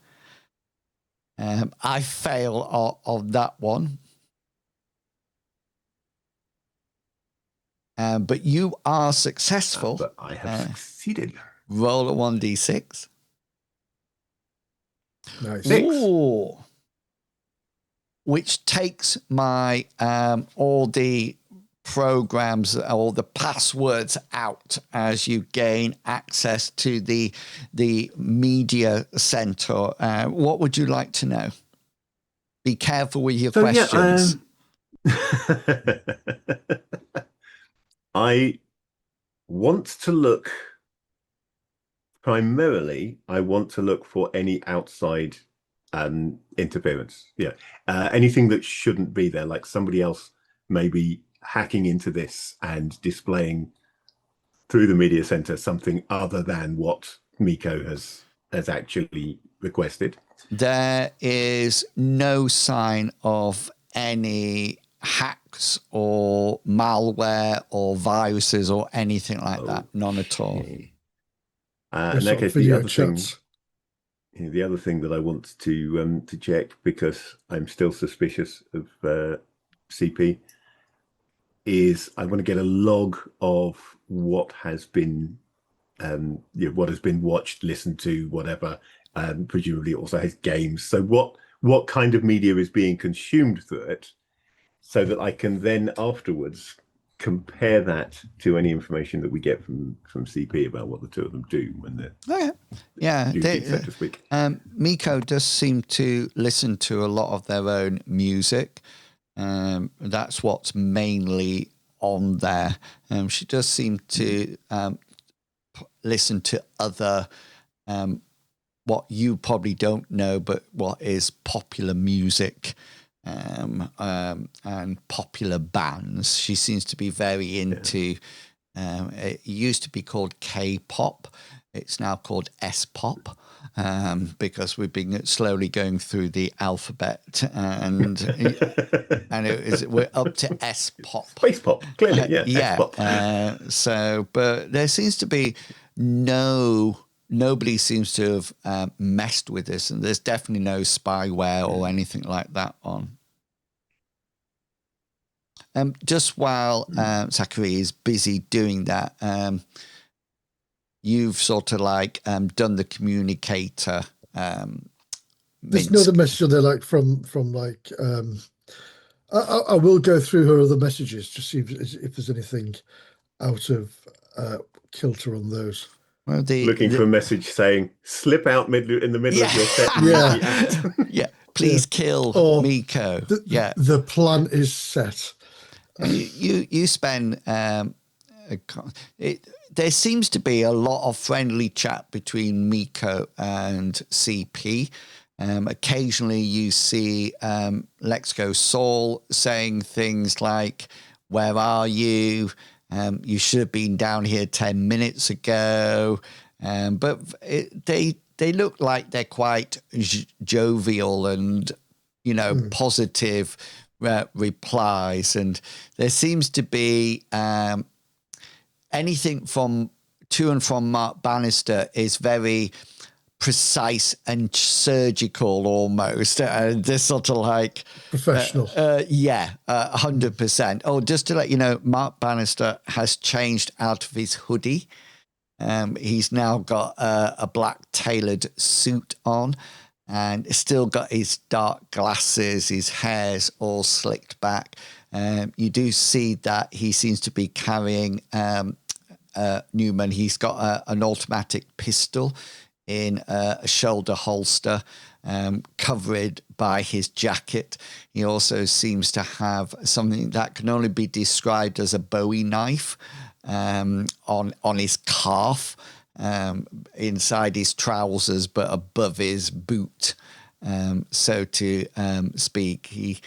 I fail on that one. But you are successful. But I have succeeded. Roll a 1d6. Nice. 6. Ooh. Which takes my all the programs, all the passwords out as you gain access to the media center. What would you like to know? Be careful with your questions. I want to look primarily. I want to look for any outside interference. Yeah, anything that shouldn't be there, like somebody else maybe hacking into this and displaying through the media center something other than what Miko has actually requested. There is no sign of any hacks or malware or viruses or anything like that. None at all. In There's that sort of case, video chats. the other thing that I want to check, because I'm still suspicious of CP, is I want to get a log of what has been what has been watched, listened to, whatever. Presumably it also has games. So what kind of media is being consumed through it, so that I can then afterwards compare that to any information that we get from CP about what the two of them do when they're duty, so to speak. Miko does seem to listen to a lot of their own music. That's what's mainly on there. She does seem to listen to other, what you probably don't know, but what is popular music and popular bands. She seems to be very into, it used to be called K-pop. It's now called S-pop. Because we've been slowly going through the alphabet, and we're up to S pop, Space pop, clearly, yeah, yeah. S-pop. But there seems to be nobody seems to have messed with this, and there's definitely no spyware or anything like that on. Just while Zachary is busy doing that, you've sort of like done the communicator. There's another message on there, like from like I will go through her other messages to see if there's anything out of kilter on those. Well, Looking for a message saying slip out in the middle of your set. Yeah, please kill Miko. The plan is set. You spend there seems to be a lot of friendly chat between Miko and CP. Occasionally you see Let's Go Saul saying things like, where are you? You should have been down here 10 minutes ago. But they look like they're quite jovial and, positive replies. And there seems to be anything to and from Mark Bannister is very precise and surgical almost. They're sort of like professional. 100%. Oh, just to let you know, Mark Bannister has changed out of his hoodie. He's now got a black tailored suit on and still got his dark glasses. His hair's all slicked back. You do see that he seems to be carrying Newman. He's got an automatic pistol in a shoulder holster, covered by his jacket. He also seems to have something that can only be described as a Bowie knife on his calf, inside his trousers, but above his boot, so to speak.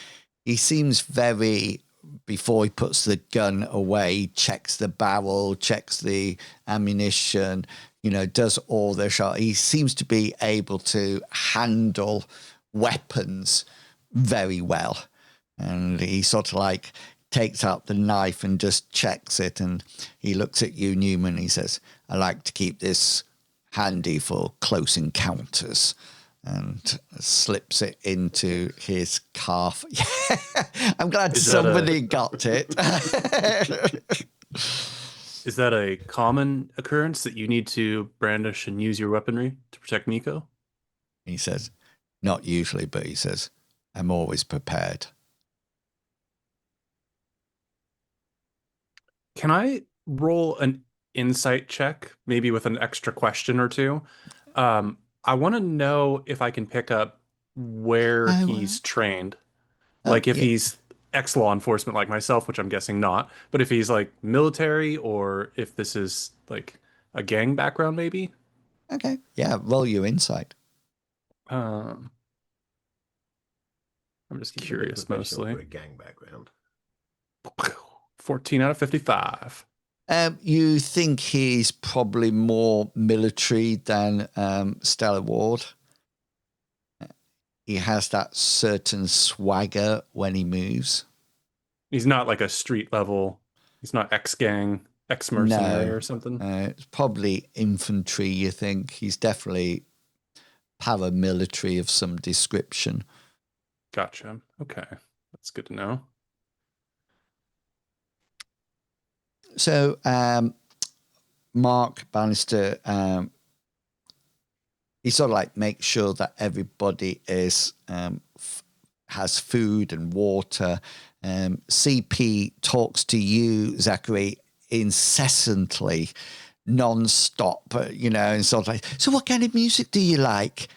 He seems very, before he puts the gun away, checks the barrel, checks the ammunition, does all the shot. He seems to be able to handle weapons very well. And he sort of like takes out the knife and just checks it. And he looks at you, Newman, he says, I like to keep this handy for close encounters. And slips it into his calf. I'm glad somebody got it. Is that a common occurrence that you need to brandish and use your weaponry to protect Miko? He says, not usually, but he says, I'm always prepared. Can I roll an insight check, maybe with an extra question or two? I want to know if I can pick up where I he's will. trained. Oh, Like if yeah. he's ex-law enforcement like myself, which I'm guessing not, but if he's like military or if this is like a gang background, maybe. Okay. Yeah, roll your insight. Um, I'm just Seems a bit curious professional mostly. for a gang background. 14 out of 55. You think he's probably more military than Stella Ward. He has that certain swagger when he moves. He's not like a street level. He's not ex-gang, ex-mercenary No, or something. it's probably infantry, you think. He's definitely paramilitary of some description. Gotcha. Okay. That's good to know. So, Mark Bannister, he sort of like makes sure that everybody is has food and water. CP talks to you, Zachary, incessantly, non-stop, and sort of like, so what kind of music do you like?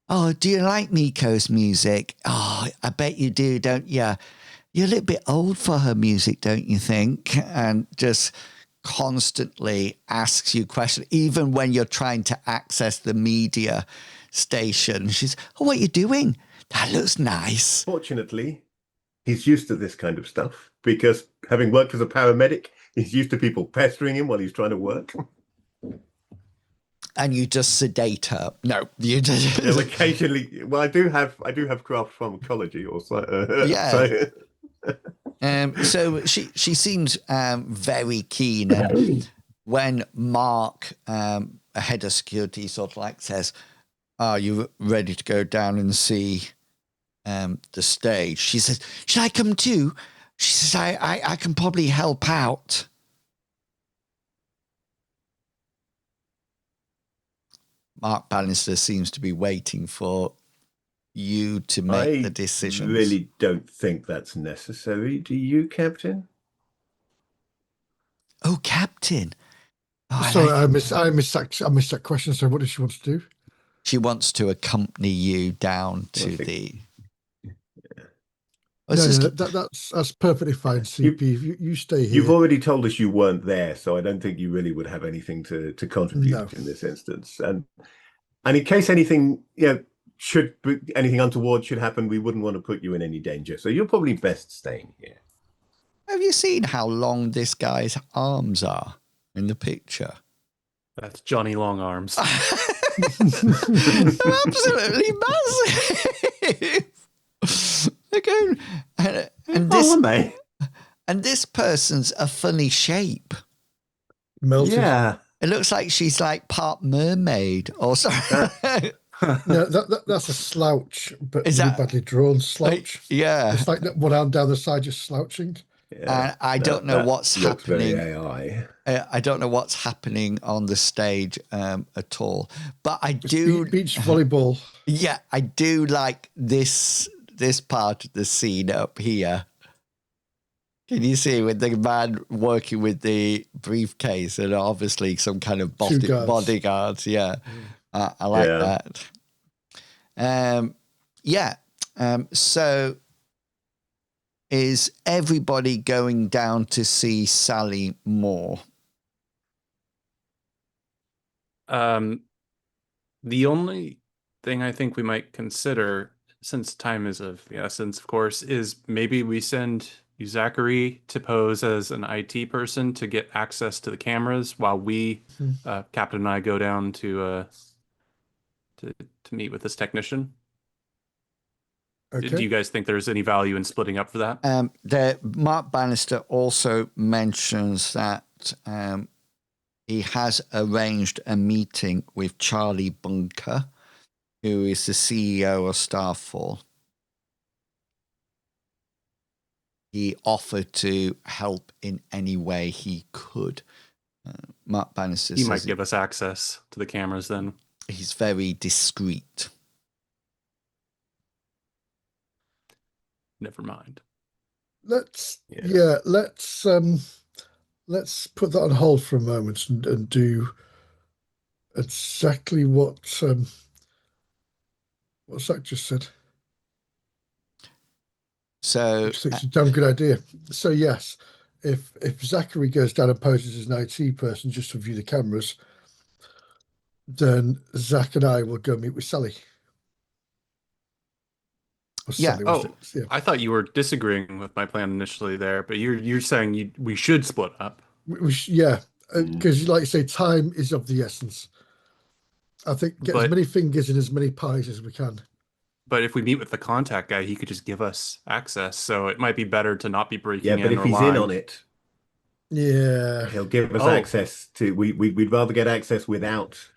Oh, do you like Miko's music? Oh, I bet you do, don't you? You're a little bit old for her music, don't you think? And just constantly asks you questions, even when you're trying to access the media station. She's, oh, what are you doing? That looks nice. Fortunately, he's used to this kind of stuff because having worked as a paramedic, he's used to people pestering him while he's trying to work. And you just sedate her. No, you just Occasionally, well, I do have craft pharmacology also. yeah. So she seems very keen, and when Mark, a head of security, sort of like says, "Are you ready to go down and see the stage?" She says, "Should I come too?" She says, "I can probably help out." Mark Bannister seems to be waiting for you to make the I decisions. really don't think that's necessary. Do you, Captain? Oh, Captain. Oh, Sorry, I missed that question. So, what does she want to do? She wants to accompany you down Well, to I think- the. No, that's perfectly fine. CP, you stay here. You've already told us you weren't there, so I don't think you really would have anything to contribute No. in this instance. And in case anything, anything untoward should happen, we wouldn't want to put you in any danger. So you're probably best staying here. Have you seen how long this guy's arms are in the picture? That's Johnny Longarms. They're absolutely massive. They're going, and this person's a funny shape. Melted. Yeah. It looks like she's like part mermaid or something. No, that's a slouch, but Is really that- badly drawn slouch. Yeah. It's like that one arm down the side just slouching. And I don't know what's looks happening. Very AI. I don't know what's happening on the stage at all, but I do. Beach volleyball. Yeah, I do like this part of the scene up here. Can you see with the man working with the briefcase and obviously some kind of bodyguards? Yeah, I like that. So is everybody going down to see Sally Moore? The only thing I think we might consider, since time is of the essence, of course, is maybe we send you Zachary to pose as an IT person to get access to the cameras while we, Captain and I, go down to meet with this technician. Okay. Do you guys think there's any value in splitting up for that? Mark Bannister also mentions that he has arranged a meeting with Charlie Bunker, who is the CEO of Starfall. He offered to help in any way he could. Mark Bannister He says might give us access to the cameras then. he's very discreet. Never mind. Let's let's put that on hold for a moment and do exactly what Zach just said. So Which I think it's a damn good idea. So yes, if Zachary goes down and poses as an IT person just to view the cameras, then Zach and I will go meet with Sally. Or Yeah. Sally, was Oh, it? Yeah. I thought you were disagreeing with my plan initially there, but you're saying we should split up. Yeah, because like you say, time is of the essence. I think get as But many fingers in as many pies as we can. but if we meet with the contact guy, he could just give us access. So it might be better to not be Yeah, breaking but in if or he's in lying. on it, Yeah. he'll give us Oh, access to. We'd rather get access without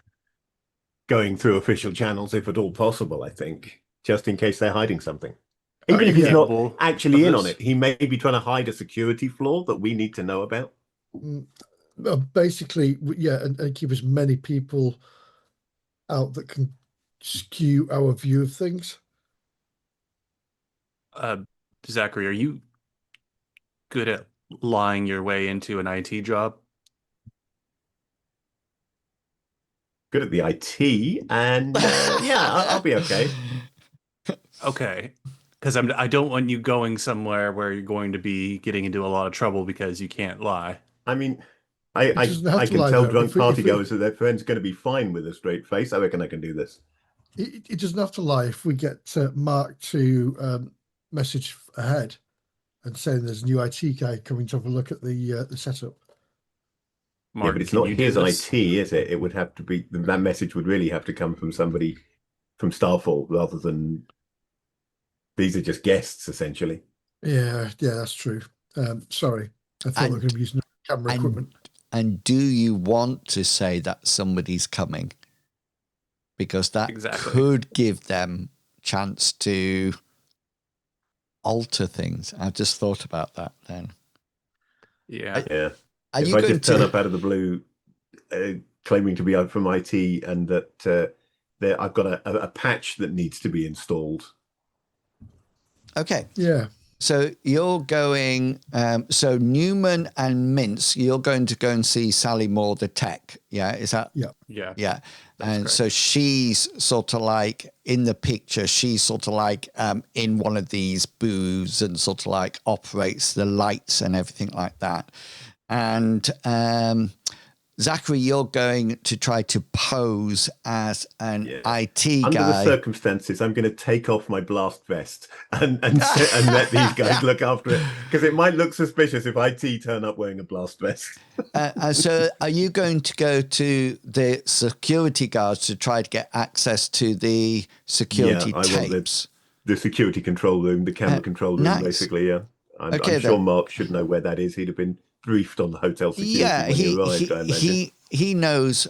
going through official channels, if at all possible. I think, just in case they're hiding something. Even if he's Yeah. not capable actually of in on this. it, he may be trying to hide a security flaw that we need to know about. Basically, yeah, and keep as many people out that can skew our view of things. Uh, Zachary, are you good at lying your way into an IT job? Good at the IT, and yeah, I'll be okay. Okay. Because I don't want you going somewhere where you're going to be getting into a lot of trouble because you can't lie. I mean, It doesn't have I to can lie tell though. drunk party goers that their friend's going to be fine with a straight face. I reckon I can do this. It doesn't have to lie if we get Mark to message ahead and saying there's a new IT guy coming to have a look at the setup. Yeah, but Mark, it's can not you do his this? IT, is it? It would have to be that message would really have to come from somebody from Starfall rather than these are just guests essentially. Yeah, that's true. Sorry, I thought we were going and to be using camera and equipment. and do you want to say that somebody's coming? Because that Exactly. could give them chance to alter things. I've just thought about that then. Yeah. Yeah. Are If you I going just turn to up out of the blue claiming to be out from IT and that I've got a patch that needs to be installed. Okay. Yeah. So you're going, so Newman and Mintz, you're going to go and see Sally Moore, the tech. Yeah. Is that? Yeah. Yeah. Yeah. That's And correct. so she's sort of like in the picture, she's sort of like in one of these booths and sort of like operates the lights and everything like that. And Zachary, you're going to try to pose as an IT Under the guy. circumstances, I'm going to take off my blast vest and let these guys look after it because it might look suspicious if IT turn up wearing a blast vest. And so are you going to go to the security guards to try to get access to the security I want tapes? the security control room, the camera control room, nice. basically. Yeah, I'm Okay, sure then. Mark should know where that is. He'd have been briefed on the hotel security when he arrived. I imagine. He knows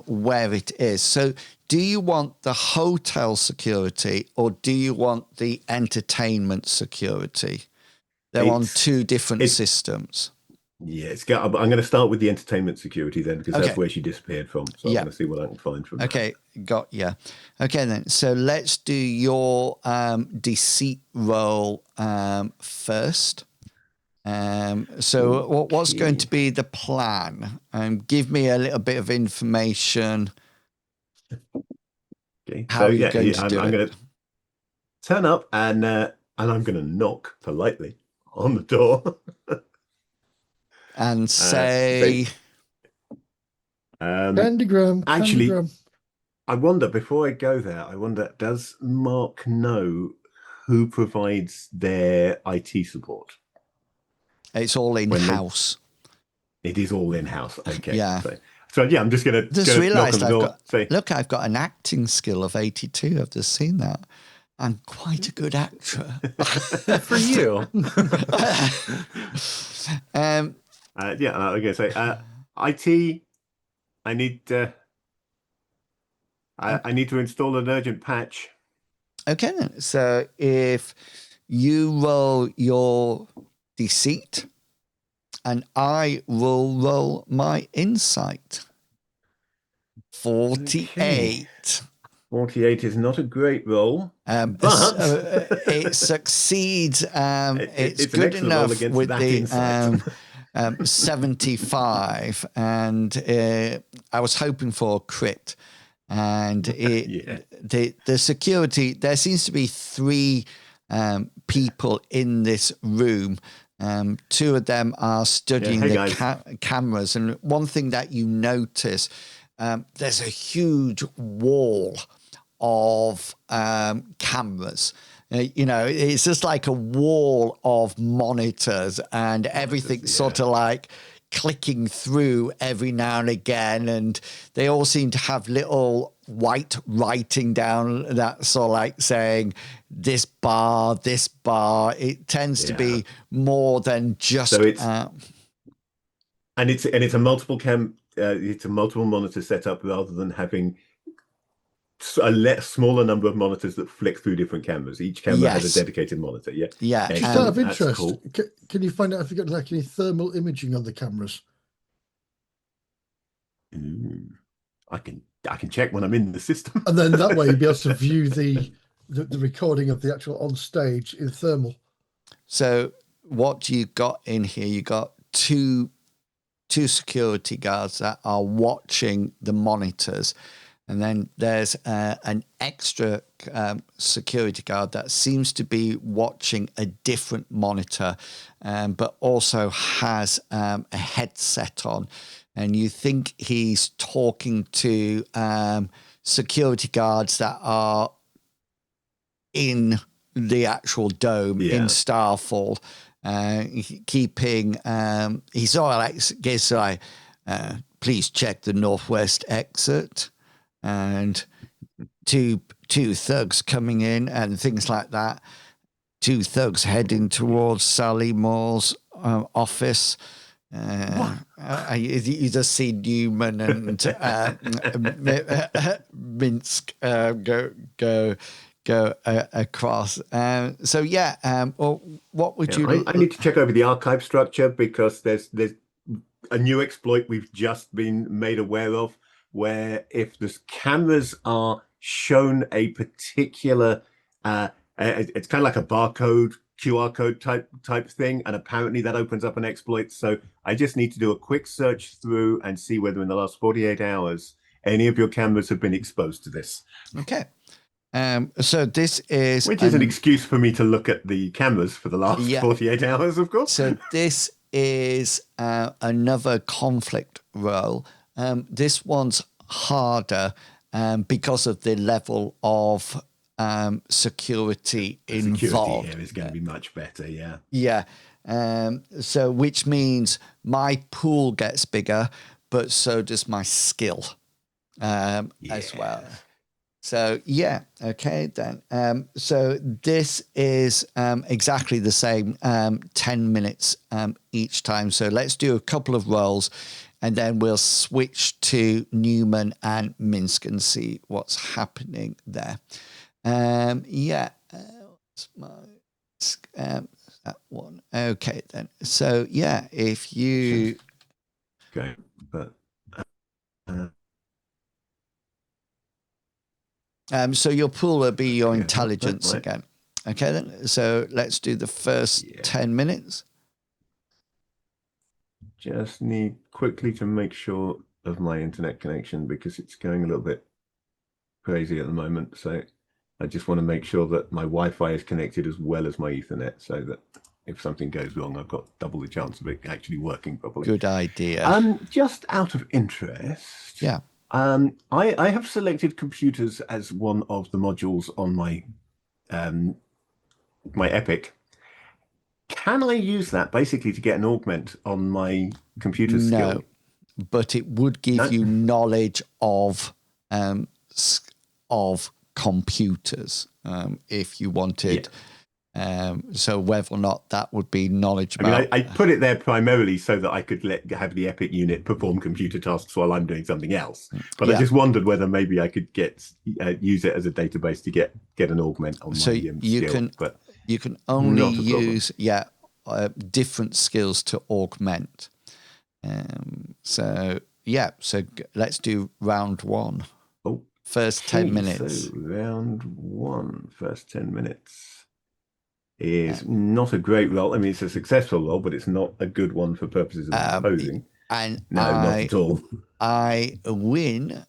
where it is. So do you want the hotel security or do you want the entertainment security? They're on two different systems. Yeah, I'm going to start with the entertainment security then because that's where she disappeared from. So I'm going to see what I can find from Okay, got you. Okay, then. So let's do your deceit roll first. So what's going to be the plan? Give me a little bit of information. Okay, How are you going to do I'm it? going to turn up and I'm going to knock politely on the door and say, Candygram. Actually, Candygram. I wonder before I go there. I wonder, does Mark know who provides their IT support? it's all in house. It is all in house. Okay. Yeah. So yeah, I'm just gonna Just knock on realised the door. I've got an acting skill of 82. I've just seen that. I'm quite a good actor. For you. Okay. So IT, I need I need to install an urgent patch. Okay, then. So if you roll your deceit, And I will roll my insight. 48. Okay. 48 is not a great roll, but it succeeds. It's it's an good excellent roll enough against with that the insight. 75, and I was hoping for a crit. And the security, there seems to be 3 people in this room. 2 of them are studying the cameras. And one thing that you notice, there's a huge wall of cameras. It's just like a wall of monitors, and everything's sort of like clicking through every now and again, and they all seem to have little white writing down that's sort of like saying this bar. It tends to be more than just so it's and it's a multiple it's a multiple monitor setup rather than having a smaller number of monitors that flick through different cameras. Each camera has a dedicated monitor. Yeah. Just out of interest, cool. Can you find out if you've got like any thermal imaging on the cameras? I can check when I'm in the system, and then that way you'll be able to view the recording of the actual on stage in thermal. So what you got in here? You got two security guards that are watching the monitors. And then there's an extra security guard that seems to be watching a different monitor, but also has a headset on. And you think he's talking to security guards that are in the actual dome in Starfall, keeping. He's all like, guess I, please check the northwest exit. And two thugs coming in and things like that. 2 thugs heading towards Sally Moore's office. You just see Newman and Minsk go across. So what would you? I need to check over the archive structure because there's a new exploit we've just been made aware of, where if the cameras are shown a particular, it's kind of like a barcode, QR code type thing, and apparently that opens up an exploit. So I just need to do a quick search through and see whether in the last 48 hours any of your cameras have been exposed to this. Okay. So this is... Which is an excuse for me to look at the cameras for the last 48 hours, of course. So this is another conflict roll. This one's harder because of the level of security involved. Security here is going to be much better, Yeah. So which means my pool gets bigger, but so does my skill as well. So, okay then. So this is exactly the same, 10 minutes each time. So let's do a couple of rolls and then we'll switch to Newman and Minsk and see what's happening there. What's my, that one. Okay then. So, if you... Okay, but... so your pool will be your intelligence again. Okay, then. So let's do the first 10 minutes. Just need quickly to make sure of my internet connection because it's going a little bit crazy at the moment. So I just want to make sure that my Wi-Fi is connected as well as my Ethernet so that if something goes wrong, I've got double the chance of it actually working properly. Good idea. Just out of interest. Yeah. I have selected computers as one of the modules on my my Epic. Can I use that basically to get an augment on my computer skill? No, but it would give you knowledge of computers if you wanted. So whether or not that would be knowledge about... I mean, I put it there primarily so that I could have the Epic unit perform computer tasks while I'm doing something else. But I just wondered whether maybe I could use it as a database to get an augment on my skill. You can only use different skills to augment. So let's do round one. Oh, First 10 minutes. So round one, first 10 minutes is not a great roll. I mean, it's a successful roll, but it's not a good one for purposes of imposing. And not at all. I win.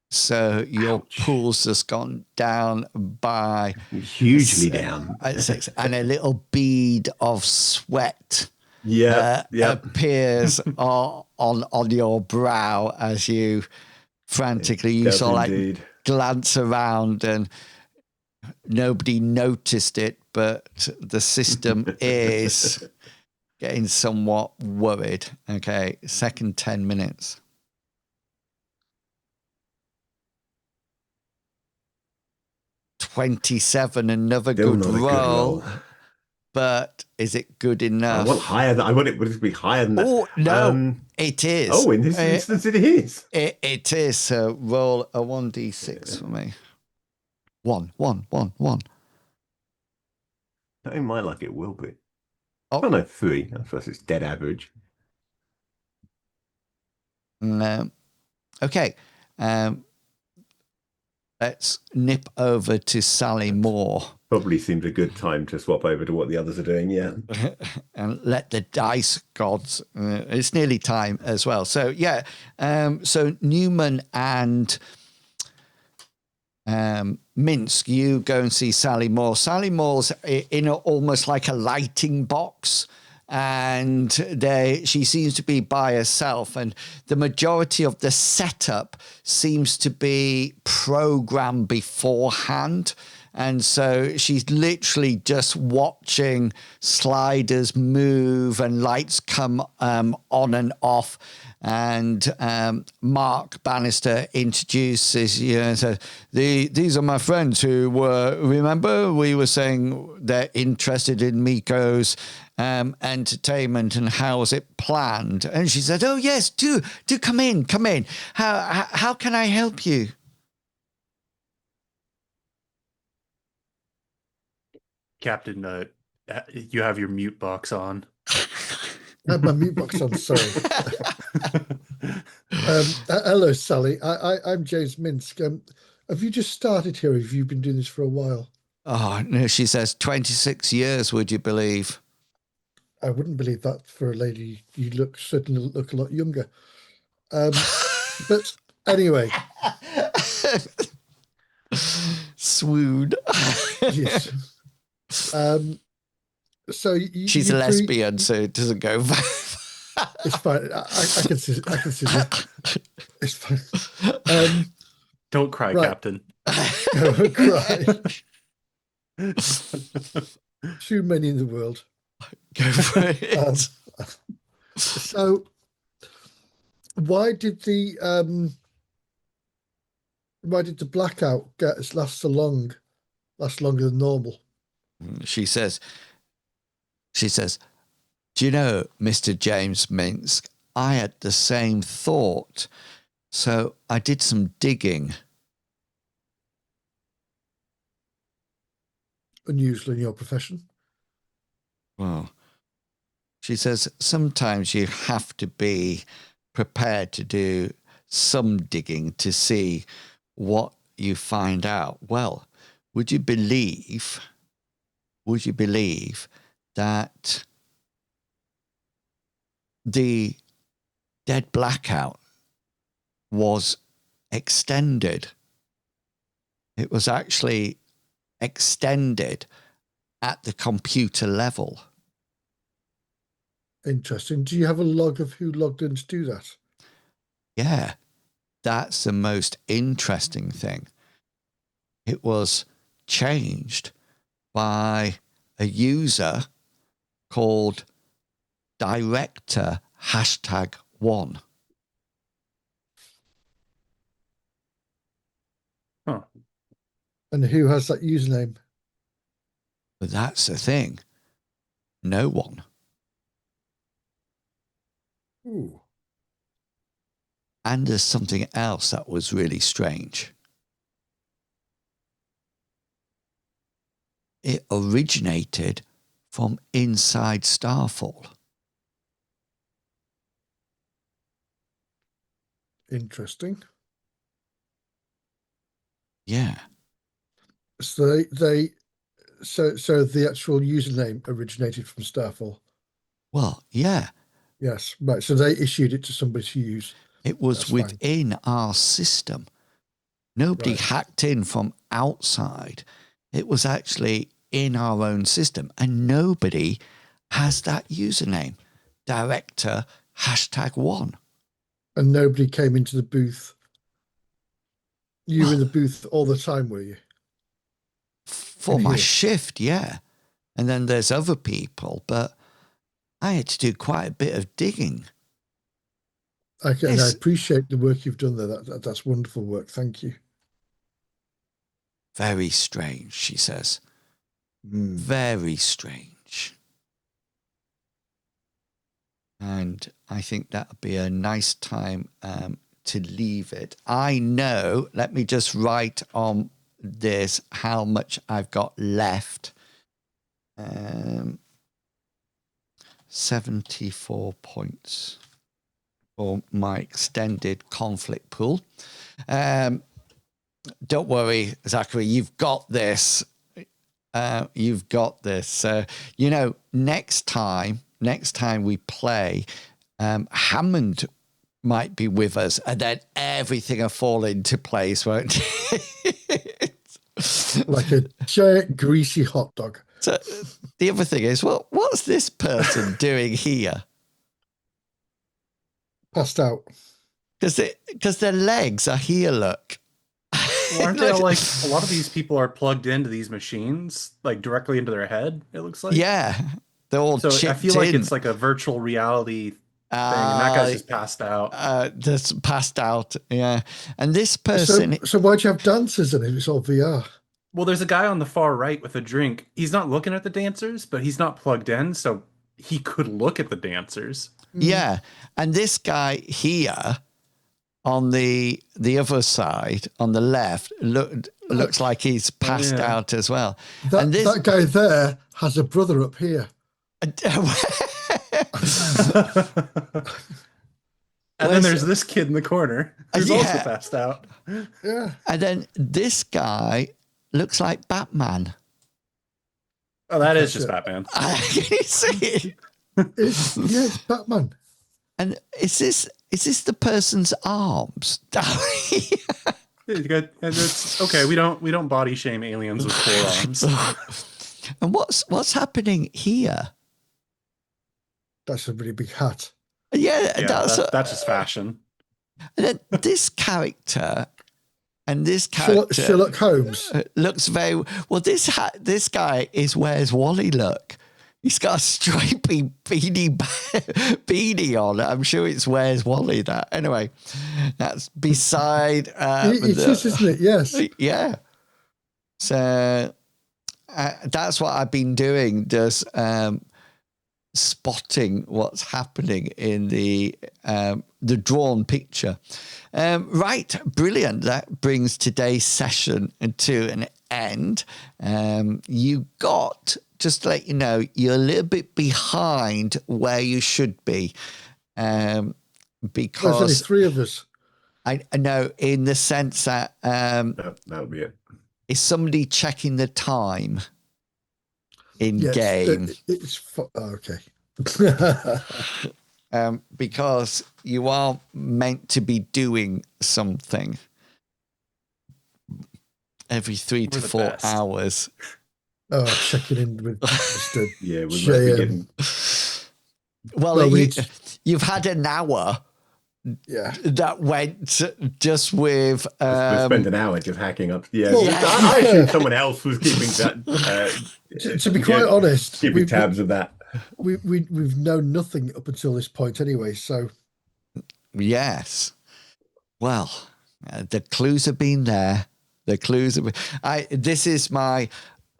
So your pools has gone down by hugely down. 6, and a little bead of sweat appears on your brow as you frantically you sort of glance around, and nobody noticed it, but the system is getting somewhat worried. Okay, second 10 minutes. $27, another good roll. But is it good enough? I want higher than I want it to be higher than that. Oh no, it is. Oh, in this instance it is. It is. So roll a 1d6 for me. One. Not in my luck it will be. Oh no, 3. I suppose it's dead average. No. Okay. Let's nip over to Sally Moore. Probably seems a good time to swap over to what the others are doing, yeah. And let the dice gods, it's nearly time as well. So, so Newman and Minsk, you go and see Sally Moore. Sally Moore's in almost like a lighting box, and she seems to be by herself, and the majority of the setup seems to be programmed beforehand. And so she's literally just watching sliders move and lights come on and off. And Mark Bannister introduces, says, these are my friends who were, remember, we were saying they're interested in Miko's entertainment and how was it planned? And she said, oh, yes, do come in. How can I help you? Captain, you have your mute box on. I have my mute box on, sorry. Hello, Sally. I'm James Minsk. Have you just started here, or have you been doing this for a while? Oh, no, she says 26 years, would you believe? I wouldn't believe that for a lady. You certainly look a lot younger. But anyway. Swoon. Yes. So she's a lesbian, so it doesn't go very far. It's fine. I can see that. It's fine. Don't cry, right. Captain. Don't cry. Too many in the world. Go for it. So, why did the blackout last so long? Last longer than normal? She says, do you know, Mr. James Minsk, I had the same thought. So I did some digging. Unusual in your profession? Well, she says, sometimes you have to be prepared to do some digging to see what you find out. Well, would you believe that the dead blackout was extended? It was actually extended at the computer level. Interesting. Do you have a log of who logged in to do that? Yeah, that's the most interesting thing. It was changed by a user called Director #1. Huh. And who has that username? But that's the thing. No one. Ooh. And there's something else that was really strange. It originated from inside Starfall. Interesting. Yeah. So so the actual username originated from Starfall. Well, yeah. Yes, right. So they issued it to somebody to use. It was That's fine. within our system. Nobody Right. hacked in from outside. It was actually in our own system. And nobody has that username. Director #1. And nobody came into the booth. You were in Well, the booth all the time, were you? for in my here? shift, yeah. And then there's other people, but I had to do quite a bit of digging. Okay, and I It's appreciate the work you've done there. That's wonderful work. Thank you. very strange, she says. Mm. Very strange. And I think that would be a nice time to leave it. I know, let me just write on this how much I've got left. 74 points for my extended conflict pool. Don't worry, Zachary, you've got this. You've got this. Next time we play, Hammond might be with us, and then everything will fall into place, won't it? Like a giant greasy hot dog. So the other thing is, well, what's this person doing here? Passed out. Because their legs are here, look. Well, aren't they all like, a lot of these people are plugged into these machines, like directly into their head, it looks like. Yeah, they're all So I chipped feel like in. it's like a virtual reality thing, and that guy's just passed out. Just passed out, yeah. And this person... So why'd you have dancers in it? It's all VR. Well, there's a guy on the far right with a drink. He's not looking at the dancers, but he's not plugged in, so he could look at the dancers. Yeah, and this guy here on the other side, on the left, looks like he's passed out as well. That guy there has a brother up here. And then there's this kid in the corner who's also passed out. Yeah. And then this guy looks like Batman. Oh, that is just Batman. Can you see? It's Batman. And is this the person's arms? It's okay. We don't body shame aliens with forearms. And what's happening here? That's a really big hat. Yeah, that's just fashion. And then this character and this character, Sherlock Holmes, looks very well. This guy is Where's Wally look. He's got a stripy beanie on. I'm sure it's Where's Wally. That anyway. That's beside. it is, isn't it? Yes. Yeah. So that's what I've been doing. Just spotting what's happening in the drawn picture. Right, brilliant. That brings today's session to an end. You got, just to let you know, you're a little bit behind where you should be. Because there's only 3 of us. I know, in the sense that that'll be it. is somebody checking the time in Yes, game? Okay. Because you are meant to be doing something every 3 to 4 hours. Oh, checking in with Mr. Yeah, we might be getting... Well, you've had an hour. Yeah, that went just with. We spent an hour just hacking up. Yeah, well, I assumed someone else was keeping that. To be quite honest, keeping tabs of that. We've known nothing up until this point, anyway. So, yes. Well, the clues have been there. The clues have been. This is my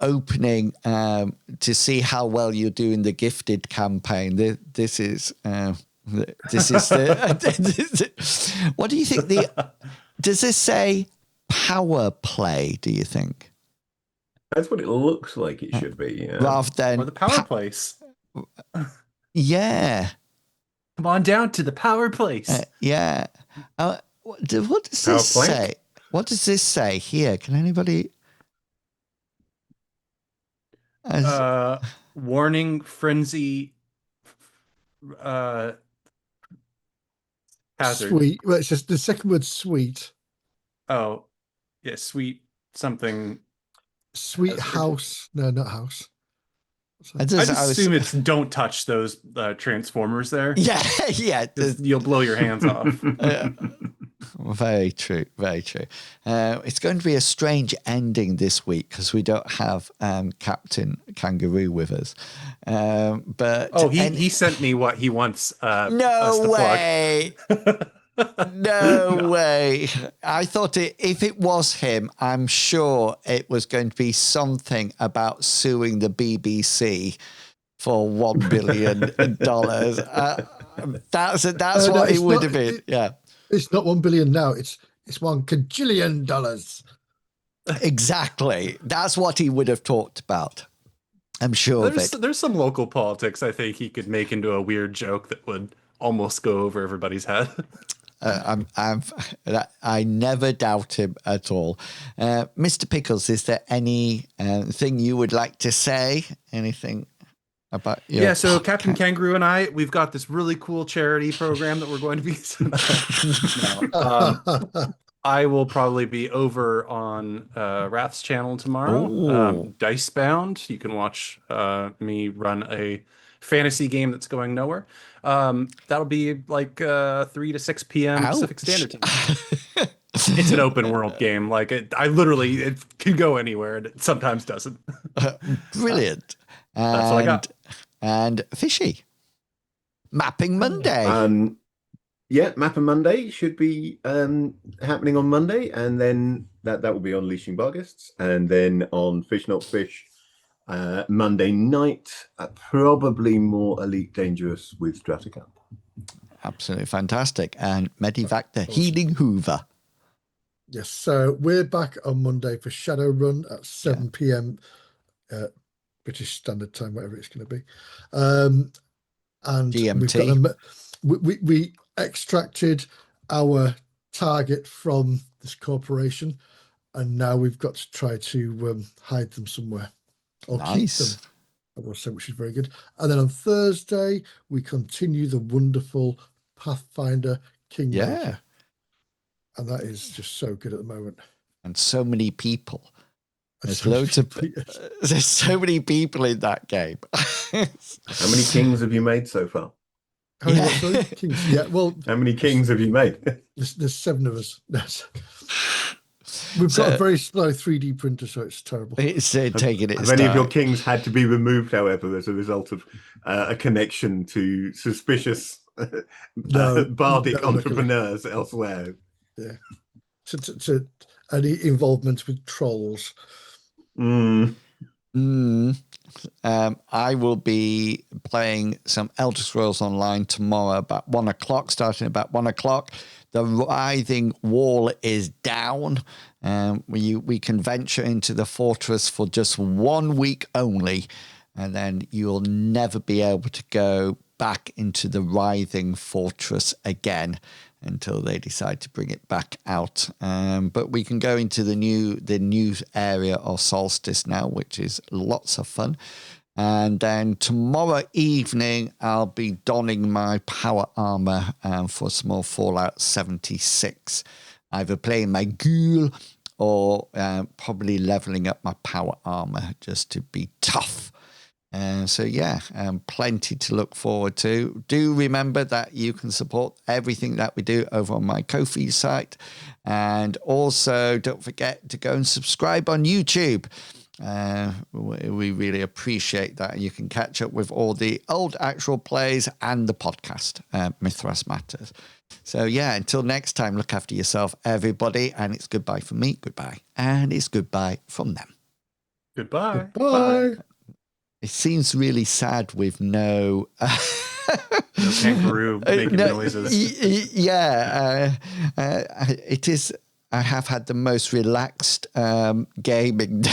opening to see how well you're doing the gifted campaign. This is. This is the. What do you think? Does this say power play? Do you think? That's what it looks like it should be. Yeah. rather than Or the power place. yeah, Come on down to the power place. yeah. What does Power this plant? say? What does this say here? Can anybody? As, Warning, frenzy, uh, hazard. Sweet. Well, it's just the second word, sweet. Oh, yeah, sweet something. Sweet Hazard. house. No, not house. I I just, just I was, assume it's don't touch those transformers there. yeah, yeah. 'Cause you'll blow your hands off. Very true, very true. It's going to be a strange ending this week because we don't have Captain Kangaroo with us. But Oh, he sent me what he wants us no to way, no way. I thought if it was him, I'm sure it was going to be something about suing the BBC for $1 billion. That's what it would have been. Yeah. It's not 1 billion now. It's $1 cajillion. Exactly. That's what he would have talked about. I'm sure of it. There's some local politics I think he could make into a weird joke that would almost go over everybody's head. I never doubt him at all. Mr. Pickles, is there any thing you would like to say? Anything about your Yeah, so podcast? Captain Kangaroo and we've got this really cool charity program that we're going to be. No, I will probably be over on Wrath's channel tomorrow. Ooh. Dicebound. You can watch me run a fantasy game that's going nowhere. That'll be like 3 to 6 p.m. Pacific Standard Time. It's an open world game. Like it can go anywhere, and it sometimes doesn't. Brilliant. That's all I got. And Fishy. Mapping Monday. Yeah, Mapper Monday should be happening on Monday, and then that will be on Unleashing Barghists, and then on Fish Not Fish Monday night, probably more Elite Dangerous with Stratacan. Absolutely fantastic. And Medivac, the Healing Hoover. Yes, so we're back on Monday for Shadowrun at 7 p.m. British Standard Time, whatever it's going to be. And GMT. we extracted our target from this corporation, and now we've got to try to hide them somewhere or keep them. I will say, which is very good. And then on Thursday, we continue the wonderful Pathfinder Kingmaker. Yeah. And that is just so good at the moment. And so many people. There's So many loads of people, yes. there's so many people in that game. How many kings have you made so far? How many, sorry? Kings? Yeah, well, How many kings have you made? there's 7 of us. We've got a very slow 3D printer, so it's terrible. It's taking its Have any of your time. kings had to be removed, however, as a result of a connection to suspicious bardic no, entrepreneurs elsewhere? Yeah. To any involvement with trolls. I will be playing some Elder Scrolls Online tomorrow about 1 o'clock, starting about 1 o'clock. The writhing wall is down. We can venture into the fortress for just 1 week only, and then you'll never be able to go back into the writhing fortress again until they decide to bring it back out. But we can go into the new area of Solstice now, which is lots of fun. And then tomorrow evening, I'll be donning my power armor for some more Fallout 76. Either playing my ghoul or probably leveling up my power armor just to be tough. Plenty to look forward to. Do remember that you can support everything that we do over on my Ko-fi site. And also don't forget to go and subscribe on YouTube. We really appreciate that. You can catch up with all the old actual plays and the podcast, Mithras Matters. So until next time, look after yourself, everybody. And it's goodbye from me. Goodbye. And it's goodbye from them. Goodbye. Bye. It seems really sad with no No kangaroo making noises. It is. I have had the most relaxed gaming